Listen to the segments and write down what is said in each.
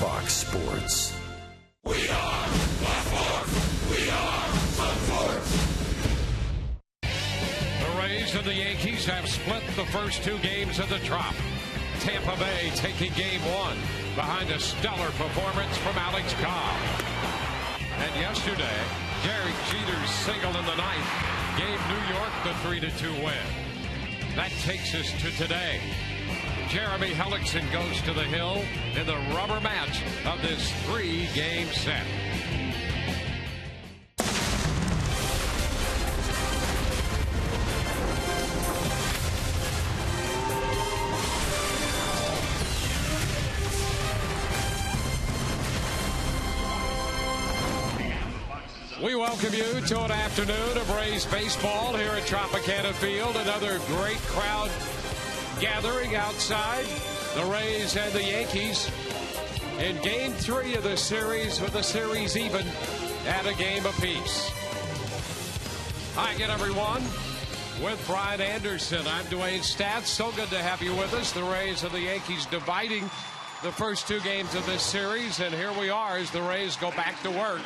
Fox Sports. We are the Force. The Rays and the Yankees have split the first two games of the Trop. Tampa Bay taking game one behind a stellar performance from Alex Cobb. And yesterday, Derek Jeter's single in the ninth gave New York the 3-2 win. That takes us to today. Jeremy Hellickson goes to the hill in the rubber match of this 3-game set. We welcome you to an afternoon of Rays baseball here at Tropicana Field. Another great crowd gathering outside. The Rays and the Yankees in game 3 of the series, with the series even at a game apiece. Hi again, everyone. With Brian Anderson, I'm Dwayne Stats. So good to have you with us. The Rays and the Yankees dividing the first two games of this series, and here we are as the Rays go back to work,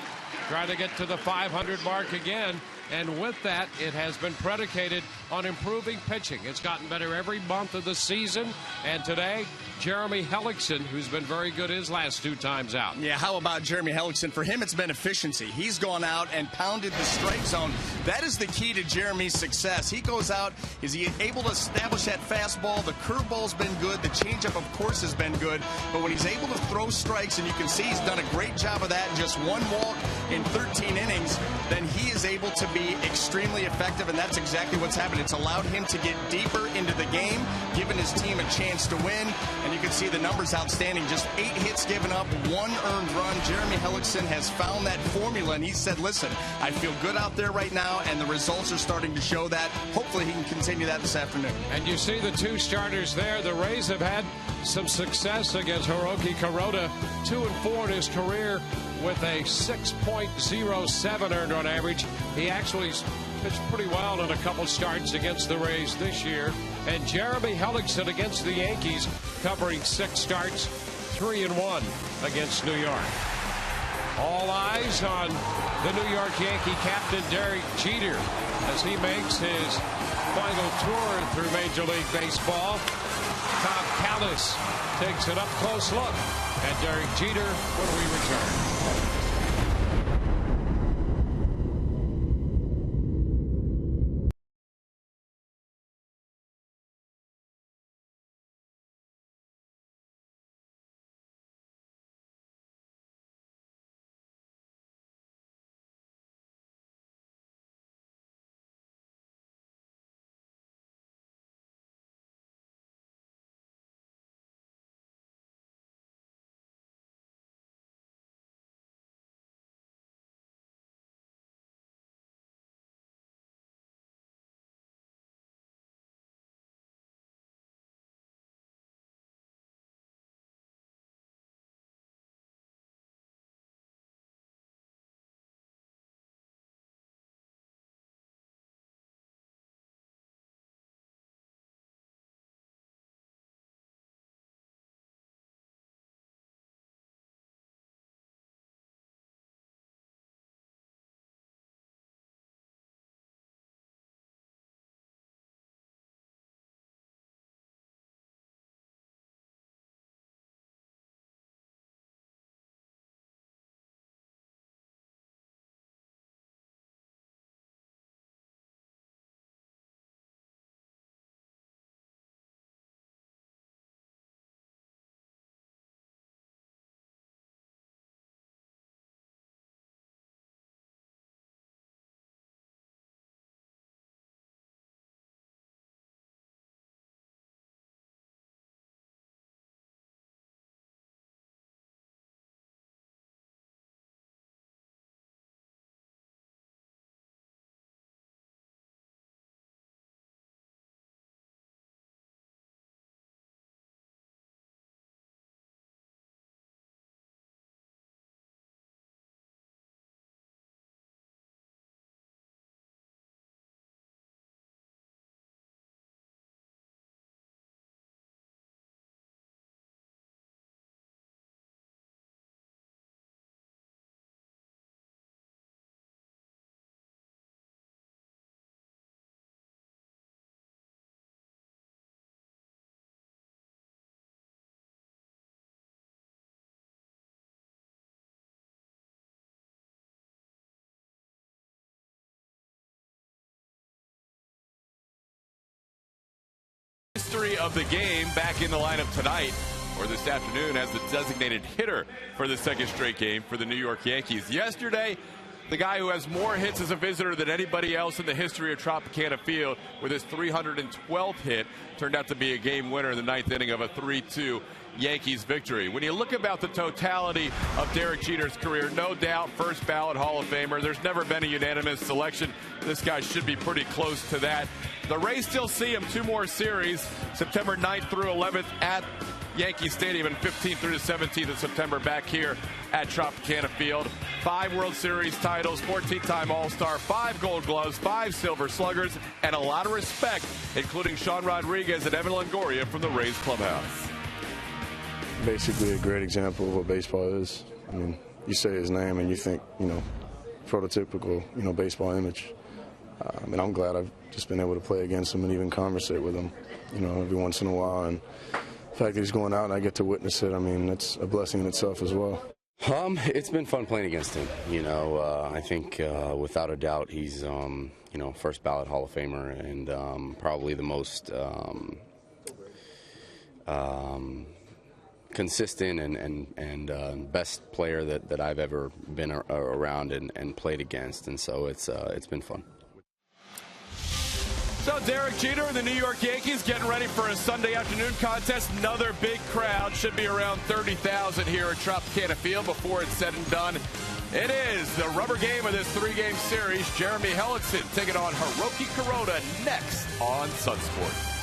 trying to get to the 500 mark again. And with that, it has been predicated on improving pitching. It's gotten better every month of the season. And today, Jeremy Hellickson, who's been very good his last two times out. Yeah, how about Jeremy Hellickson? For him, it's been efficiency. He's gone out and pounded the strike zone. That is the key to Jeremy's success. He goes out, is he able to establish that fastball? The curveball's been good. The changeup, of course, has been good. But when he's able to throw strikes, and you can see he's done a great job of that in just one walk in 13 innings, then he is able to be extremely effective, and that's exactly what's happened. It's allowed him to get deeper into the game, giving his team a chance to win, and you can see the numbers outstanding. Just 8 hits given up, 1 earned run. Jeremy Hellickson has found that formula, and he said, listen, I feel good out there right now, and the results are starting to show that. Hopefully he can continue that this afternoon. And you see the two starters there. The Rays have had some success against Hiroki Kuroda, 2-4 in his career with a 6.07 earned run average. He actually pitched pretty well in a couple starts against the Rays this year. And Jeremy Hellickson against the Yankees, covering 6 starts, 3-1 against New York. All eyes on the New York Yankee captain Derek Jeter as he makes his final tour through Major League Baseball. Tom Callis takes an up-close look at Derek Jeter when we return. play of the game back in the lineup tonight, or this afternoon, as the designated hitter for the second straight game for the New York Yankees. Yesterday, the guy who has more hits as a visitor than anybody else in the history of Tropicana Field with his 312th hit turned out to be a game winner in the ninth inning of a 3-2 Yankees victory. When you look about the totality of Derek Jeter's career, no doubt first ballot Hall of Famer. There's never been a unanimous selection. This guy should be pretty close to that. The Rays still see him 2 more series, September 9th through 11th at Yankee Stadium, and 15th through the 17th of September back here at Tropicana Field. 5 World Series titles, 14-time All-Star, 5 Gold Gloves, 5 Silver Sluggers, and a lot of respect, including Sean Rodriguez and Evan Longoria from the Rays clubhouse. Basically a great example of what baseball is. I mean, you say his name and you think, prototypical, baseball image. And I'm glad I've just been able to play against him and even conversate with him, every once in a while. And the fact that he's going out and I get to witness it, I mean, that's a blessing in itself as well. It's been fun playing against him. I think without a doubt he's, first ballot Hall of Famer and probably the most consistent and best player that I've ever been around and played against. And so it's been fun. So Derek Jeter and the New York Yankees getting ready for a Sunday afternoon contest. Another big crowd, should be around 30,000 here at Tropicana Field before it's said and done. It is the rubber game of this 3-game series. Jeremy Hellickson taking on Hiroki Kuroda next on Sunsport.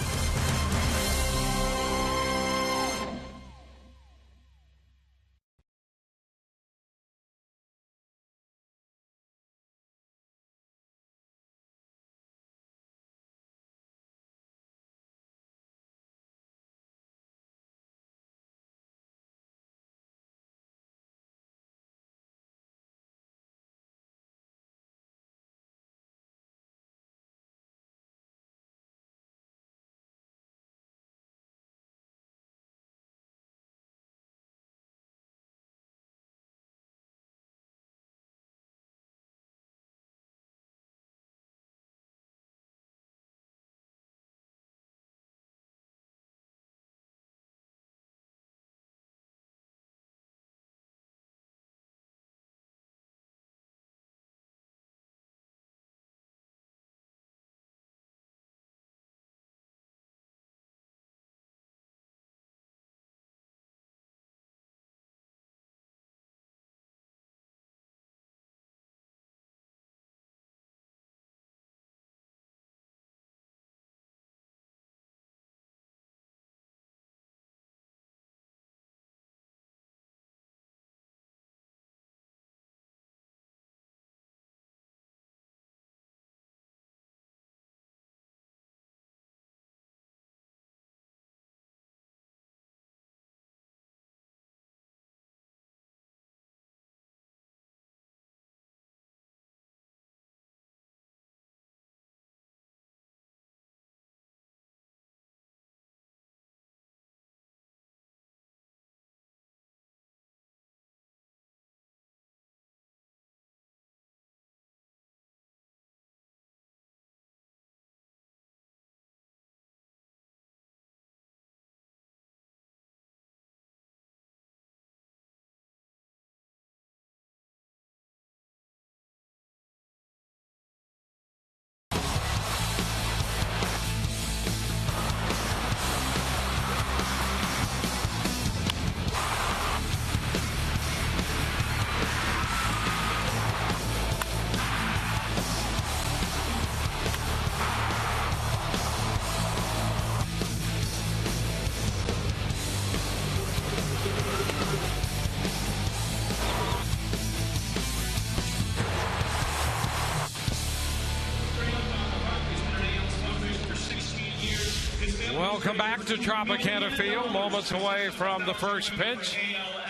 Welcome back to Tropicana Field, moments away from the first pitch.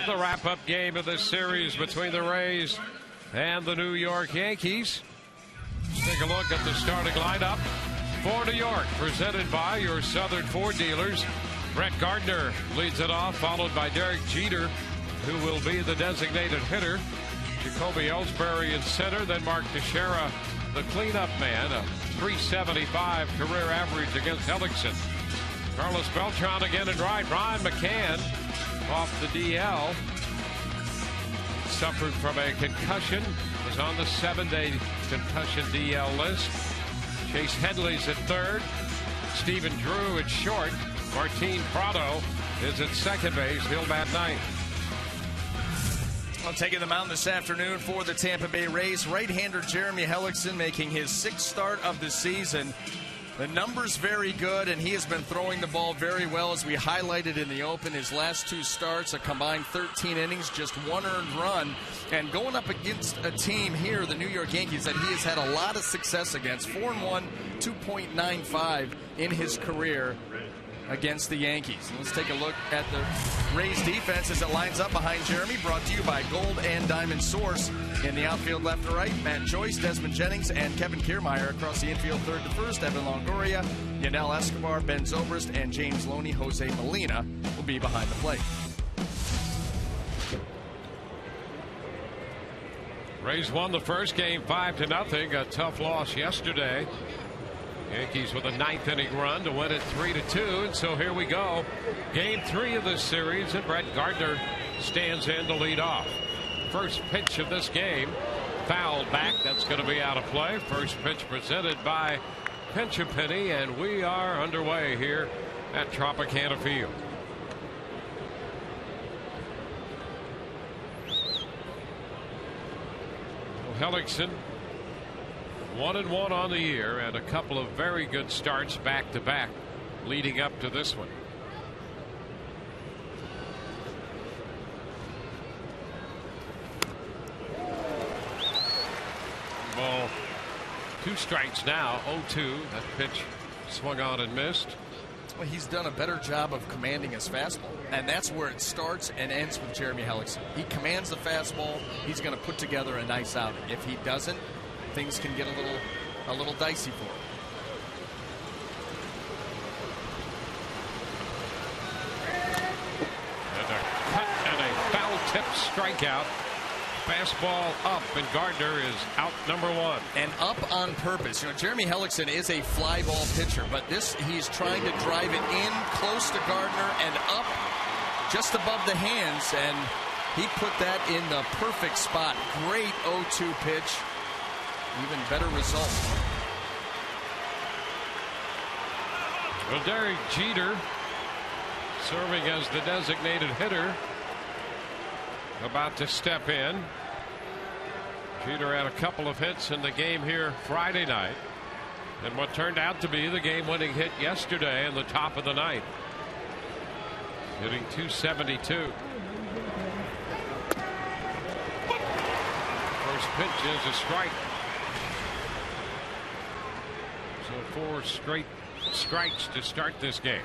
The wrap-up game of this series between the Rays and the New York Yankees. Take a look at the starting lineup for New York, presented by your Southern Ford dealers. Brett Gardner leads it off, followed by Derek Jeter, who will be the designated hitter. Jacoby Ellsbury in center, then Mark Teixeira, the cleanup man, a .375 career average against Hellickson. Carlos Beltran again in right. Ryan McCann off the DL. Suffered from a concussion. Was on the 7-day concussion DL list. Chase Headley's at third. Stephen Drew at short. Martin Prado is at second base. He'll bat ninth. Well, taking the mound this afternoon for the Tampa Bay Rays, right-hander Jeremy Hellickson making his 6th start of the season. The numbers very good, and he has been throwing the ball very well, as we highlighted in the open. His last 2 starts, a combined 13 innings, just 1 earned run. And going up against a team here, the New York Yankees, that he has had a lot of success against. 4-1, 2.95 in his career against the Yankees. And let's take a look at the Rays defense as it lines up behind Jeremy, brought to you by Gold and Diamond Source. In the outfield, left to right, Matt Joyce, Desmond Jennings, and Kevin Kiermaier. Across the infield, third to first, Evan Longoria, Yanel Escobar, Ben Zobrist, and James Loney. Jose Molina will be behind the plate. Rays won the first game 5-0. A tough loss yesterday. Yankees with a 9th inning run to win it 3-2. And so here we go. Game 3 of this series, and Brett Gardner stands in to lead off. First pitch of this game, fouled back. That's going to be out of play. First pitch presented by Pinch-A-Penny, and we are underway here at Tropicana Field. Hellickson 1-1 on the year, and a couple of very good starts back to back leading up to this one. Ball, 2 strikes now. 0-2. That pitch swung on and missed. Well, he's done a better job of commanding his fastball, and that's where it starts and ends with Jeremy Hellickson. He commands the fastball. He's going to put together a nice outing. If he doesn't, things can get a little dicey for him. And a cut and a foul tip strikeout. Fastball up, and Gardner is out number 1. And up on purpose. You know, Jeremy Hellickson is a fly ball pitcher, but this, he's trying to drive it in close to Gardner and up just above the hands, and he put that in the perfect spot. Great 0-2 pitch. Even better result. Well, Derek Jeter serving as the designated hitter, about to step in. Jeter had a couple of hits in the game here Friday night, and what turned out to be the game-winning hit yesterday in the top of the 9th, hitting .272. First pitch is a strike. So 4 straight strikes to start this game.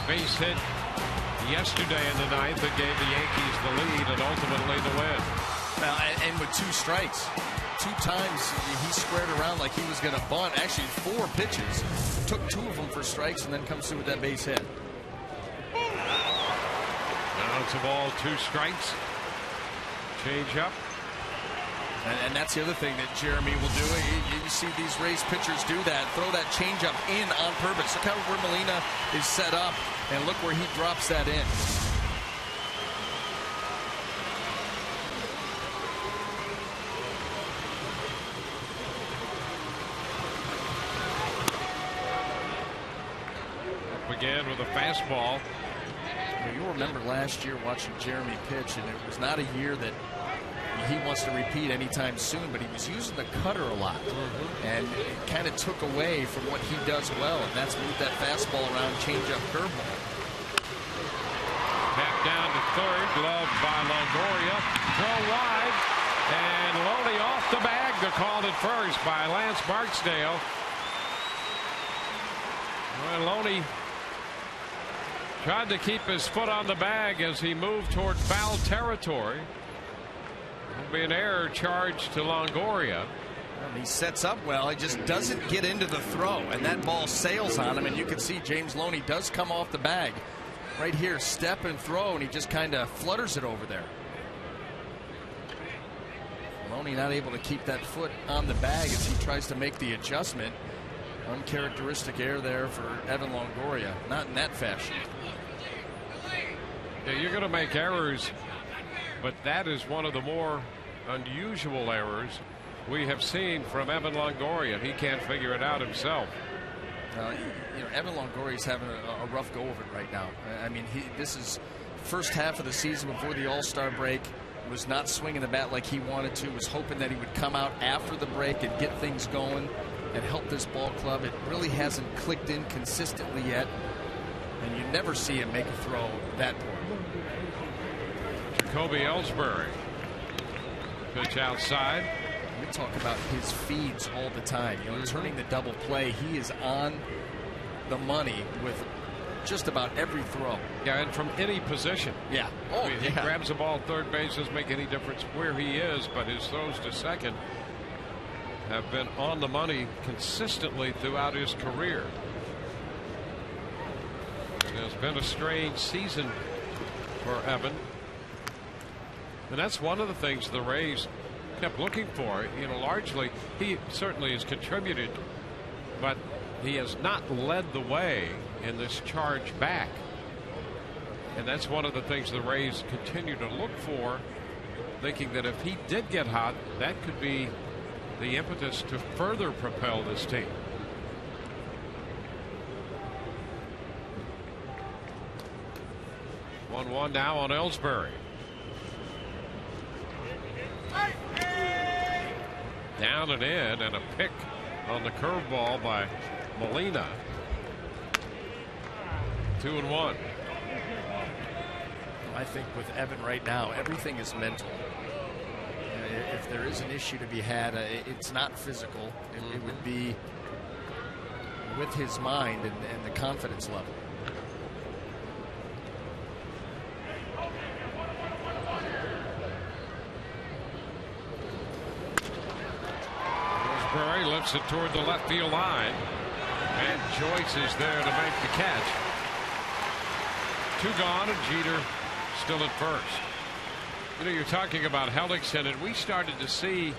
Base hit yesterday in the 9th that gave the Yankees the lead and ultimately the win. Well, and with 2 strikes, 2 times he squared around like he was going to bunt. Actually, 4 pitches, took 2 of them for strikes, and then comes through with that base hit. Now it's a ball, 2 strikes. Change up. And that's the other thing that Jeremy will do. You see these Rays pitchers do that. Throw that changeup in on purpose. Look how where Molina is set up, and look where he drops that in. Up again with a fastball. You'll remember last year watching Jeremy pitch, and it was not a year that he wants to repeat anytime soon, but he was using the cutter a lot, and it kind of took away from what he does well, and that's moved that fastball around, change-up, curveball. Tap down to third, gloved by Longoria, throw wide, and Loney off the bag. They're called at first by Lance Barksdale. Well, Loney tried to keep his foot on the bag as he moved toward foul territory. There'll be an error charged to Longoria. He sets up well. He just doesn't get into the throw, and that ball sails on him. And you can see James Loney does come off the bag right here, step and throw, and he just kind of flutters it over there. Loney not able to keep that foot on the bag as he tries to make the adjustment. Uncharacteristic error there for Evan Longoria. Not in that fashion. Yeah, you're going to make errors, but that is one of the more unusual errors we have seen from Evan Longoria. He can't figure it out himself. Evan Longoria's having a rough go of it right now. I mean, this is first half of the season before the All-Star break. Was not swinging the bat like he wanted to. Was hoping that he would come out after the break and get things going and help this ball club. It really hasn't clicked in consistently yet, and you never see him make a throw that poor. Jacoby Ellsbury. Pitch outside. We talk about his feeds all the time. Turning the double play, he is on the money with just about every throw. Yeah, and from any position. Yeah. I mean, he grabs the ball at third base, doesn't make any difference where he is, but his throws to second have been on the money consistently throughout his career. It's been a strange season for Evan. And that's one of the things the Rays kept looking for. Largely he certainly has contributed, but he has not led the way in this charge back. And that's one of the things the Rays continue to look for, thinking that if he did get hot, that could be the impetus to further propel this team. One now on Ellsbury. Down and in, and a pick on the curveball by Molina. 2-1. I think with Evan right now, everything is mental. If there is an issue to be had, it's not physical. It would be with his mind and the confidence level. Ellsbury lifts it toward the left field line, and Joyce is there to make the catch. 2 gone, and Jeter still at first. You're talking about Hellickson, and we started to see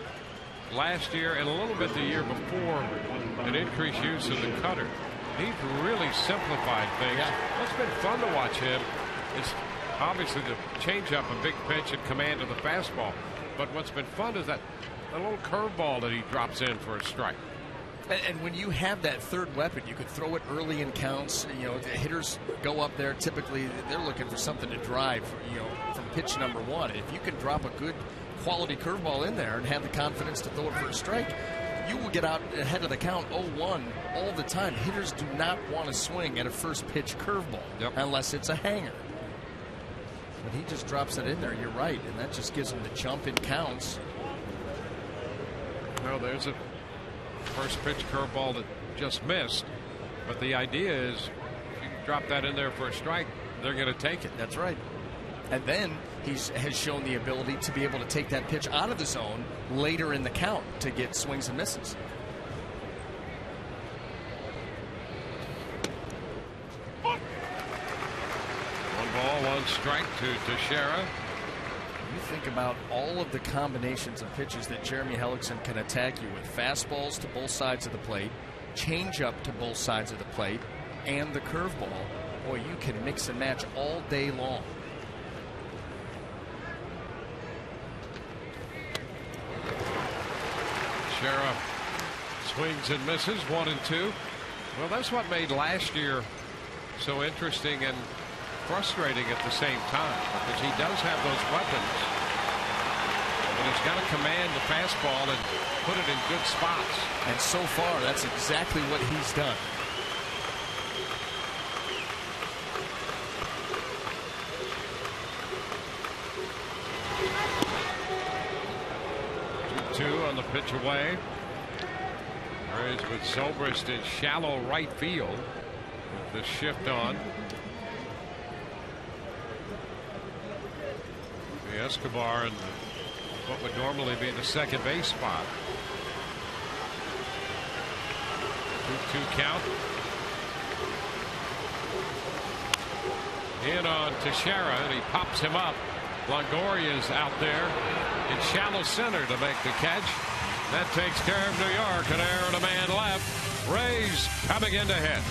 last year and a little bit the year before an increased use of the cutter. He's really simplified things. Yeah. It's been fun to watch him. It's obviously the changeup, a big pitch and command of the fastball. But what's been fun is that a little curveball that he drops in for a strike. And when you have that third weapon, you could throw it early in counts. The hitters go up there. Typically, they're looking for something to drive, from pitch number 1. If you can drop a good quality curveball in there and have the confidence to throw it for a strike, you will get out ahead of the count 0-1 all the time. Hitters do not want to swing at a first pitch curveball unless it's a hanger. But he just drops it in there. You're right, and that just gives him the jump in counts. Well, there's a first pitch curveball that just missed, but the idea is if you drop that in there for a strike, they're going to take it. That's right. And then he has shown the ability to be able to take that pitch out of the zone later in the count to get swings and misses. One ball, 1 strike to Teixeira. You think about all of the combinations of pitches that Jeremy Hellickson can attack you with. Fastballs to both sides of the plate, changeup to both sides of the plate, and the curveball. Boy, you can mix and match all day long. Teixeira swings and misses, 1-2. Well, that's what made last year so interesting and frustrating at the same time, because he does have those weapons, but he's got to command the fastball and put it in good spots. And so far, that's exactly what he's done. Two on the pitch away. Rays with Zobrist in shallow right field with the shift on. Escobar in what would normally be the second base spot. 2-2 count. In on Teixeira, and he pops him up. Longoria's out there in shallow center to make the catch. That takes care of New York. An error and a man left. Rays coming in to hit.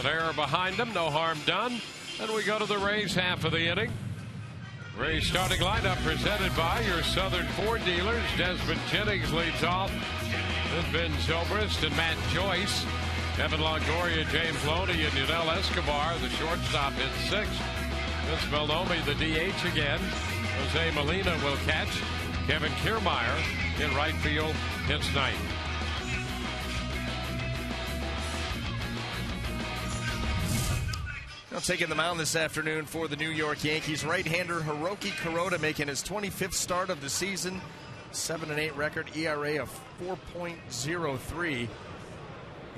An error behind them, no harm done. And we go to the Rays half of the inning. Rays starting lineup presented by your Southern Ford dealers. Desmond Jennings leads off. Then Ben Zobrist and Matt Joyce. Evan Longoria, James Loney, and Yunel Escobar. The shortstop hits 6. Vince Bellomi, the DH again. Jose Molina will catch. Kevin Kiermaier in right field hits 9. Now taking the mound this afternoon for the New York Yankees, right-hander Hiroki Kuroda making his 25th start of the season. 7-8 record, ERA of 4.03.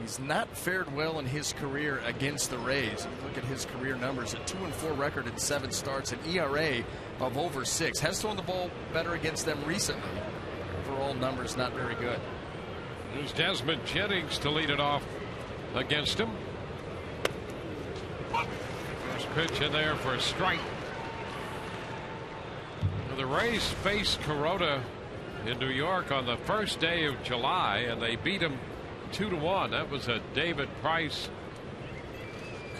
He's not fared well in his career against the Rays. Look at his career numbers: a 2-4 record in 7 starts, an ERA of over 6. Has thrown the ball better against them recently. Overall numbers not very good. There's Desmond Jennings to lead it off against him. First pitch in there for a strike. The Rays faced Kuroda in New York on the first day of July, and they beat him 2-1. That was a David Price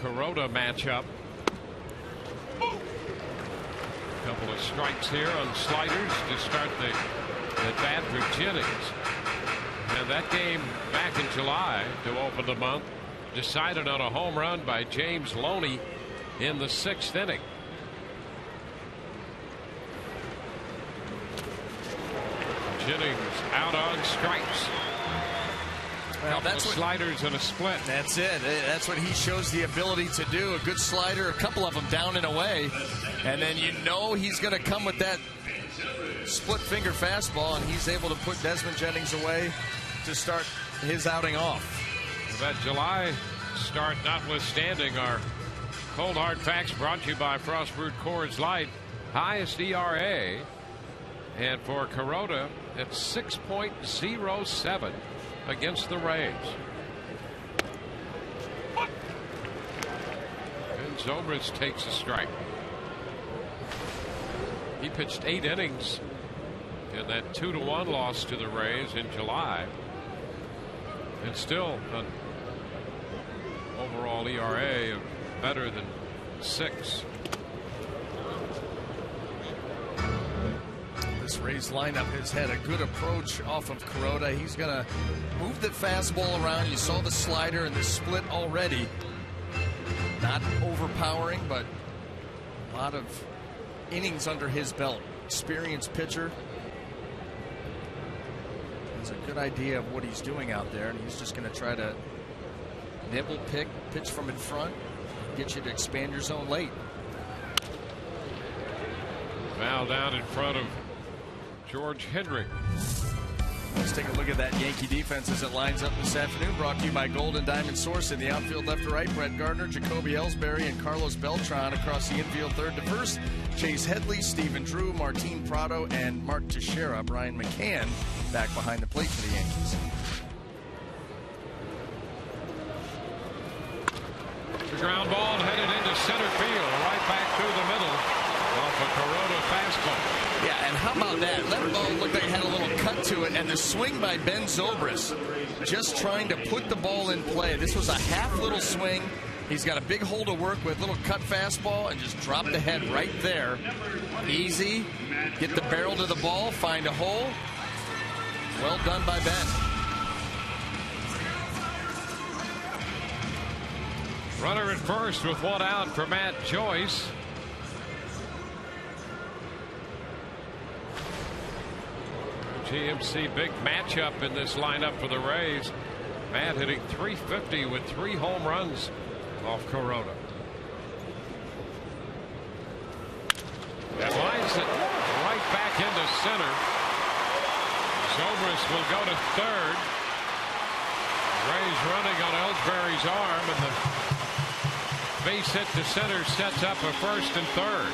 Kuroda matchup. A couple of strikes here on sliders to start the at-bat for Jennings. And that game back in July to open the month decided on a home run by James Loney in the 6th inning. Jennings out on strikes. Well, that's what sliders and a split. That's it. That's what he shows the ability to do. A good slider, a couple of them down and away, and then you know he's going to come with that split finger fastball, and he's able to put Desmond Jennings away to start his outing off. That July start notwithstanding, our cold hard facts brought to you by Frostbrewed Coors Light. Highest ERA, and for Kuroda it's 6.07 against the Rays. And Zobrist takes a strike. He pitched 8 innings in that 2-1 loss to the Rays in July, and still an overall ERA of better than 6. This Rays lineup has had a good approach off of Kuroda. He's going to move the fastball around. You saw the slider and the split already. Not overpowering, but a lot of innings under his belt. Experienced pitcher. Has a good idea of what he's doing out there, and he's just going to try to Nibble, pick, pitch from in front, get you to expand your zone late. Foul down in front of George Hendrick. Let's take a look at that Yankee defense as it lines up this afternoon. Brought to you by Golden Diamond Source. In the outfield, left to right, Brett Gardner, Jacoby Ellsbury, and Carlos Beltran. Across the infield, third to first, Chase Headley, Stephen Drew, Martin Prado, and Mark Teixeira. Brian McCann back behind the plate for the Yankees. The ground ball headed into center field, right back through the middle off a Corona fastball. Yeah, and how about that? That ball looked like it had a little cut to it, and the swing by Ben Zobrist, just trying to put the ball in play. This was a half little swing. He's got a big hole to work with, little cut fastball, and just dropped the head right there. Easy. Get the barrel to the ball, find a hole. Well done by Ben. Runner at first with one out for Matt Joyce. GMC big matchup in this lineup for the Rays. Matt hitting .350 with 3 home runs off Corona. And lines it right back into center. Zobrist will go to third. Rays running on Ellsbury's arm, and the base hit to center sets up a first and third.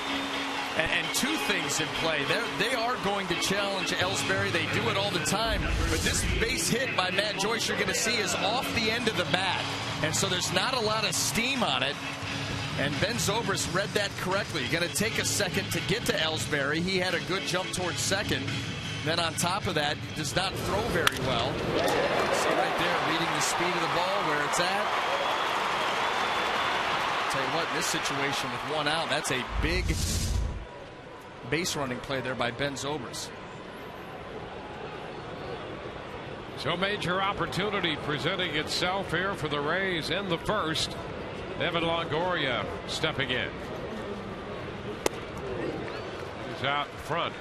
And two things in play. They are going to challenge Ellsbury. They do it all the time. But this base hit by Matt Joyce you're going to see is off the end of the bat. And so there's not a lot of steam on it. And Ben Zobrist read that correctly. You're going to take a second to get to Ellsbury. He had a good jump towards second. Then on top of that, does not throw very well. See right there, reading the speed of the ball, where it's at. Tell you what, in this situation with one out, that's a big base running play there by Ben Zobrist. So major opportunity presenting itself here for the Rays in the first. Evan Longoria stepping in. He's out in front.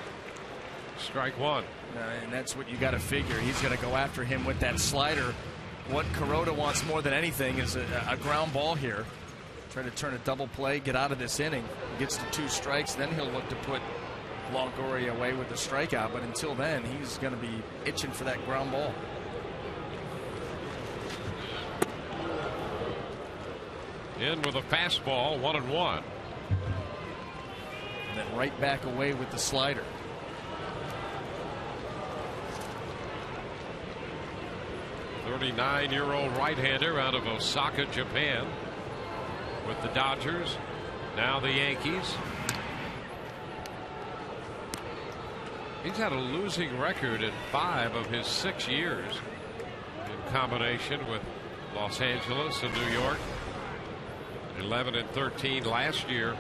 Strike one. And that's what you got to figure. He's going to go after him with that slider. What Corona wants more than anything is a ground ball here. Try to turn a double play, get out of this inning. Gets to 2 strikes, then he'll look to put Longoria away with the strikeout. But until then, he's going to be itching for that ground ball. In with a fastball, 1-1. And then right back away with the slider. The 39-year-old right-hander out of Osaka, Japan, with the Dodgers, now the Yankees. He's had a losing record in 5 of his 6 years in combination with Los Angeles and New York. 11-13 last year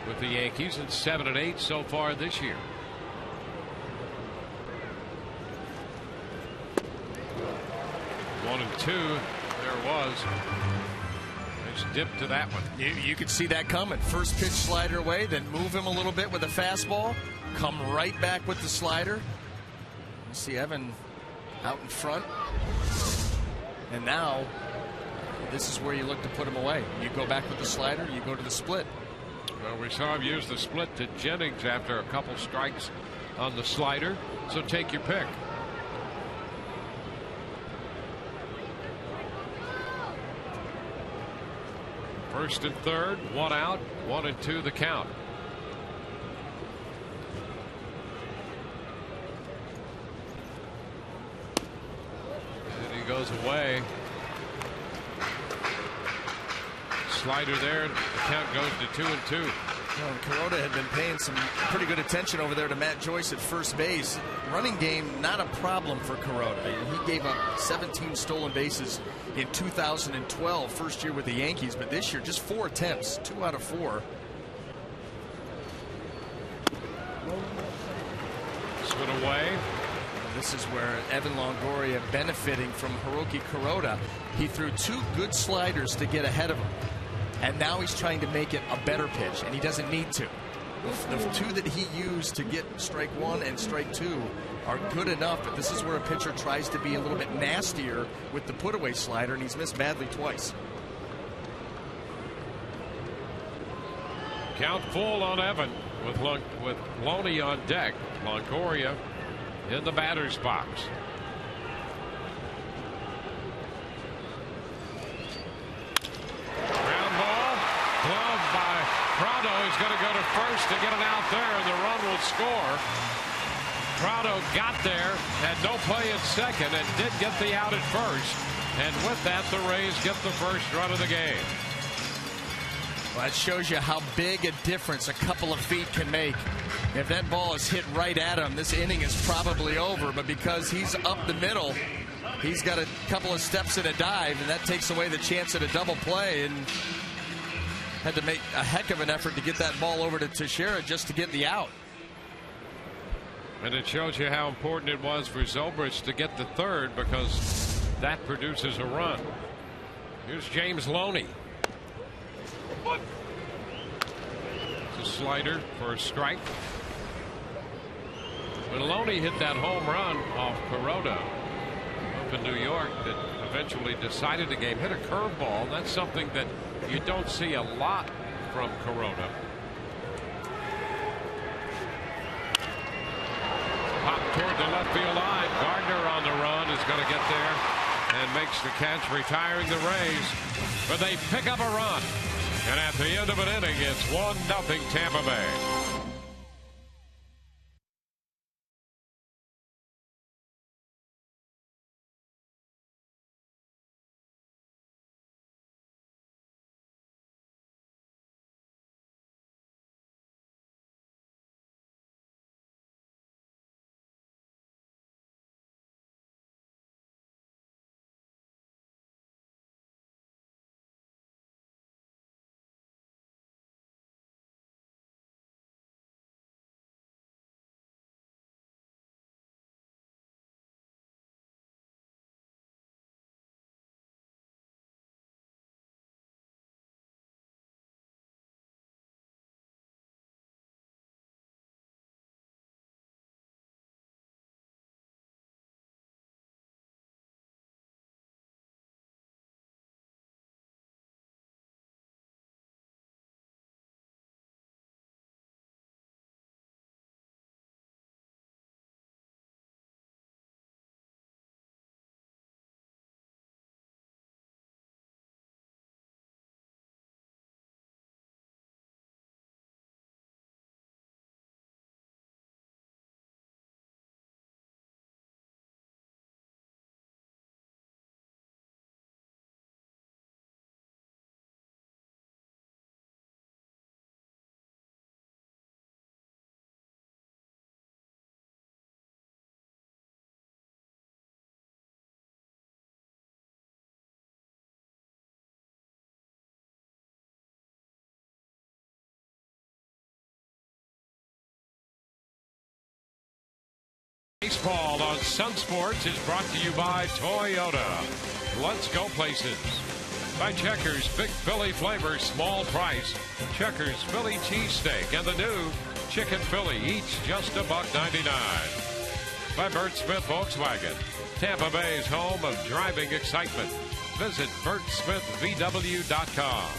with the Yankees, and 7-8 so far this year. One and two. There was. Nice dip to that one. You could see that coming. First pitch slider away, then move him a little bit with a fastball. Come right back with the slider. You see Evan out in front. And now this is where you look to put him away. You go back with the slider, you go to the split. Well, we saw him use the split to Jennings after a couple strikes on the slider. So take your pick. First and third, 1 out, 1 and 2 the count. And he goes away. Slider there. The count goes to 2 and 2. Well, Corona had been paying some pretty good attention over there to Matt Joyce at first base. Running game, not a problem for Corona. He gave up 17 stolen bases in 2012, first year with the Yankees, but this year just 4 attempts, 2 out of 4. Swing away. This is where Evan Longoria benefiting from Hiroki Corona. He threw 2 good sliders to get ahead of him. And now he's trying to make it a better pitch, and he doesn't need to. The two that he used to get strike one and strike two are good enough, but this is where a pitcher tries to be a little bit nastier with the put-away slider, and he's missed badly twice. Count full on Evan with Loney on deck. Longoria in the batter's box. Ground ball, gloved by Prado. He's going to go to first to get it out there, and the run will score. Prado got there, had no play at second, and did get the out at first. And with that, the Rays get the first run of the game. Well, that shows you how big a difference a couple of feet can make. If that ball is hit right at him, this inning is probably over. But because he's up the middle, he's got a couple of steps in a dive, and that takes away the chance at a double play. And had to make a heck of an effort to get that ball over to Teixeira just to get the out. And it shows you how important it was for Zobrist to get the third, because that produces a run. Here's James Loney. It's a slider for a strike. When Loney hit that home run off Corota up in New York that eventually decided the game, hit a curveball. That's something that you don't see a lot from Corota. Pop toward the left field line. Gardner on the run is going to get there and makes the catch, retiring the Rays. But they pick up a run. And at the end of an inning, it's 1-0 Tampa Bay. Baseball on Sun Sports is brought to you by Toyota. Let's go places. By Checkers, Big Philly flavor, small price. Checkers Philly cheesesteak and the new Chicken Philly, each just $1.99. By Bert Smith Volkswagen, Tampa Bay's home of driving excitement. Visit BertSmithVW.com.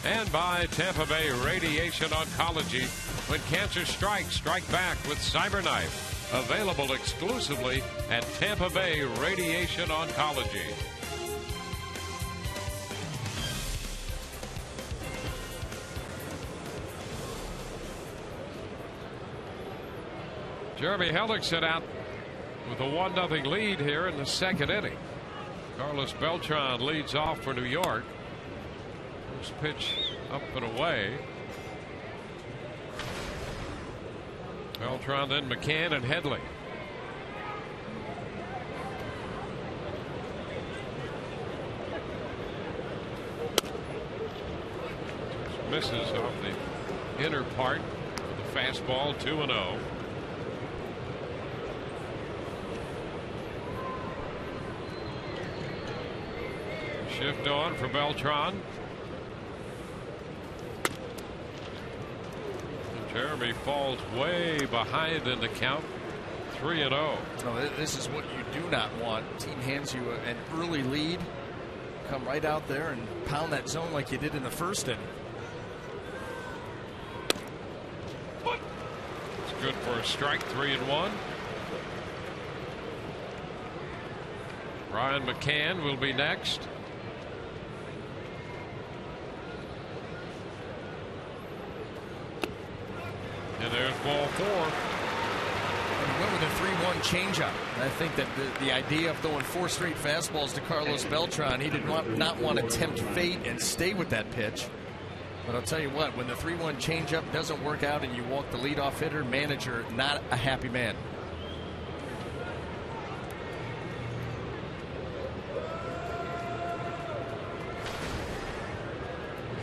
And by Tampa Bay Radiation Oncology. When cancer strikes, strike back with CyberKnife. Available exclusively at Tampa Bay Radiation Oncology. Jeremy Hellickson out with a 1-0 lead here in the second inning. Carlos Beltran leads off for New York. First pitch up and away. Beltran, then McCann and Headley. Misses off the inner part of the fastball, 2-0. Shift on for Beltran. Jeremy falls way behind in the count. 3-0. No, this is what you do not want. Team hands you an early lead. Come right out there and pound that zone like you did in the first inning. It's good for a strike. 3-1. Brian McCann will be next. And there's ball 4. And he went with a 3-1 changeup. I think that the idea of throwing 4 straight fastballs to Carlos Beltran, he did not want to tempt fate and stay with that pitch. But I'll tell you what, when the 3-1 changeup doesn't work out and you walk the leadoff hitter, manager, not a happy man.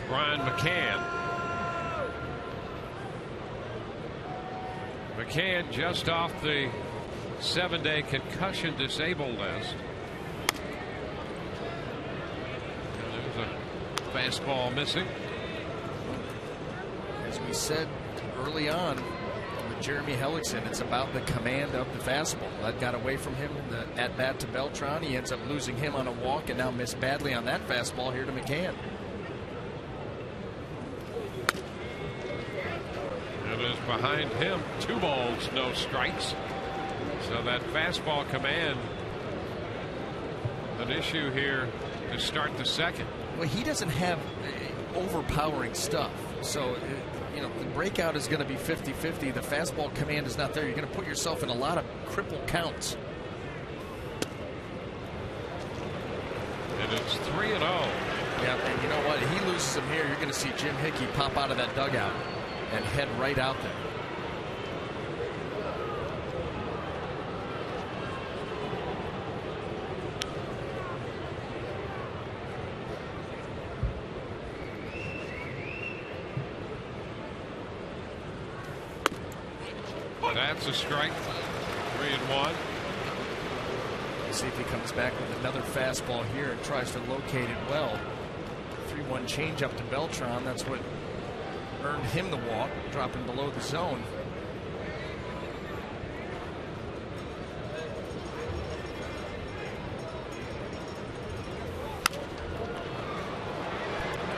Brian McCann. McCann just off the 7-day concussion disabled list. And there's a fastball missing. As we said early on with Jeremy Hellickson, it's about the command of the fastball. That got away from him in the at-bat to Beltran. He ends up losing him on a walk and now missed badly on that fastball here to McCann. It is behind him. 2 balls, no strikes. So that fastball command, an issue here to start the second. Well, he doesn't have overpowering stuff. So, you know, the breakout is going to be 50-50. The fastball command is not there. You're going to put yourself in a lot of cripple counts. And it's 3-0. Yeah, and you know what? If he loses him here, you're going to see Jim Hickey pop out of that dugout and head right out there. That's a strike. 3-1. See if he comes back with another fastball here and tries to locate it well. 3-1 changeup to Beltran. That's what earned him the walk, dropping below the zone.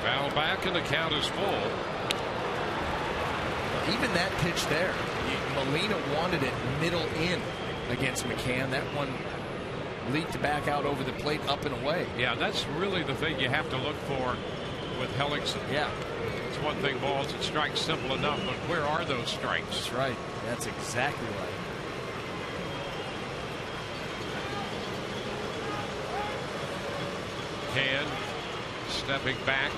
Foul back and the count is full. Even that pitch there, Molina wanted it middle in against McCann. That one leaked back out over the plate, up and away. Yeah, that's really the thing you have to look for with Hellickson. Yeah. It's one thing, balls and strikes, simple enough, but where are those strikes? That's right. That's exactly right. Can stepping back.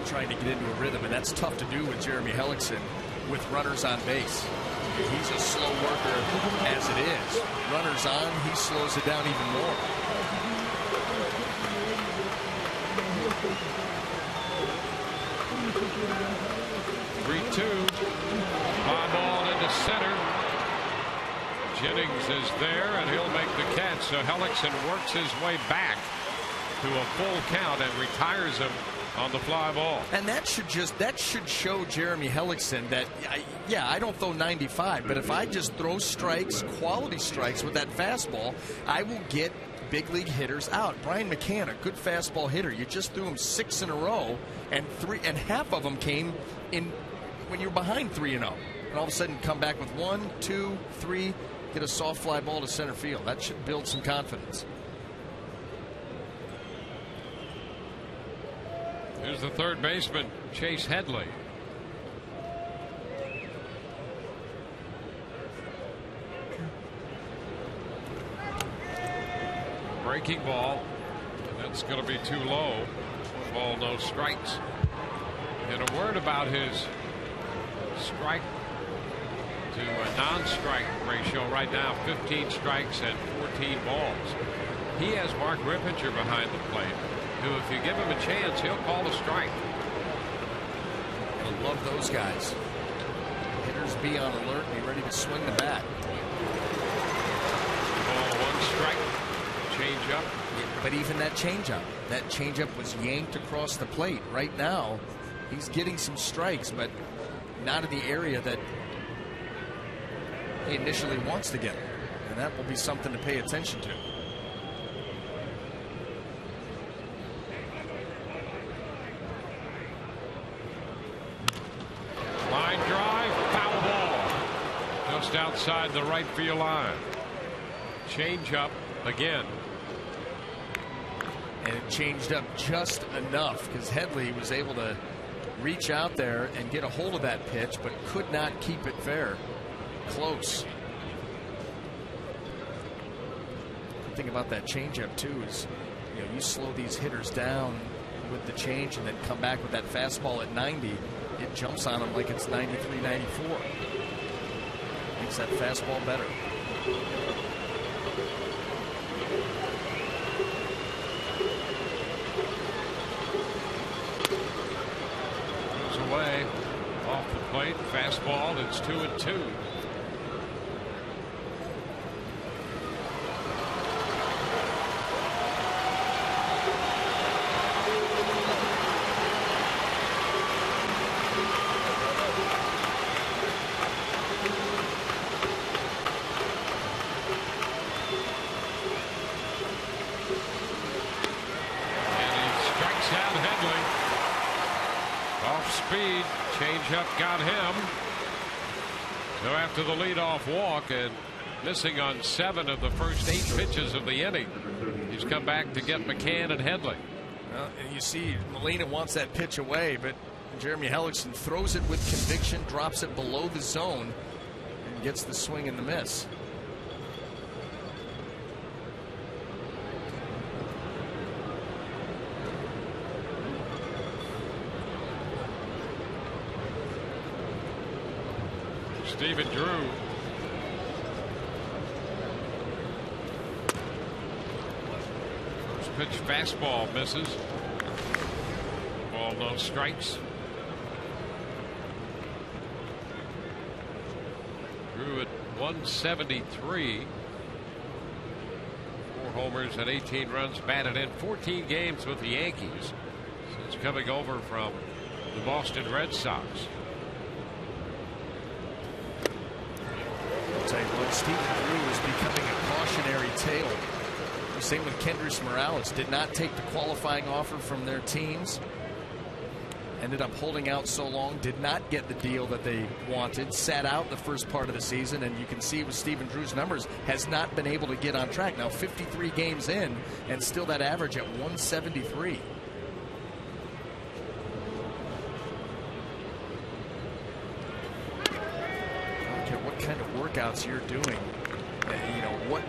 Trying to get into a rhythm, and that's tough to do with Jeremy Hellickson with runners on base. He's a slow worker as it is. Runners on, he slows it down even more. 3-2. Fly ball into center. Jennings is there, and he'll make the catch. So Hellickson works his way back to a full count and retires him on the fly ball. And that should show Jeremy Hellickson that, yeah, I don't throw 95, but if I just throw strikes, quality strikes with that fastball, I will get big league hitters out. Brian McCann, a good fastball hitter. You just threw him 6 in a row, and half of them came in when you're behind 3-0. And all of a sudden come back with 1, 2, 3, get a soft fly ball to center field. That should build some confidence. Here's the third baseman, Chase Headley. Breaking ball, and that's going to be too low. Ball, no strikes. And a word about his strike to a non-strike ratio right now, 15 strikes and 14 balls. He has Mark Rippinger behind the plate, who, if you give him a chance, he'll call a strike. I love those guys. Hitters be on alert, be ready to swing the bat. Ball, 1 strike. Change up. But even that changeup was yanked across the plate. Right now, He's getting some strikes, but not in the area that he initially wants to get them. And that will be something to pay attention to. Line drive, foul ball. Just outside the right field line. Change up again. And it changed up just enough because Headley was able to reach out there and get a hold of that pitch, but could not keep it fair. Close. The thing about that changeup too is, you slow these hitters down with the change and then come back with that fastball at 90. It jumps on them like it's 93, 94. Makes that fastball better. Goes away off the plate. Fastball. It's 2-2. Speed, changeup got him. So after the leadoff walk and missing on 7 of the first 8 pitches of the inning, he's come back to get McCann and Headley. Well, and you see Molina wants that pitch away, but Jeremy Hellickson throws it with conviction, drops it below the zone, and gets the swing and the miss. Stephen Drew. First pitch fastball misses. Ball no strikes. Drew at 173. 4 homers and 18 runs batted in 14 games with the Yankees since coming over from the Boston Red Sox. Stephen Drew is becoming a cautionary tale. Same with Kendrys Morales. Did not take the qualifying offer from their teams. Ended up holding out so long. Did not get the deal that they wanted. Sat out the first part of the season. And you can see with Stephen Drew's numbers, has not been able to get on track. Now 53 games in and still that average at 173. Kind of workouts you're doing, what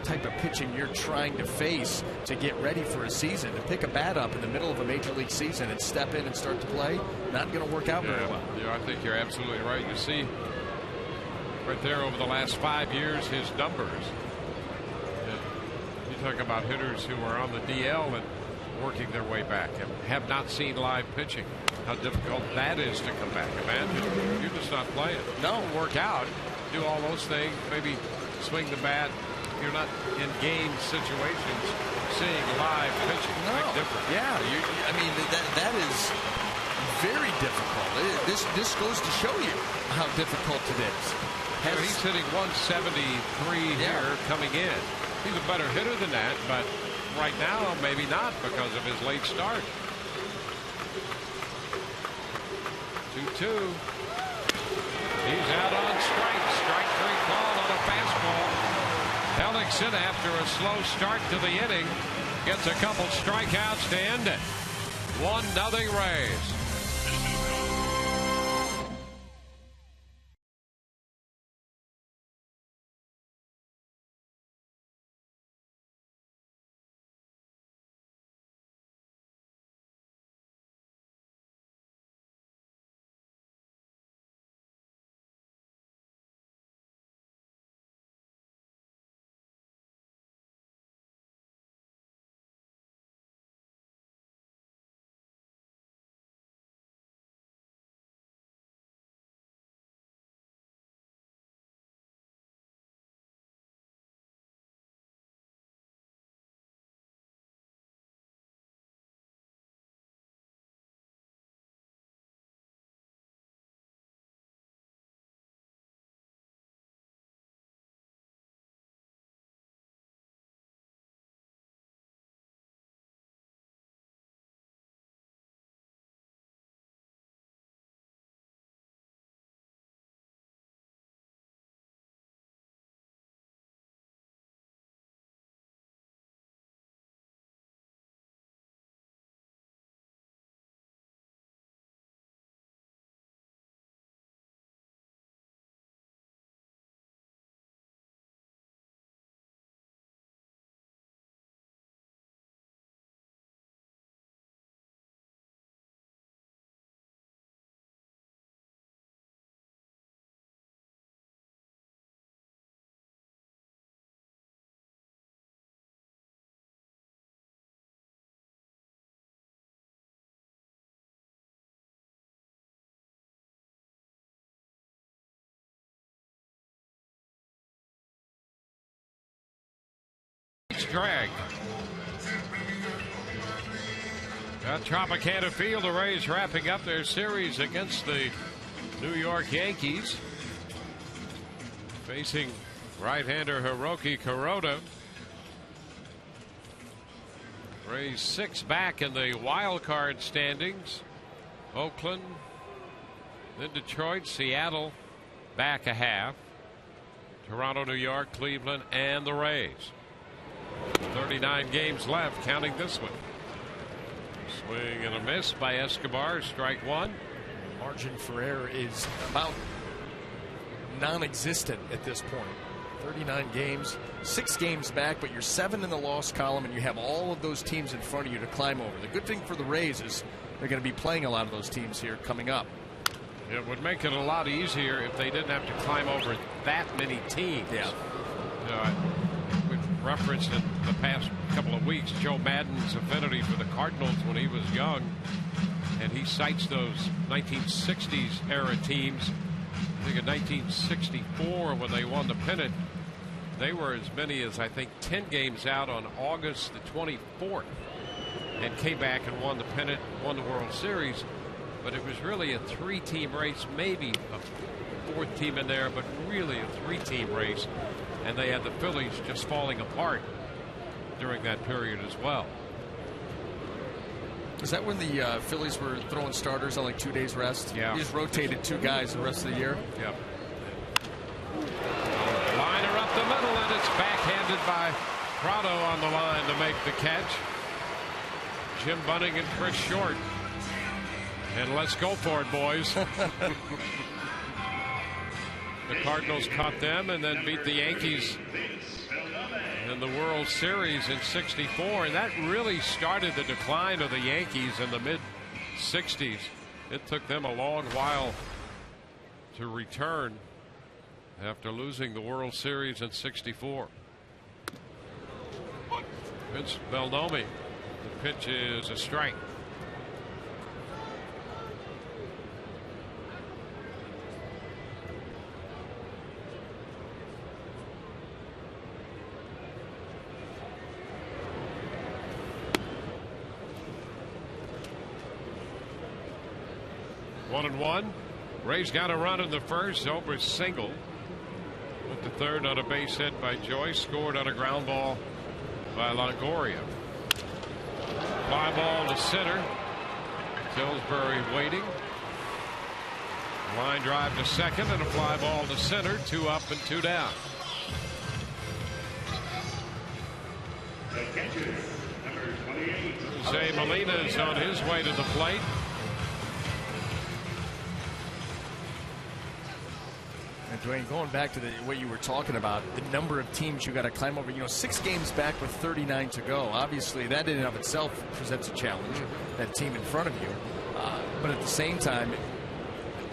type of pitching you're trying to face to get ready for a season. To pick a bat up in the middle of a major league season and step in and start to play, not going to work out very well. Yeah, I think you're absolutely right. You see right there over the last 5 years his numbers. You talk about hitters who are on the DL and working their way back and have not seen live pitching. How difficult that is to come back. Imagine you're just not playing. No, work out, do all those things, maybe swing the bat. You're not in game situations seeing live pitching. No. Big difference. Yeah, that is very difficult. This goes to show you how difficult it is. He's hitting 173 here coming in. He's a better hitter than that, but right now maybe not because of his late start. 2-2. He's out on strike. Strike 3 call on a fastball. Hellickson, after a slow start to the inning, gets a couple strikeouts to end it. 1-0 Rays. drag. At Tropicana Field, the Rays wrapping up their series against the New York Yankees. Facing right-hander Hiroki Kuroda. Rays 6 back in the wild card standings. Oakland, then Detroit, Seattle back a half. Toronto, New York, Cleveland, and the Rays. 39 games left, counting this one. Swing and a miss by Escobar, strike one. Margin for error is about non-existent at this point. 39 games, 6 games back, but you're 7 in the loss column, and you have all of those teams in front of you to climb over. The good thing for the Rays is they're going to be playing a lot of those teams here coming up. It would make it a lot easier if they didn't have to climb over that many teams. Yeah. We've referenced in the past couple of weeks Joe Madden's affinity for the Cardinals when he was young, and he cites those 1960s era teams. I think in 1964 when they won the pennant, they were as many as I think 10 games out on August the 24th and came back and won the pennant, won the World Series. But it was really a 3-team race, maybe a 4th team in there, but really a 3-team race. And they had the Phillies just falling apart during that period as well. Is that when the Phillies were throwing starters on like 2 days rest? Yeah. They just rotated 2 guys the rest of the year? Yep. Liner up the middle, and it's backhanded by Prado on the line to make the catch. Jim Bunning and Chris Short. And let's go for it, boys. The Cardinals caught them and then beat the Yankees in the World Series in '64, and that really started the decline of the Yankees in the mid-'60s. It took them a long while to return after losing the World Series in '64. Vince Bellomi. The pitch is a strike. One and one. Rays got a run in the first. Ober's single. With the third on a base hit by Joyce. Scored on a ground ball by Longoria. Fly ball to center. Tillsbury waiting. Line drive to second and a fly ball to center. 2 up and 2 down. Jose Molina is on his way to the plate. And Dwayne, going back to what you were talking about, the number of teams you got to climb over. 6 games back with 39 to go. Obviously, that in and of itself presents a challenge. That team in front of you, but at the same time,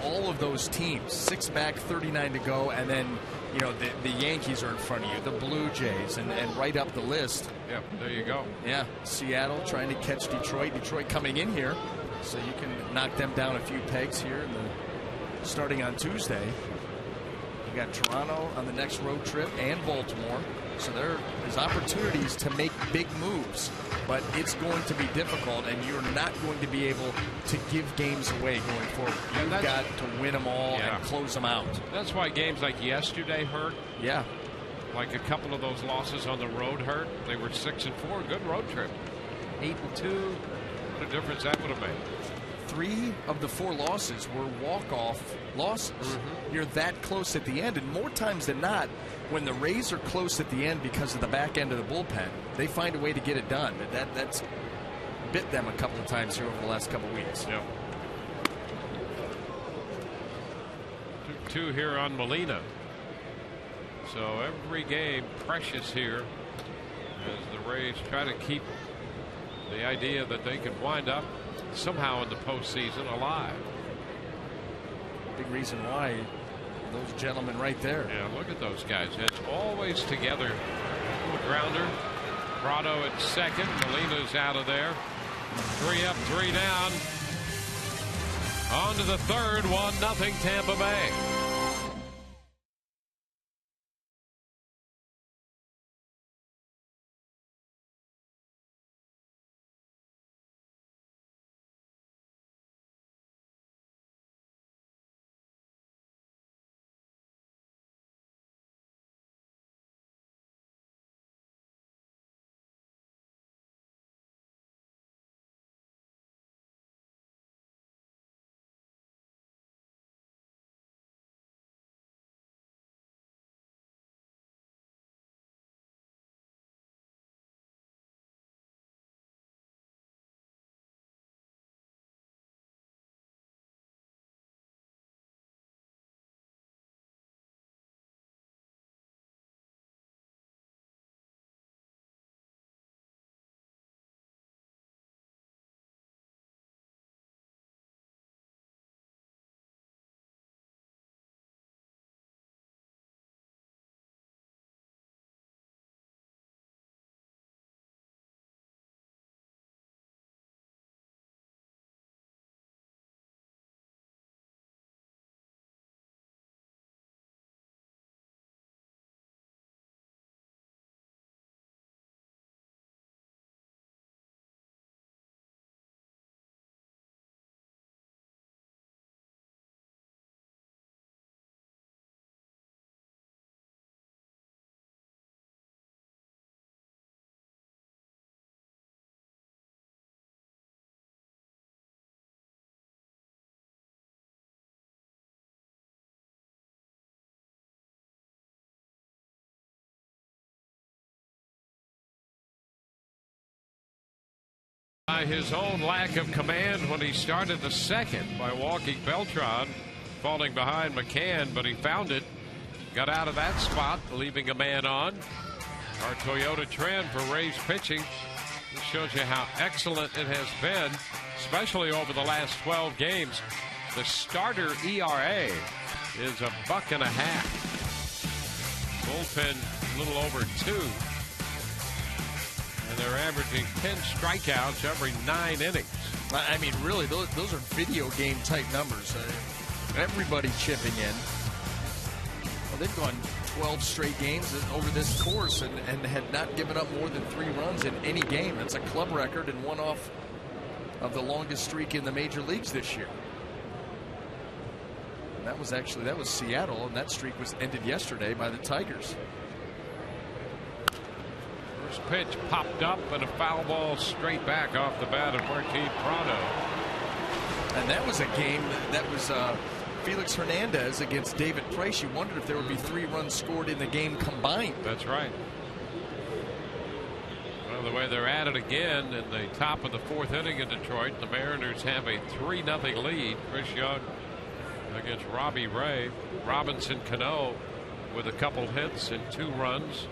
all of those teams, 6 back, 39 to go, and then the Yankees are in front of you, the Blue Jays, and right up the list. Yeah, there you go. Yeah, Seattle trying to catch Detroit. Detroit coming in here, so you can knock them down a few pegs here starting on Tuesday. You got Toronto on the next road trip and Baltimore. So there's opportunities to make big moves, but it's going to be difficult, and you're not going to be able to give games away going forward. You've got to win them all and close them out. That's why games like yesterday hurt. Yeah. Like a couple of those losses on the road hurt. They were 6-4. Good road trip. 8-2. What a difference that would have made. 3 of the 4 losses were walk-off losses. You're that close at the end, and more times than not, when the Rays are close at the end because of the back end of the bullpen, they find a way to get it done. That's bit them a couple of times here over the last couple of weeks. Yeah. 2-2 here on Molina. So every game precious here as the Rays try to keep the idea that they could wind up somehow in the postseason alive. Big reason why those gentlemen right there. Yeah, look at those guys. It's always together. Little grounder. Prado at second. Molina's out of there. 3 up, 3 down. On to the third. 1-0 Tampa Bay. His own lack of command when he started the second by walking Beltran, falling behind McCann, but he found it, got out of that spot, leaving a man on. Our Toyota trend for Rays pitching. This shows you how excellent it has been, especially over the last 12 games. The starter ERA is $1.50. Bullpen a little over 2. And they're averaging 10 strikeouts every 9 innings. I mean, really, those are video game type numbers. Everybody chipping in. Well, they've gone 12 straight games over this course and had not given up more than 3 runs in any game. That's a club record and one off of the longest streak in the major leagues this year. And that was Seattle, and that streak was ended yesterday by the Tigers. First pitch popped up and a foul ball straight back off the bat of Martin Prado. And that was a game that was Felix Hernandez against David Price. You wondered if there would be 3 runs scored in the game combined. That's right. Well, the way they're at it again in the top of the 4th inning in Detroit, the Mariners have a 3-0 lead. Chris Young against Robbie Ray. Robinson Cano with a couple hits and 2 runs.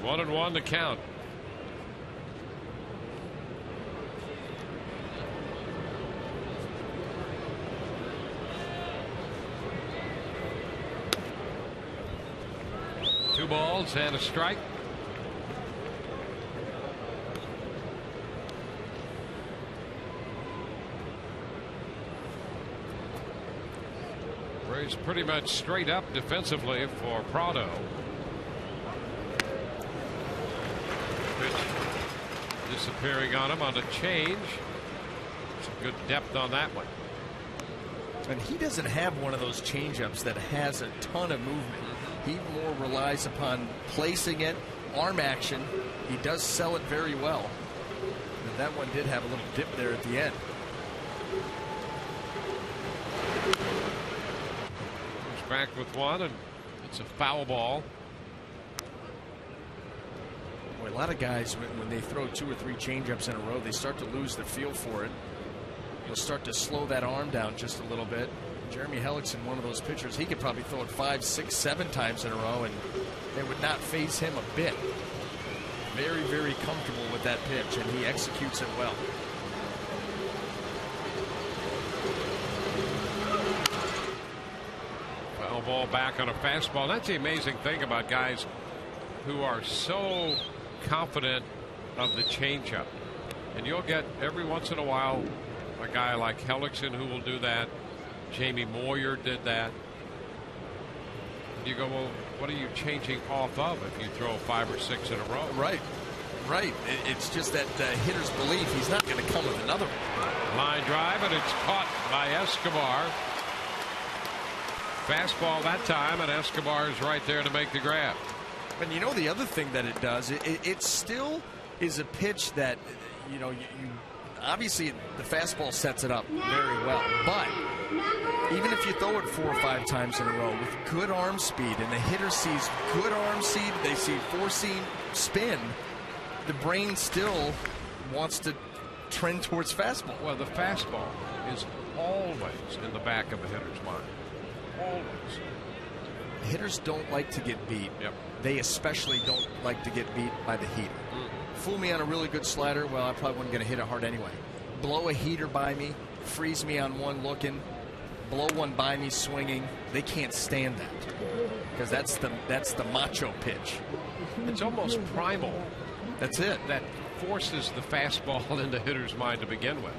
One and one to count. Two balls and a strike. Rays pretty much straight up defensively for Prado. Disappearing on him on a change. Some good depth on that one. And he doesn't have one of those changeups that has a ton of movement. He more relies upon placing it, arm action. He does sell it very well. And that one did have a little dip there at the end. Goes back with one, and it's a foul ball. A lot of guys, when they throw 2 or 3 changeups in a row, they start to lose the feel for it. They'll start to slow that arm down just a little bit. Jeremy Hellickson, one of those pitchers, he could probably throw it 5, 6, 7 times in a row, and it would not faze him a bit. Very, very comfortable with that pitch, and he executes it well. Foul ball back on a fastball. That's the amazing thing about guys who are so confident of the changeup, and you'll get every once in a while a guy like Hellickson who will do that. Jamie Moyer did that. You go, well, what are you changing off of if you throw 5 or 6 in a row? Right. It's just that hitter's belief he's not going to come with another one. Line drive, and it's caught by Escobar. Fastball that time, and Escobar is right there to make the grab. And you know the other thing that it does, it still is a pitch that, you know, you obviously the fastball sets it up very well, but even if you throw it 4 or 5 times in a row with good arm speed, and the hitter sees good arm speed, they see 4-seam spin, the brain still wants to trend towards fastball. Well, the fastball is always in the back of a hitter's mind. Always. Hitters don't like to get beat. Yep. They especially don't like to get beat by the heater. Fool me on a really good slider, well, I probably wasn't going to hit it hard anyway. Blow a heater by me, freeze me on one looking, blow one by me swinging. They can't stand that because that's the macho pitch. It's almost primal. That's it. That forces the fastball into hitter's mind to begin with.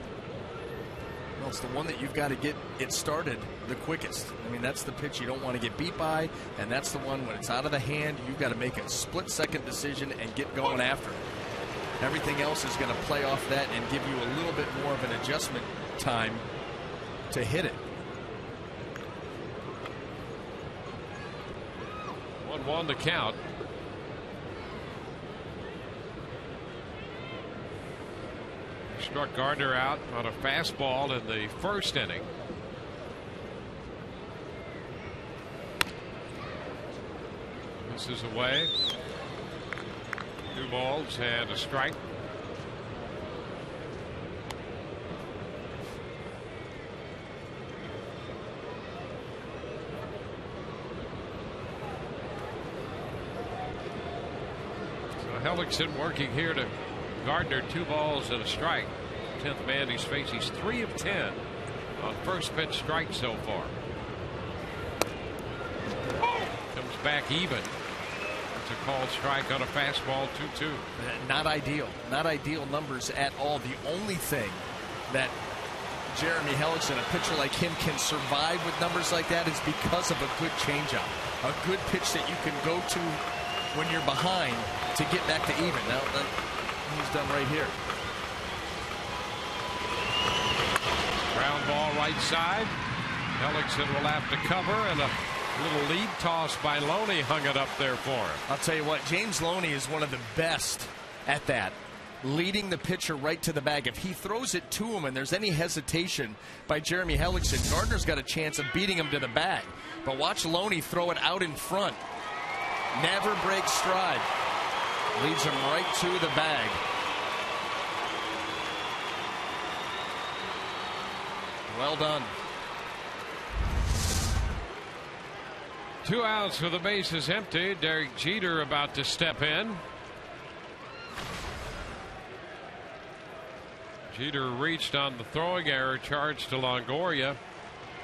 Well, it's the one that you've got to get it started the quickest. I mean, that's the pitch you don't want to get beat by, and that's the one when it's out of the hand, you've got to make a split-second decision and get going after it. Everything else is going to play off that and give you a little bit more of an adjustment time to hit it. 1-1 to count. Struck Gardner out on a fastball in the first inning. bounces away. 2 balls and a strike. So Hellickson working here to Gardner. 2 balls and a strike. 10th man he's faced. He's 3 of 10 on first pitch strike so far. Comes back even. It's a called strike on a fastball. 2-2. Not ideal. Not ideal numbers at all. The only thing that Jeremy Hellickson, a pitcher like him, can survive with numbers like that is because of a good changeup. A good pitch that you can go to when you're behind to get back to even. Now, he's done right here. Ground ball right side. Hellickson will have to cover, and a little lead toss by Loney hung it up there for him. I'll tell you what, James Loney is one of the best at that, leading the pitcher right to the bag. If he throws it to him and there's any hesitation by Jeremy Hellickson, Gardner's got a chance of beating him to the bag. But watch Loney throw it out in front. Never breaks stride. Leads him right to the bag. Well done. 2 outs with the bases empty. Derek Jeter about to step in. Jeter reached on the throwing error charged to Longoria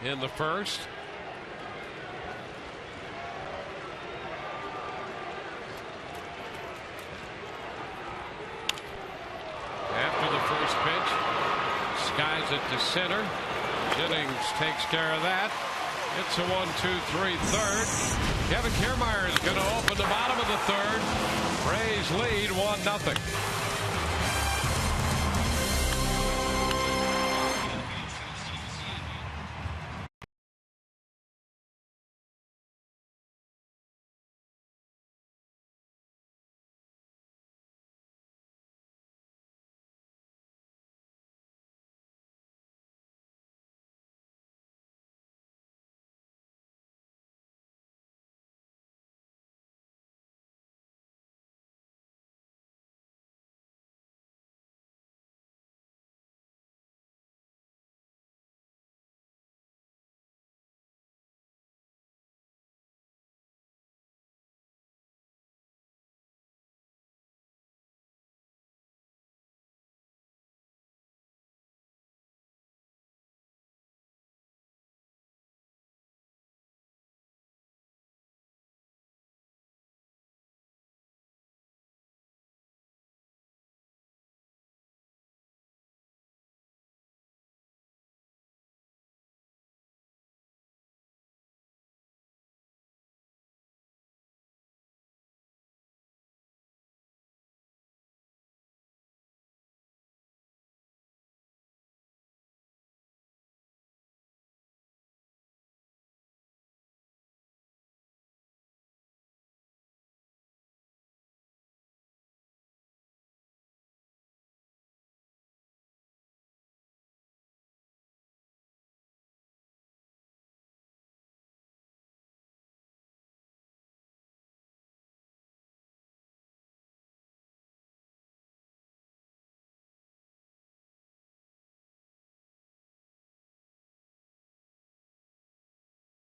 in the first. After the first pitch, skies it to center. Jennings takes care of that. It's a 1-2-3 third. Kevin Kiermaier is going to open the bottom of the third. Rays lead 1-0.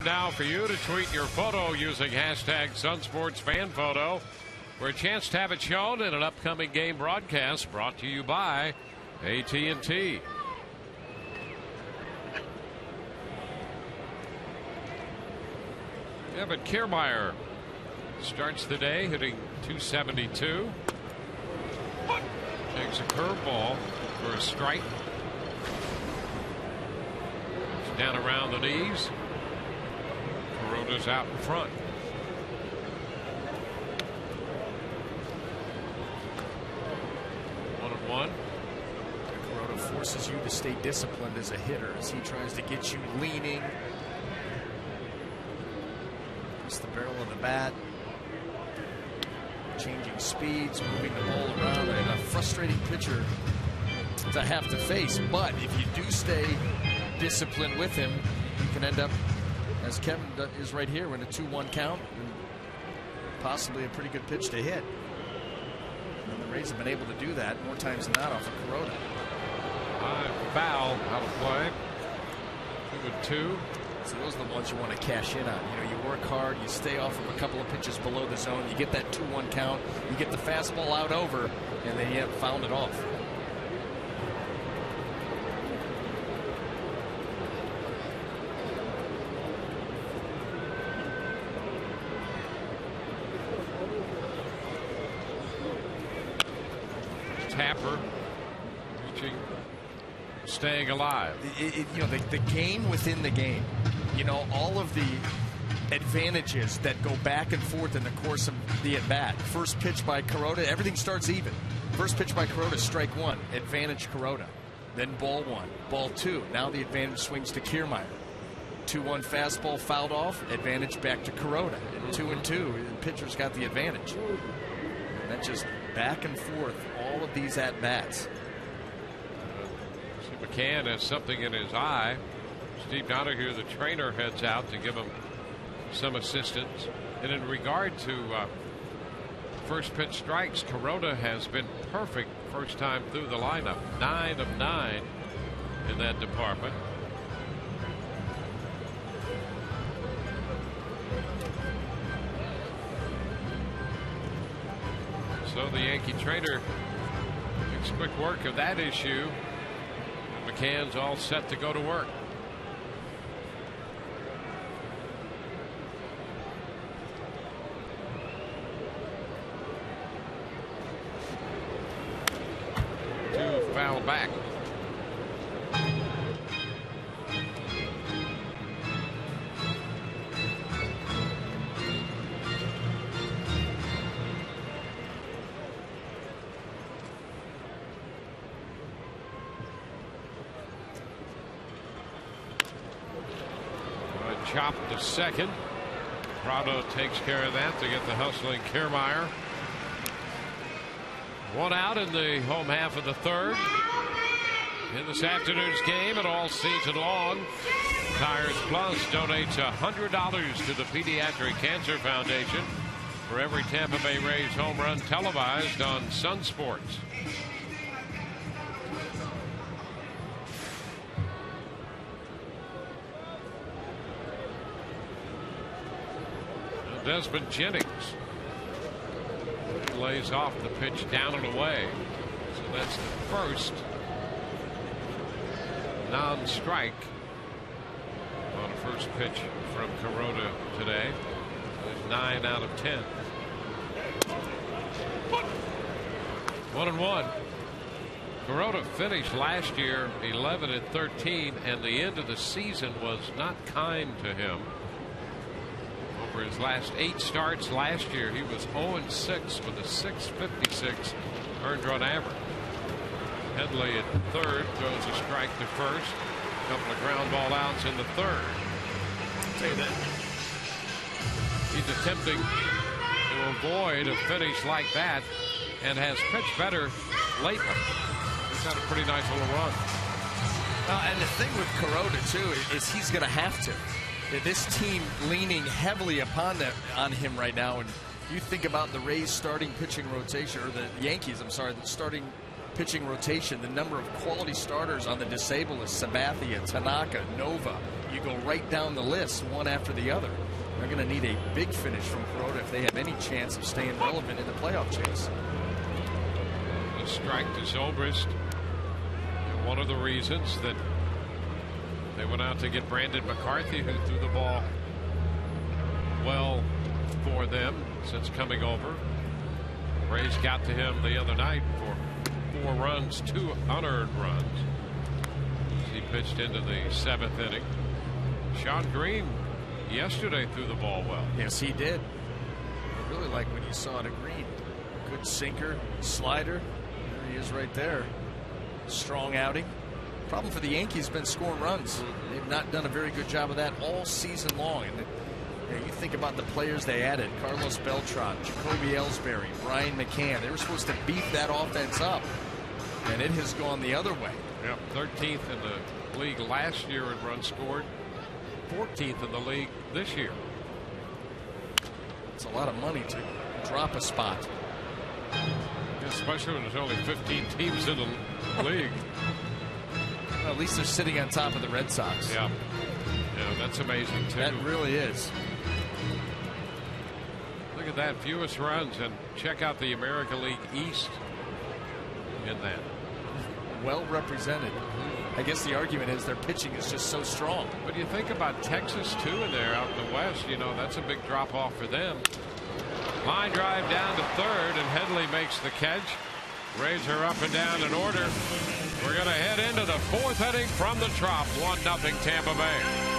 Now for you to tweet your photo using hashtag SunSportsFanPhoto for a chance to have it shown in an upcoming game broadcast brought to you by AT&T. Kevin Kiermaier starts the day hitting .272. Takes a curveball for a strike. It's down around the knees. Corona's out in front. 1-1. Corona forces you to stay disciplined as a hitter as he tries to get you leaning. Press the barrel of the bat. Changing speeds, moving the ball around, and a frustrating pitcher to have to face. But if you do stay disciplined with him, you can end up, as Kevin is right here, in a 2-1 count. possibly a pretty good pitch to hit. And the Rays have been able to do that more times than not off of Kuroda. Foul out of play. 2-2. So those are the ones you want to cash in on. You know, you work hard, you stay off of a couple of pitches below the zone, you get that 2-1 count, you get the fastball out over, and then you have fouled it off. Tapper reaching, staying alive. You know, the game within the game. You know, all of the advantages that go back and forth in the course of the at-bat. First pitch by Kuroda, everything starts even. First pitch by Kuroda, strike one, advantage Kuroda. Then ball one, ball two. Now the advantage swings to Kiermaier. 2-1 fastball fouled off, advantage back to Kuroda. And 2-2, the pitcher's got the advantage. And that just back and forth, all of these at-bats. McCann has something in his eye. Steve Donahue, the trainer, heads out to give him some assistance. And in regard to first pitch strikes, Kuroda has been perfect first time through the lineup. 9 of 9 in that department. So the Yankee trainer makes quick work of that issue. And McCann's all set to go to work. Foul back. Chopped to second. Prado takes care of that to get the hustling Kiermaier. One out in the home half of the third. In this afternoon's game and all season long, Tires Plus donates $100 to the Pediatric Cancer Foundation for every Tampa Bay Rays home run televised on Sun Sports. Desmond Jennings lays off the pitch down and away. So that's the first non-strike on a first pitch from Kuroda today. There's 9 out of 10. 1-1. Kuroda finished last year 11-13, and the end of the season was not kind to him. For his last 8 starts last year, he was 0-6 with a .656 earned run average. Headley at third throws a strike to first. A couple of ground ball outs in the third. I'll tell you that. He's attempting to avoid a finish like that and has pitched better lately. He's had a pretty nice little run. And the thing with Kuroda, too, is he's going to have to. This team leaning heavily on him right now, and you think about the Rays starting pitching rotation, or the Yankees, I'm sorry, the starting pitching rotation, the number of quality starters on the disabled list: Sabathia, Tanaka, Nova. You go right down the list, one after the other. They're going to need a big finish from Kuroda if they have any chance of staying relevant in the playoff chase. A strike to Zobrist. One of the reasons that they went out to get Brandon McCarthy, who threw the ball well for them since coming over. Rays got to him the other night for 4 runs, 2 unearned runs. He pitched into the 7th inning. Sean Green yesterday threw the ball well. Yes, he did. I really like what you saw to Green. Good sinker, slider. There he is right there. Strong outing. Problem for the Yankees has been scoring runs. They've not done a very good job of that all season long. And you think about the players they added: Carlos Beltran, Jacoby Ellsbury, Brian McCann. They were supposed to beef that offense up, and it has gone the other way. Yep, 13th in the league last year in runs scored, 14th in the league this year. It's a lot of money to drop a spot. Especially when there's only 15 teams in the league. Well, at least they're sitting on top of the Red Sox. Yeah. Yeah, that's amazing, too. That really is. Look at that, fewest runs, and check out the American League East in that. Well represented. I guess the argument is their pitching is just so strong. But you think about Texas, too, in there out in the West. You know, that's a big drop-off for them. Line drive down to third, and Headley makes the catch. Rays are up and down in order. We're going to head into the fourth inning from the Trop. 1-0 Tampa Bay.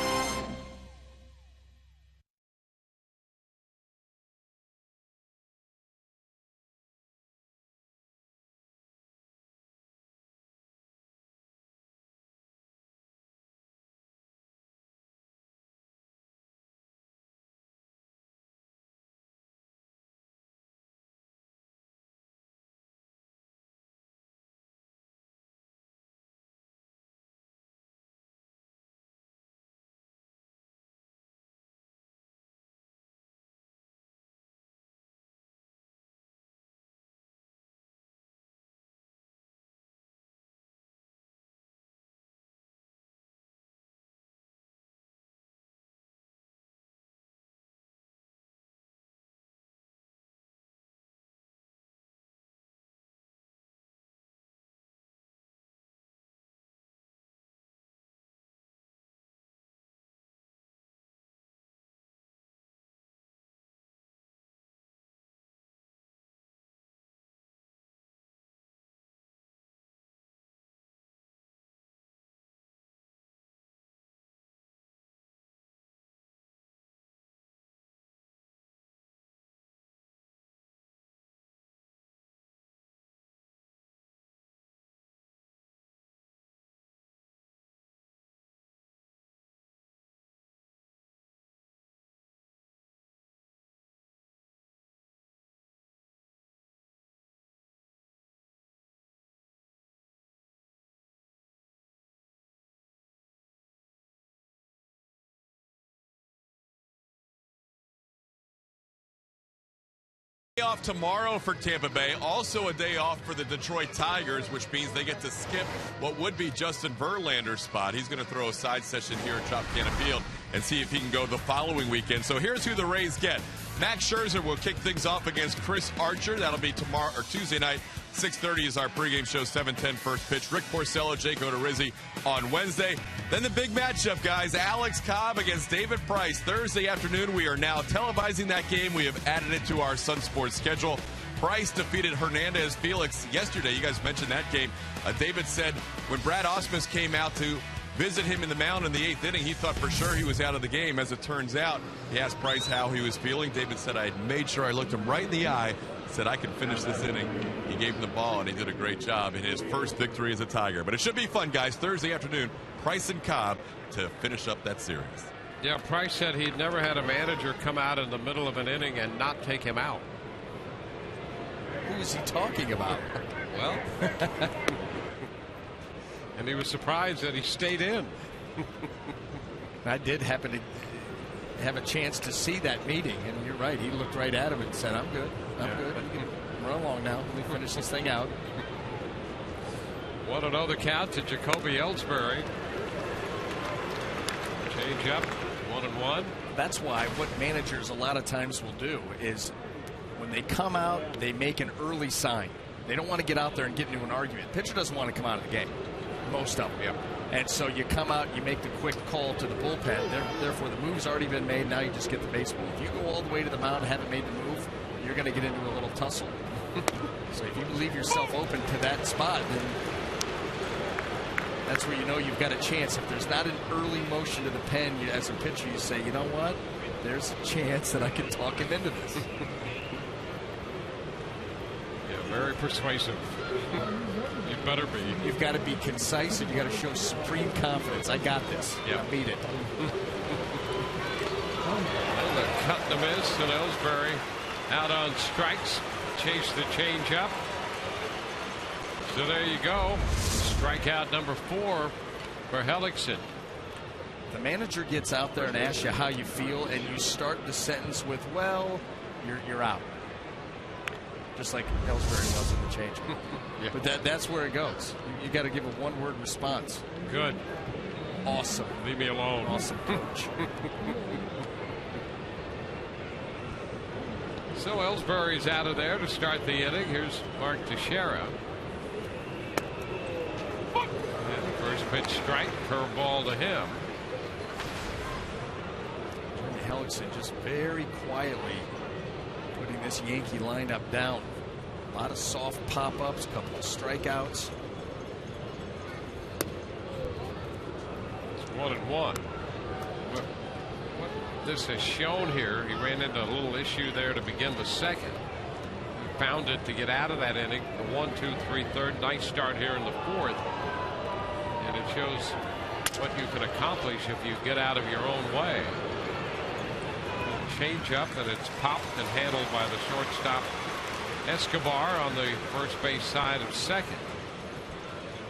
Off tomorrow for Tampa Bay, also a day off for the Detroit Tigers, which means they get to skip what would be Justin Verlander's spot. He's going to throw a side session here at Tropicana Field and see if he can go the following weekend. So here's who the Rays get. Max Scherzer will kick things off against Chris Archer. That'll be tomorrow or Tuesday night. 6:30 is our pregame show. 7:10 first pitch. Rick Porcello, Jake Odorizzi on Wednesday. Then the big matchup, guys. Alex Cobb against David Price. Thursday afternoon. We are now televising that game. We have added it to our Sun Sports schedule. Price defeated Hernandez Felix yesterday. You guys mentioned that game. David said when Brad Ausmus came out to visit him in the mound in the 8th inning, he thought for sure he was out of the game. As it turns out, he asked Price how he was feeling. David said, I made sure I looked him right in the eye, said I can finish this inning. He gave him the ball, and he did a great job in his first victory as a Tiger. But it should be fun, guys. Thursday afternoon, Price and Cobb to finish up that series. Yeah, Price said he'd never had a manager come out in the middle of an inning and not take him out. Who is he talking about? Well, and he was surprised that he stayed in. I did happen to have a chance to see that meeting, and you're right. He looked right at him and said, I'm good. I'm good. Run along now. Let me finish this thing out. 1-0 the count to Jacoby Ellsbury. Change up. 1-1. That's why what managers a lot of times will do is when they come out, they make an early sign. They don't want to get out there and get into an argument. Pitcher doesn't want to come out of the game. Most of them. Yep. And so you come out, you make the quick call to the bullpen. Therefore, the move's already been made. Now you just get the baseball. If you go all the way to the mound and haven't made the move, you're going to get into a little tussle. So if you leave yourself open to that spot, then that's where you know you've got a chance. If there's not an early motion to the pen, as a pitcher, you say, you know what? There's a chance that I can talk him into this. Yeah, very persuasive. You better be. You've got to be concise, and you got to show supreme confidence. I got this. Yeah, beat it. And the cut and the miss, and Ellsbury out on strikes. Chase the changeup. So there you go. Strikeout number 4 for Hellickson. The manager gets out there and asks you how you feel, and you start the sentence with, well, you're out. Just like Ellsbury was in the change. Yeah. But that's where it goes. You got to give a one-word response. Good. Awesome. Leave me alone. Awesome coach. So Ellsbury's out of there to start the inning. Here's Mark Teixeira. And first pitch strike, curveball to him. Hellickson just very quietly putting this Yankee lineup down. A lot of soft pop-ups, couple of strikeouts. It's 1-1. What this has shown here, he ran into a little issue there to begin the second. He found it to get out of that inning. The 1, 2, 3, third. Nice start here in the fourth. And it shows what you can accomplish if you get out of your own way. Change up, and it's popped and handled by the shortstop Escobar on the first base side of second.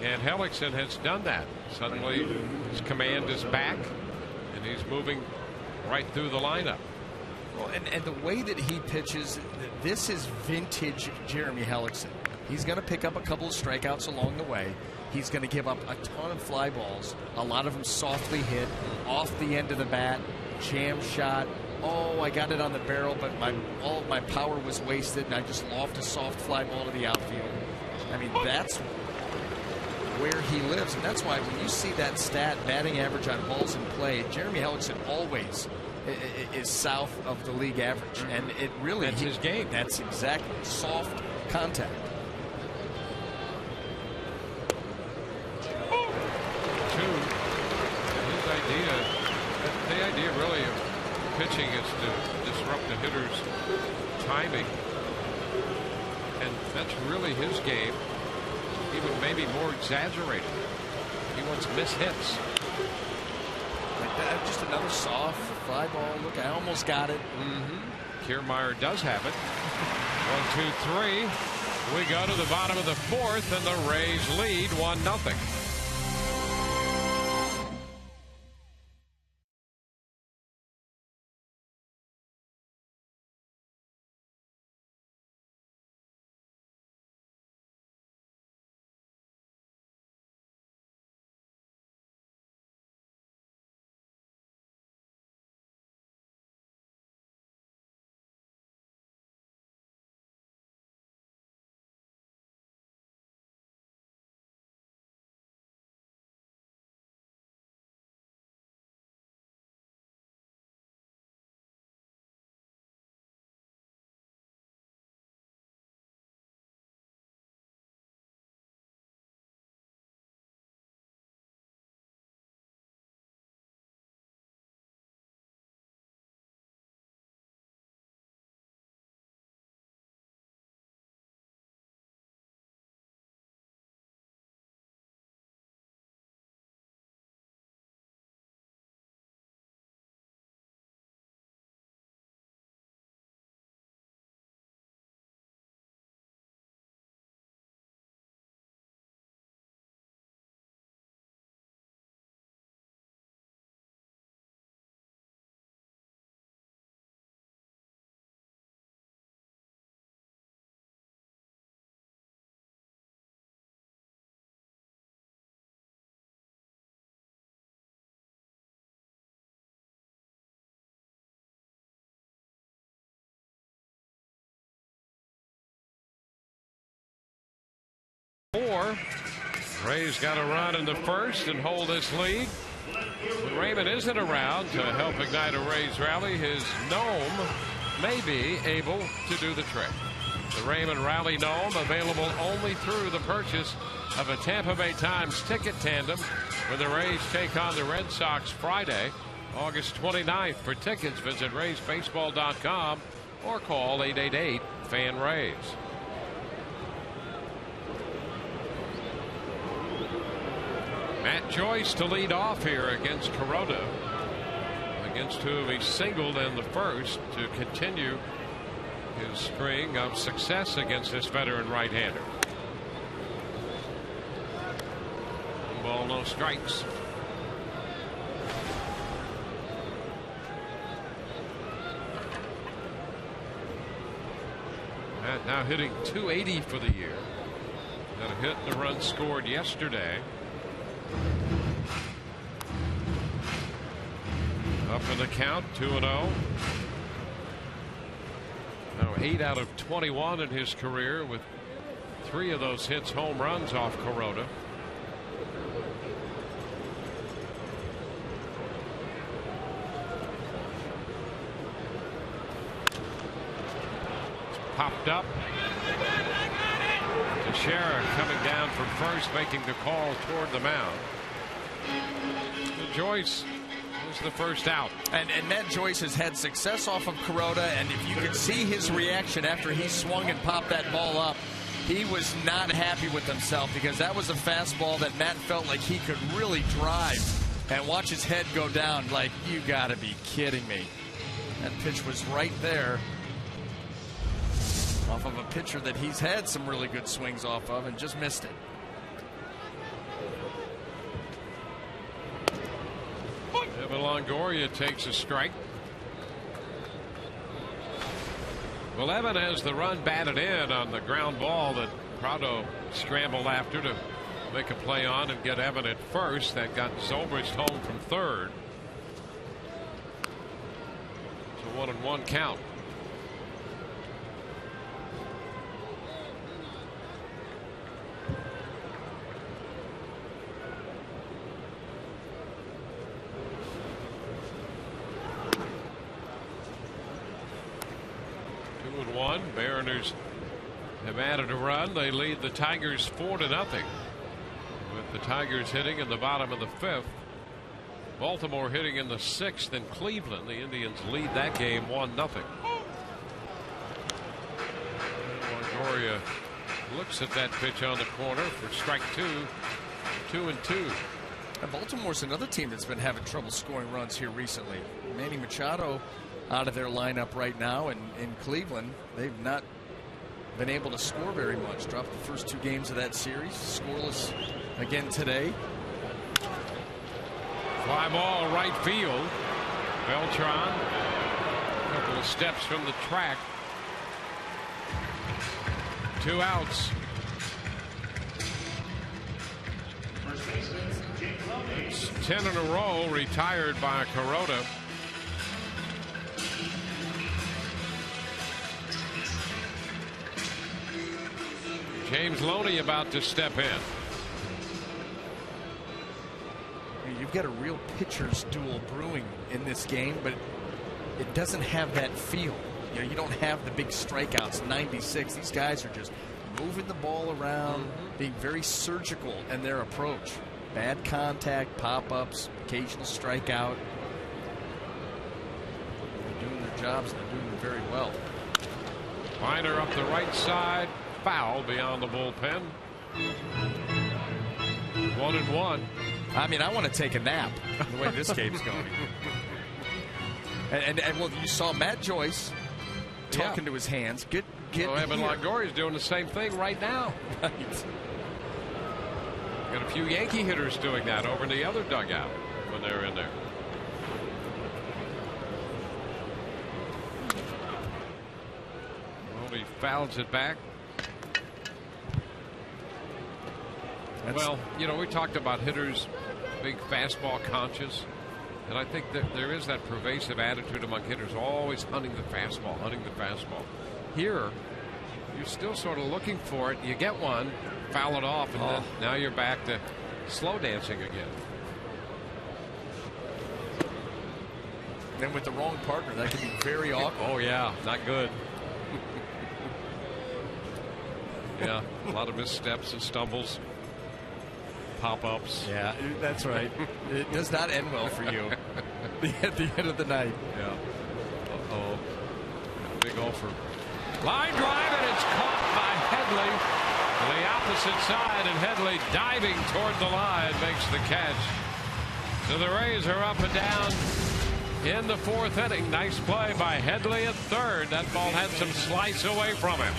And Hellickson has done that. Suddenly his command is back and he's moving right through the lineup. Well, and the way that he pitches, this is vintage Jeremy Hellickson. He's going to pick up a couple of strikeouts along the way. He's going to give up a ton of fly balls, a lot of them softly hit off the end of the bat, jam shot. Oh, I got it on the barrel, but all of my power was wasted, and I just lofted a soft fly ball to the outfield. I mean, that's where he lives, and that's why when you see that stat, batting average on balls in play, Jeremy Hellickson always is south of the league average, and it really that's his game. That's exactly soft contact. The idea really of pitching is to disrupt the hitter's timing, and that's really his game, even maybe more exaggerated. He wants miss hits like that. Just another soft fly ball. Look, I almost got it. Kiermaier does have it. 1, 2, 3. We go to the bottom of the fourth, and the Rays lead 1-0. Rays got a run in the first and hold this lead. When Raymond isn't around to help ignite a Rays rally, his gnome may be able to do the trick. The Raymond Rally Gnome available only through the purchase of a Tampa Bay Times ticket tandem when the Rays take on the Red Sox Friday, August 29th. For tickets, visit RaysBaseball.com or call 888-FAN-RAYS. Matt Joyce to lead off here against Kuroda, against whom he singled in the first to continue his string of success against this veteran right-hander. 1 ball, no strikes. now hitting .280 for the year. Got a hit and a run scored yesterday. Up in the count, 2-0. Now 8 out of 21 in his career, with 3 of those hits home runs off Corona. It's popped up. Teixeira coming down from first, making the call toward the mound. Joyce was the first out. And Matt Joyce has had success off of Corona, and if you could see his reaction after he swung and popped that ball up, he was not happy with himself, because that was a fastball that Matt felt like he could really drive, and watch his head go down like, you gotta be kidding me. That pitch was right there off of a pitcher that he's had some really good swings off of and just missed it. Longoria takes a strike. Well, Evan has the run batted in on the ground ball that Prado scrambled after to make a play on and get Evan at first. That got Zobrist home from third. It's a 1-1 count. Mariners have added a run. They lead the Tigers 4-0, with the Tigers hitting in the bottom of the 5th. Baltimore hitting in the 6th in Cleveland. The Indians lead that game 1-0. Longoria looks at that pitch on the corner for strike 2. 2-2. And Baltimore's another team that's been having trouble scoring runs here recently. Manny Machado out of their lineup right now, and in Cleveland they've not been able to score very much. Dropped the first 2 games of that series, scoreless again today. Fly ball right field. Beltran a couple of steps from the track. 2 outs. It's 10 in a row retired by Corona. James Loney about to step in. You've got a real pitcher's duel brewing in this game, but it doesn't have that feel. You know, you don't have the big strikeouts. 96. These guys are just moving the ball around, being very surgical in their approach. Bad contact, pop-ups, occasional strikeout. They're doing their jobs, and they're doing them very well. Minor up the right side. Foul beyond the bullpen. 1-1. I mean, I want to take a nap the way this game's going. and well, you saw Matt Joyce talking to his hands. Get Evan Longoria's doing the same thing right now. Right. Got a few Yankee hitters doing that over in the other dugout when they're in there. Well, he fouls it back. Well, you know, we talked about hitters being fastball conscious, and I think that there is that pervasive attitude among hitters, always hunting the fastball, Here, you're still sort of looking for it. You get one, foul it off, and then now you're back to slow dancing again. And with the wrong partner, that can be very awkward. Oh, yeah, not good. Yeah, a lot of missteps and stumbles. Pop-ups. Yeah, that's right. It does not end well for you at the end of the night. Yeah. Uh-oh. Big offer. Line drive, and it's caught by Headley to the opposite side, and Headley diving toward the line makes the catch. So the Rays are up and down in the 4th inning. Nice play by Headley at third. That ball had some slice away from him.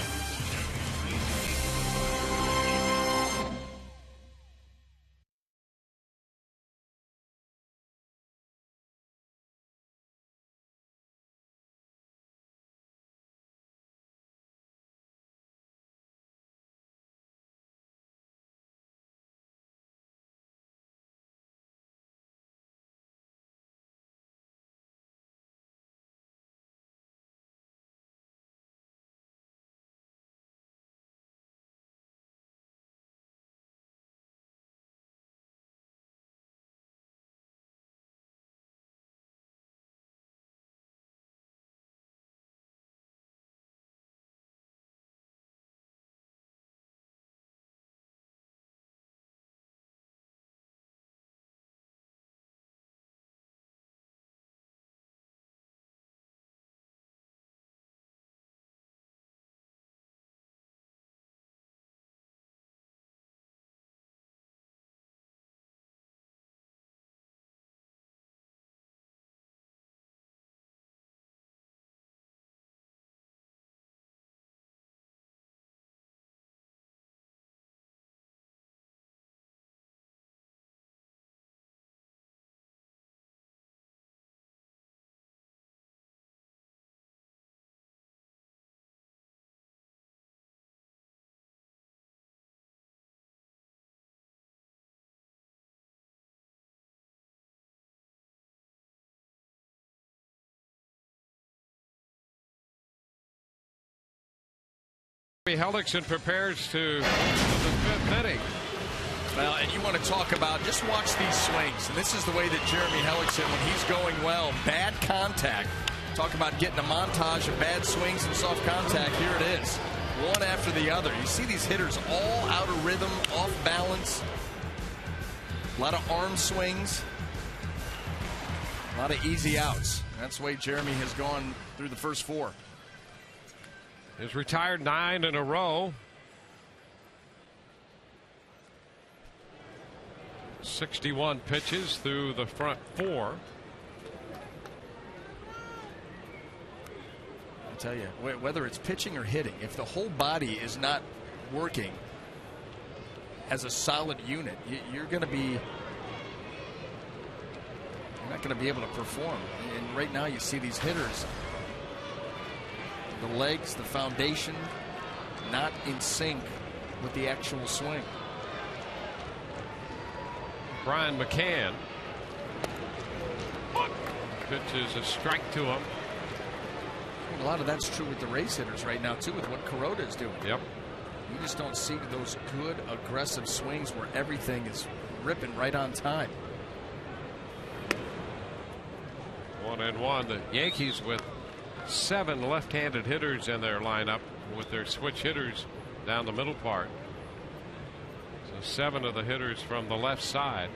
Hellickson prepares to the 5th inning. Well, and you want to talk about, just watch these swings. And this is the way that Jeremy Hellickson, when he's going well, bad contact. Talk about getting a montage of bad swings and soft contact. Here it is, one after the other. You see these hitters all out of rhythm, off balance. A lot of arm swings. A lot of easy outs. That's the way Jeremy has gone through the first 4. He's retired 9 in a row. 61 pitches through the front 4. I'll tell you, whether it's pitching or hitting, if the whole body is not working as a solid unit, you're going to be, you're not going to be able to perform. And right now you see these hitters, the legs, the foundation, not in sync with the actual swing. Brian McCann pitches a strike to him. A lot of that's true with the Rays hitters right now too, with what Kuroda is doing. Yep. You just don't see those good aggressive swings where everything is ripping right on time. 1-1. The Yankees with 7 left-handed hitters in their lineup with their switch hitters down the middle part. So 7 of the hitters from the left side.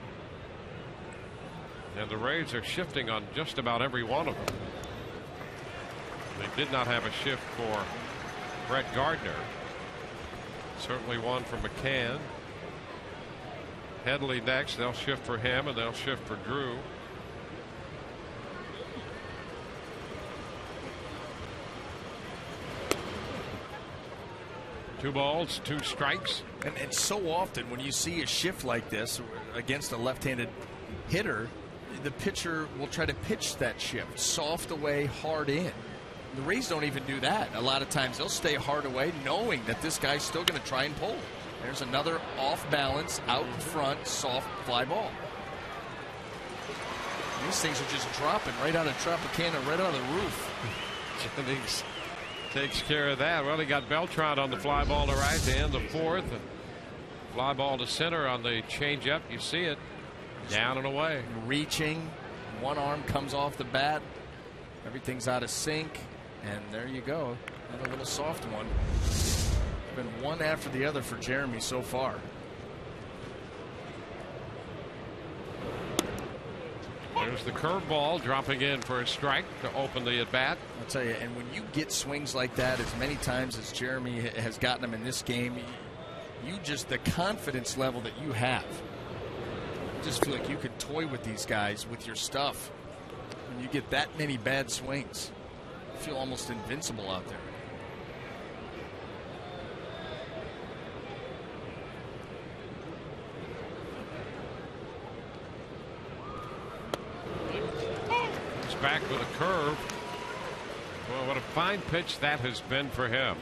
And the Rays are shifting on just about every one of them. They did not have a shift for Brett Gardner. Certainly one for McCann. Headley next. They'll shift for him, and they'll shift for Drew. Two balls, 2 strikes. And so often when you see a shift like this against a left-handed hitter, the pitcher will try to pitch that shift soft away, hard in. The Rays don't even do that. A lot of times they'll stay hard away knowing that this guy's still going to try and pull. There's another off balance, out in front, soft fly ball. These things are just dropping right out of Tropicana, right out of the roof. Jennings takes care of that. Well, he got Beltran on the fly ball to right to end the 4th. And fly ball to center on the changeup. You see it down and away. Reaching. One arm comes off the bat. Everything's out of sync. And there you go. Another little soft one. It's been one after the other for Jeremy so far. There's the curveball dropping in for a strike to open the at bat. I'll tell you, and when you get swings like that as many times as Jeremy has gotten them in this game, you just, the confidence level that you have, you just feel like you could toy with these guys with your stuff. When you get that many bad swings, you feel almost invincible out there. Back with a curve. Well, what a fine pitch that has been for him.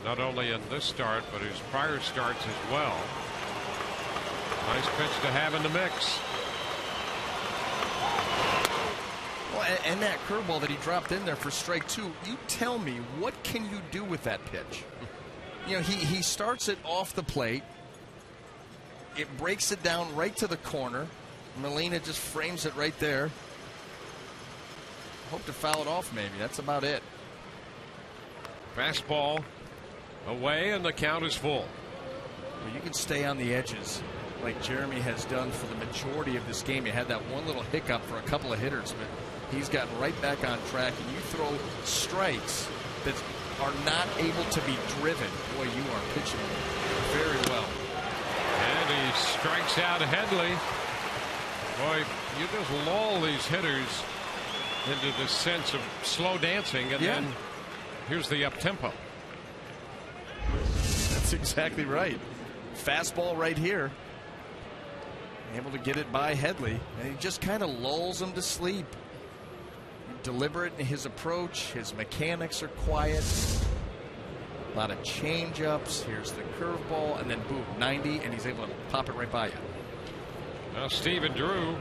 Not only in this start, but his prior starts as well. Nice pitch to have in the mix. Well, and that curveball that he dropped in there for strike 2, you tell me, what can you do with that pitch? You know, he starts it off the plate. It breaks it down right to the corner. Molina just frames it right there. Hope to foul it off maybe. That's about it. Fastball away, and the count is full. Well, you can stay on the edges like Jeremy has done for the majority of this game. He had that one little hiccup for a couple of hitters, but he's gotten right back on track. And you throw strikes that are not able to be driven. Boy, you are pitching very well. And he strikes out Headley. Boy, you just lull these hitters into this sense of slow dancing, and then here's the up tempo. That's exactly right. Fastball right here. Able to get it by Headley, and he just kind of lulls him to sleep. Deliberate in his approach. His mechanics are quiet. A lot of change ups. Here's the curveball, and then boom, 90, and he's able to pop it right by you. Now Stephen Drew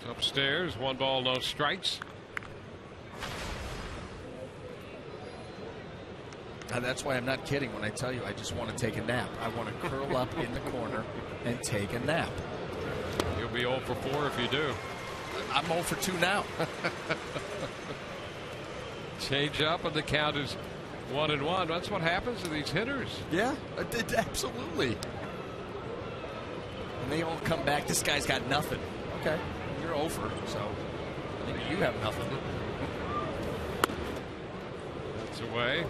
upstairs. 1 ball, no strikes. That's why I'm not kidding when I tell you I just want to take a nap. I want to curl up in the corner and take a nap. You'll be 0 for 4 if you do. I'm 0 for 2 now. Change up, and the count is 1-1. That's what happens to these hitters. Yeah, absolutely. And they all come back. This guy's got nothing. Okay, you're over, so maybe you have nothing. That's away.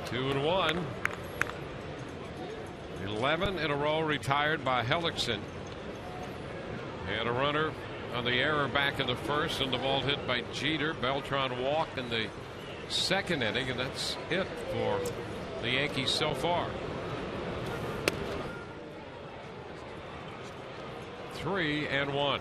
2-1. 11 in a row retired by Hellickson. And a runner on the error back in the first, and the ball hit by Jeter. Beltran walked in the second inning, and that's it for the Yankees so far. 3-1.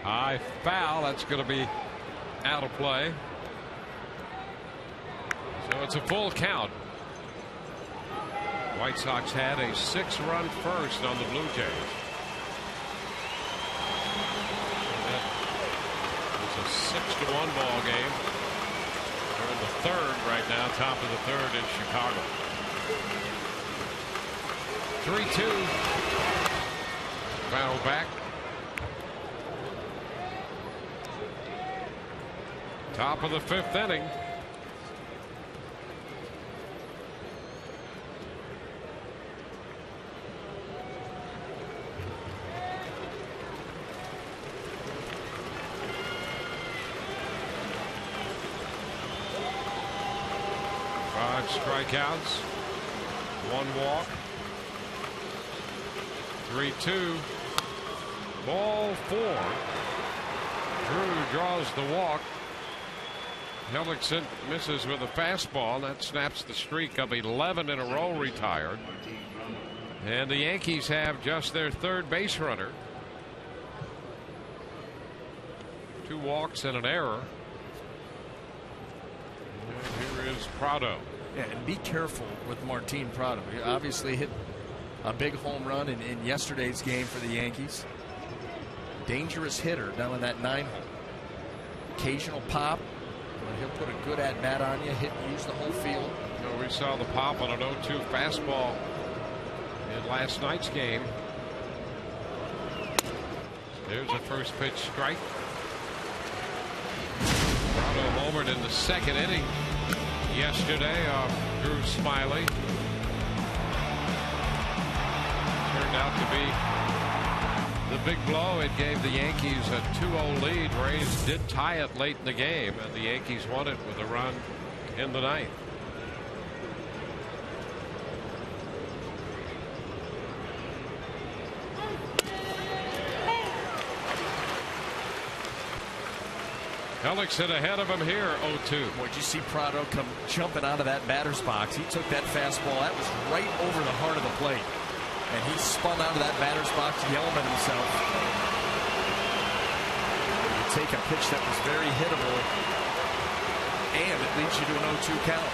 High foul. That's going to be out of play. So it's a full count. White Sox had a 6-run first on the Blue Jays. It's a 6-1 ball game. We're in the third right now, top of the third in Chicago. 3-2. Foul back. Top of the fifth inning. Five strikeouts, 1 walk. 3-2. Ball 4. Drew draws the walk. Hellickson misses with a fastball. That snaps the streak of 11 in a row retired. And the Yankees have just their third base runner. 2 walks and an error. And here is Prado. Yeah, and be careful with Martin Prado. He obviously hit a big home run in yesterday's game for the Yankees. Dangerous hitter down in that 9-hole. Occasional pop. He'll put a good at bat on you, use the whole field. You know, we saw the pop on an 0-2 fastball in last night's game. There's a first pitch strike. Prado homered in the second inning yesterday off Drew Smiley. Turned out to be the big blow. It gave the Yankees a 2-0 lead. Rays did tie it late in the game, and the Yankees won it with a run in the ninth. Hellickson ahead of him here, 0-2. Boy, did you see Prado come jumping out of that batter's box? He took that fastball. That was right over the heart of the plate. And he spun out of that batter's box, yelling at himself. You take a pitch that was very hittable, and it leads you to an 0-2 count.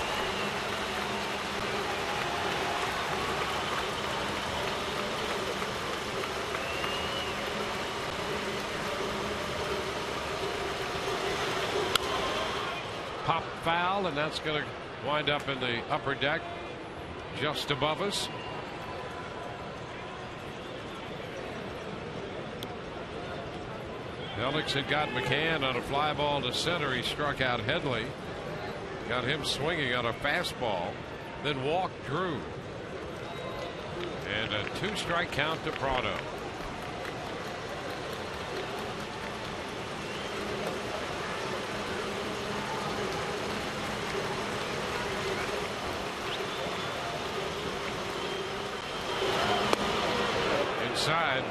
Pop foul, and that's going to wind up in the upper deck just above us. Hellickson got McCann on a fly ball to center. He struck out Headley. Got him swinging on a fastball. Then walked Drew. And a 2-strike count to Prado. Inside.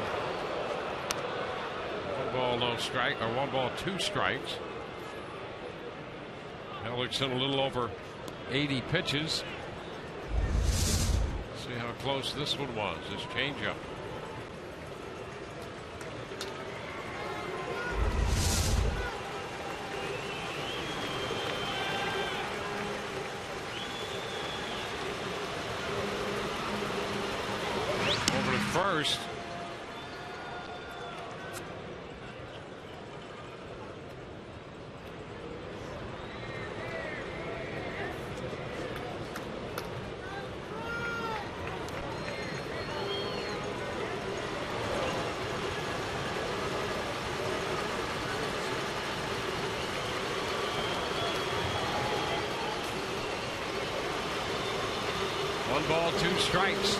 1 ball, no strike, or 1 ball, 2 strikes. Hellickson a little over 80 pitches. See how close this one was, this changeup. first. One ball, 2 strikes.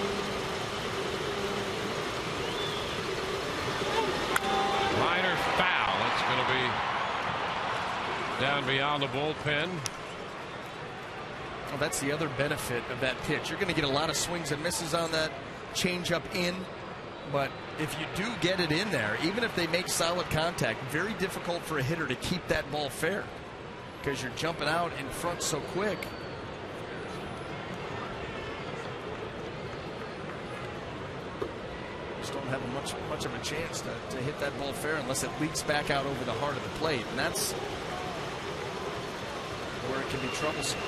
Liner foul. It's going to be down beyond the bullpen. Well, that's the other benefit of that pitch. You're going to get a lot of swings and misses on that changeup in. But if you do get it in there, even if they make solid contact, very difficult for a hitter to keep that ball fair because you're jumping out in front so quick. Don't have much of a chance to hit that ball fair unless it leaks back out over the heart of the plate, and that's where it can be troublesome.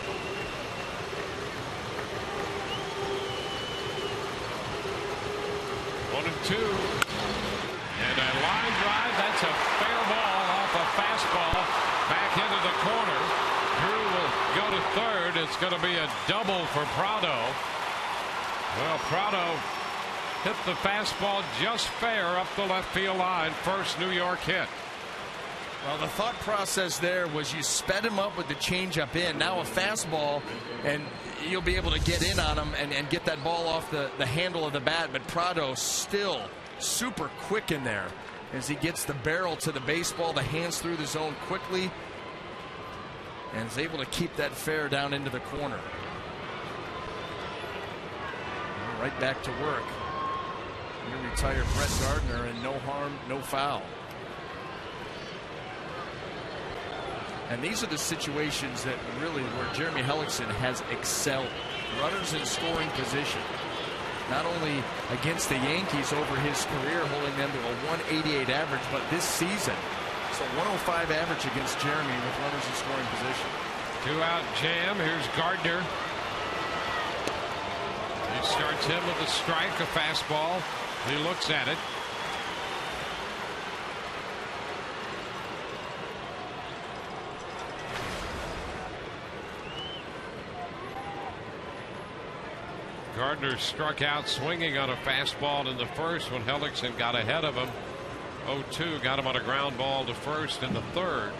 One and 2, and a line drive. That's a fair ball off a fastball back into the corner. Drew will go to third. It's going to be a double for Prado. Well, Prado hit the fastball just fair up the left field line. First New York hit. Well, the thought process there was you sped him up with the changeup in. Now a fastball, and you'll be able to get in on him and get that ball off the handle of the bat. But Prado still super quick in there as he gets the barrel to the baseball, the hands through the zone quickly, and is able to keep that fair down into the corner. Right back to work. You retire Brett Gardner, and no harm, no foul. And these are the situations that really where Jeremy Hellickson has excelled. Runners in scoring position. Not only against the Yankees over his career, holding them to a 188 average, but this season. So 105 average against Jeremy with runners in scoring position. 2-out jam. Here's Gardner. He starts him with a strike, a fastball. He looks at it. Gardner struck out swinging on a fastball in the first when Hellickson got ahead of him. 0-2, got him on a ground ball to first in the third.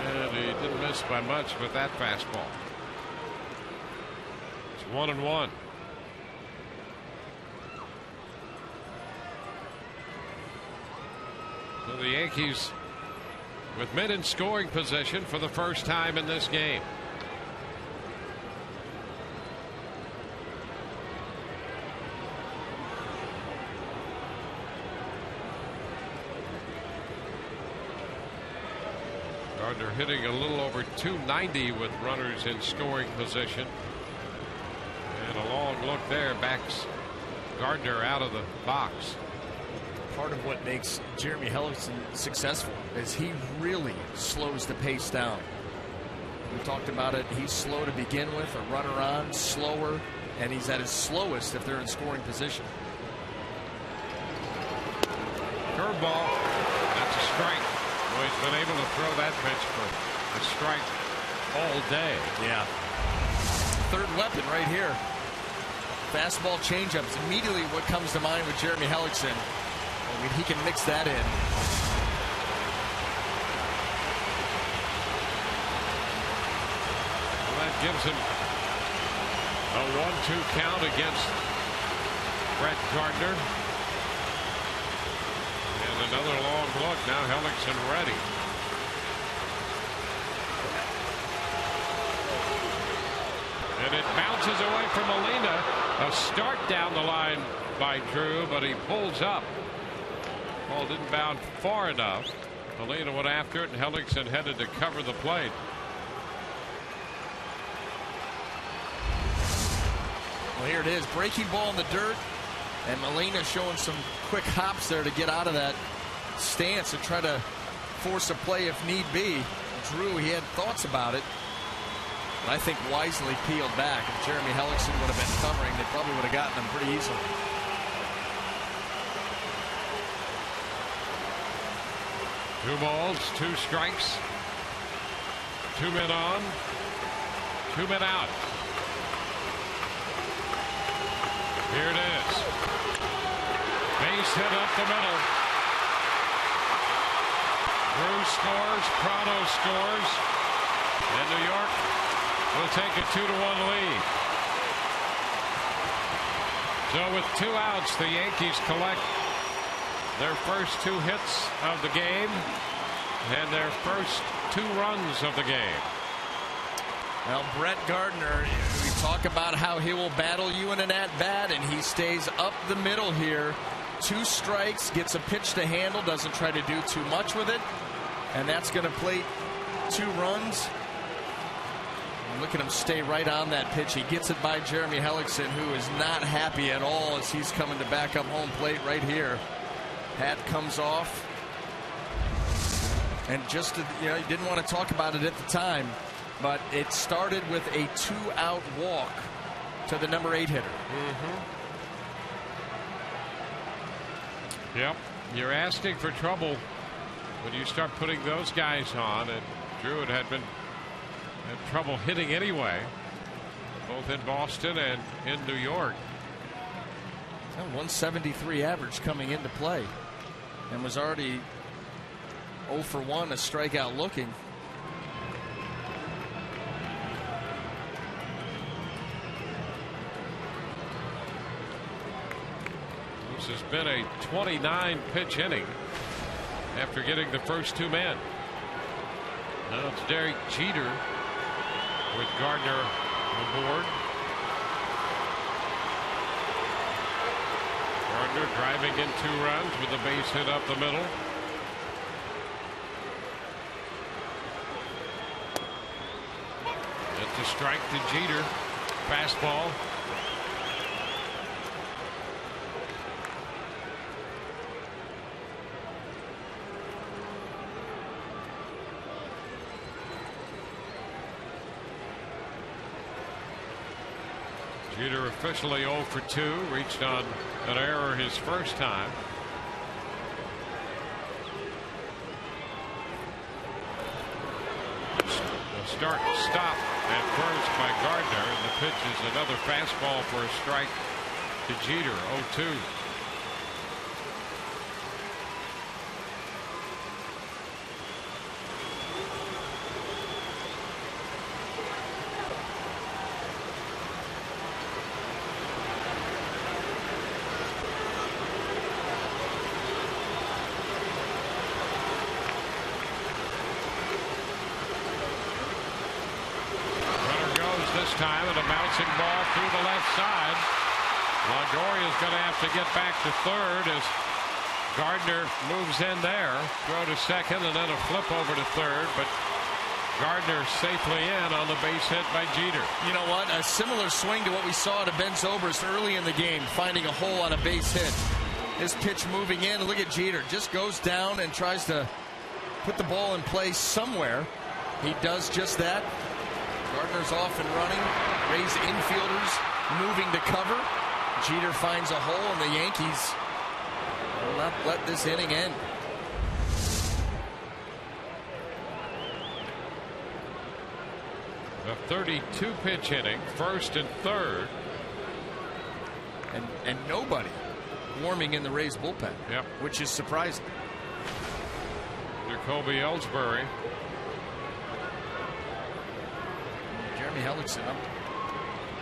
And he didn't miss by much with that fastball. 1-1. So the Yankees with men in scoring position for the first time in this game. Gardner hitting a little over 290 with runners in scoring position. And a long look there backs Gardner out of the box. Part of what makes Jeremy Hellickson successful is he really slows the pace down. We talked about it. He's slow to begin with, a runner on, slower, and he's at his slowest if they're in scoring position. Curveball. That's a strike. Well, he's been able to throw that pitch for a strike all day. Yeah. Third weapon right here. Fastball changeups. Immediately what comes to mind with Jeremy Hellickson. I mean, he can mix that in. Well, that gives him a 1-2 count against Brett Gardner. And another long look. Now Hellickson ready. And it bounces away from Molina. A start down the line by Drew, but he pulls up. Ball didn't bound far enough. Molina went after it, and Hellickson headed to cover the plate. Well, here it is. Breaking ball in the dirt. And Molina showing some quick hops there to get out of that stance and try to force a play if need be. Drew, he had thoughts about it. I think wisely peeled back. If Jeremy Hellickson would have been covering, they probably would have gotten him pretty easily. Two balls, 2 strikes. 2 men on, 2 men out. Here it is. Base hit up the middle. Drew scores, Prado scores, and New York will take a 2-1 lead. So with 2 outs, the Yankees collect their first 2 hits of the game and their first 2 runs of the game. Well, Brett Gardner, we talk about how he will battle you in an at-bat, and he stays up the middle here. 2 strikes, gets a pitch to handle, doesn't try to do too much with it, and that's going to plate 2 runs. And look at him stay right on that pitch. He gets it by Jeremy Hellickson, who is not happy at all as he's coming to back up home plate right here. Hat comes off. And just, you know, he didn't want to talk about it at the time, but it started with a 2-out walk to the number 8 hitter. Yep, you're asking for trouble when you start putting those guys on, and Drew had trouble hitting anyway, both in Boston and in New York. 173 average coming into play, and was already 0 for 1, a strikeout looking. This has been a 29 pitch inning after getting the first 2 men. Now it's Derek Jeter with Gardner aboard. Gardner driving in 2 runs with a base hit up the middle. It's a strike to Jeter. Fastball. Jeter officially 0 for 2, reached on an error his first time. A start stop at first by Gardner, and the pitch is another fastball for a strike to Jeter. 0-2. Time and a bouncing ball through the left side. Longoria is going to have to get back to third as Gardner moves in there. Throw to second and then a flip over to third, but Gardner safely in on the base hit by Jeter. You know what? A similar swing to what we saw to Ben Zobrist early in the game, finding a hole on a base hit. His pitch moving in. Look at Jeter. Just goes down and tries to put the ball in place somewhere. He does just that. Gardner's off and running. Rays infielders moving to cover. Jeter finds a hole, and the Yankees will not let this inning end. A 32-pitch inning, first and third. And nobody warming in the Rays bullpen, yep, which is surprising. Jacoby Ellsbury. Jeremy Hellickson up,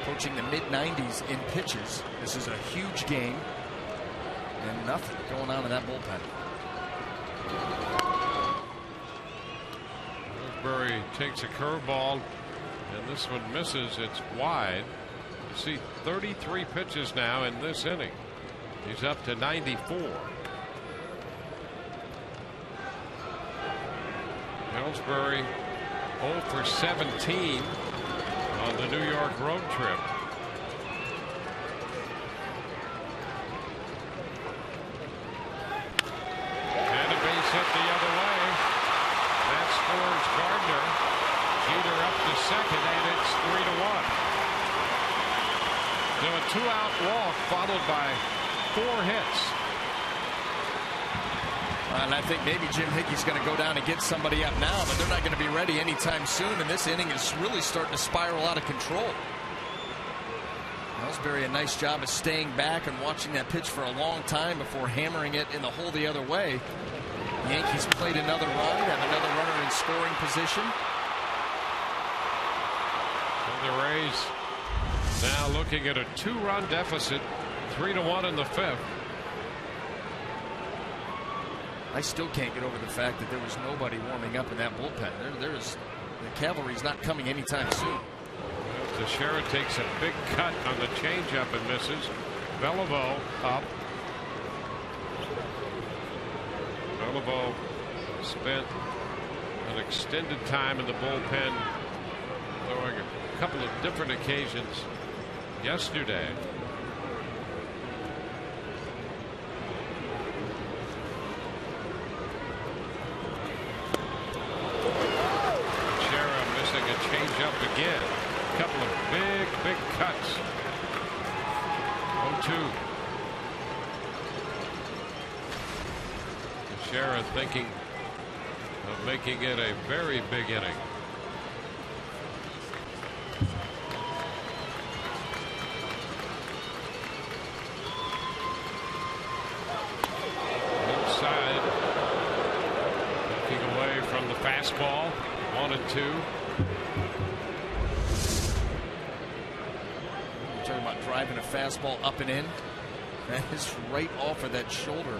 approaching the mid-90s in pitches. This is a huge game, and nothing going on in that bullpen. Ellsbury takes a curveball, and this one misses. It's wide. You see 33 pitches now in this inning. He's up to 94. Ellsbury 0 for 17 on the New York road trip. And a base hit the other way. That scores Gardner. Jeter up to second, and it's 3-1. So a 2-out walk followed by 4 hits. And I think maybe Jim Hickey's going to go down and get somebody up now, but they're not going to be ready anytime soon. And this inning is really starting to spiral out of control. Ellsbury, a nice job of staying back and watching that pitch for a long time before hammering it in the hole the other way. The Yankees played another run, have another runner in scoring position. And the Rays now looking at a 2-run deficit, 3-1 in the 5th. I still can't get over the fact that there was nobody warming up in that bullpen. The cavalry's not coming anytime soon. Teixeira takes a big cut on the changeup and misses. Beliveau up. Beliveau spent an extended time in the bullpen, throwing a couple of different occasions yesterday. Teixeira missing a changeup again. Couple of big cuts. 0-2. Teixeira thinking of making it a very big inning. Inside, looking away from the fastball. 1-2. Talking about driving a fastball up and in. That is right off of that shoulder.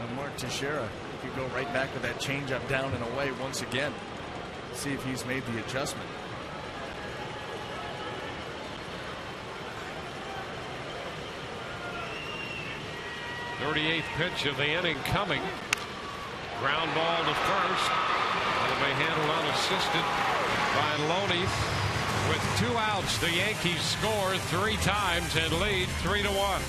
And Mark Teixeira, he could go right back with that changeup down and away once again. See if he's made the adjustment. .38th pitch of the inning coming. Ground ball to first. It'll be handled unassisted by Loney. With 2 outs, the Yankees score 3 times and lead 3-1.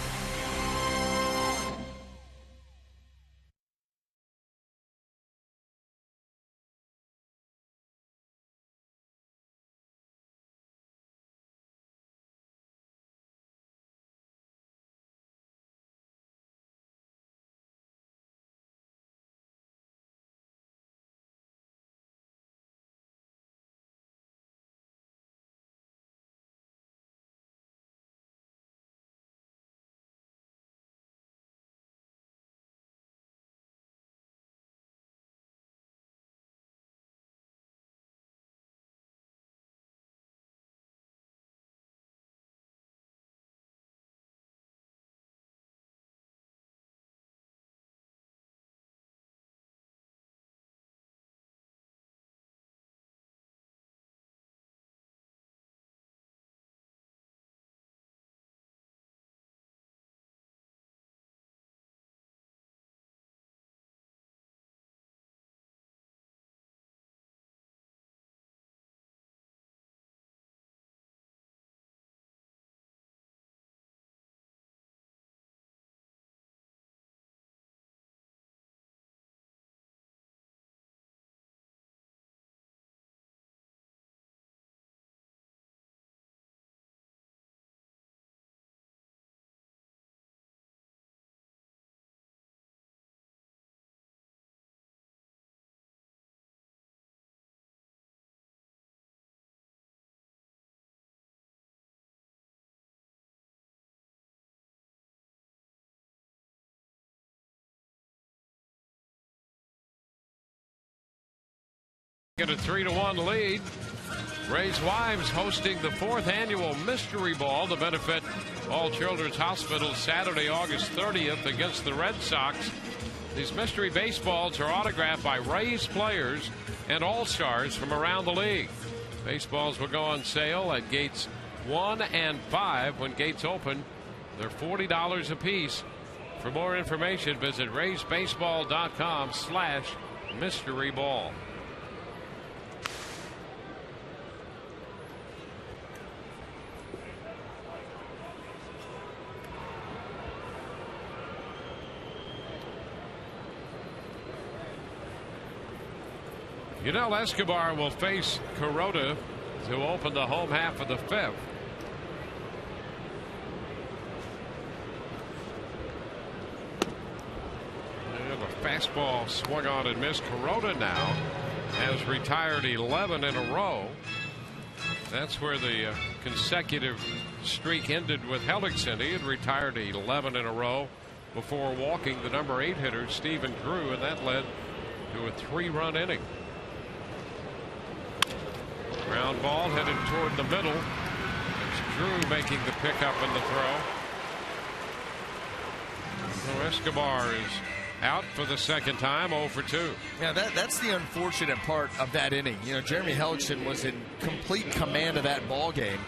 Get a 3-1 lead. Rays Wives hosting the 4th annual Mystery Ball to benefit All Children's Hospital Saturday, August 30th against the Red Sox. These mystery baseballs are autographed by Rays players and all-stars from around the league. Baseballs will go on sale at gates 1 and 5 when gates open. They're $40 a piece. For more information, visit raysbaseball.com/mystery ball. Yunel Escobar will face Kuroda to open the home half of the 5th. And a fastball swung on and missed. Kuroda now has retired 11 in a row. That's where the consecutive streak ended with Hellickson. He had retired 11 in a row before walking the number 8 hitter Stephen Drew, and that led to a 3-run inning. Ground ball headed toward the middle. It's Drew making the pickup and the throw. So Escobar is out for the second time, 0 for 2. Yeah, that's the unfortunate part of that inning. You know, Jeremy Hellickson was in complete command of that ball game,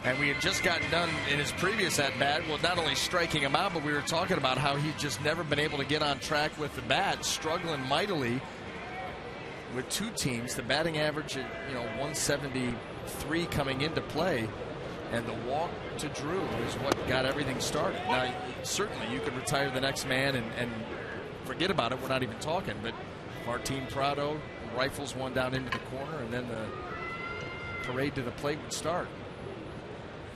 and we had just gotten done in his previous at-bat, well, not only striking him out, but we were talking about how he'd just never been able to get on track with the bat, struggling mightily with 2 teams. The batting average at 173 coming into play, and the walk to Drew is what got everything started. Now, certainly you could retire the next man and forget about it. We're not even talking, but Martin Prado rifles one down into the corner, and then the parade to the plate would start.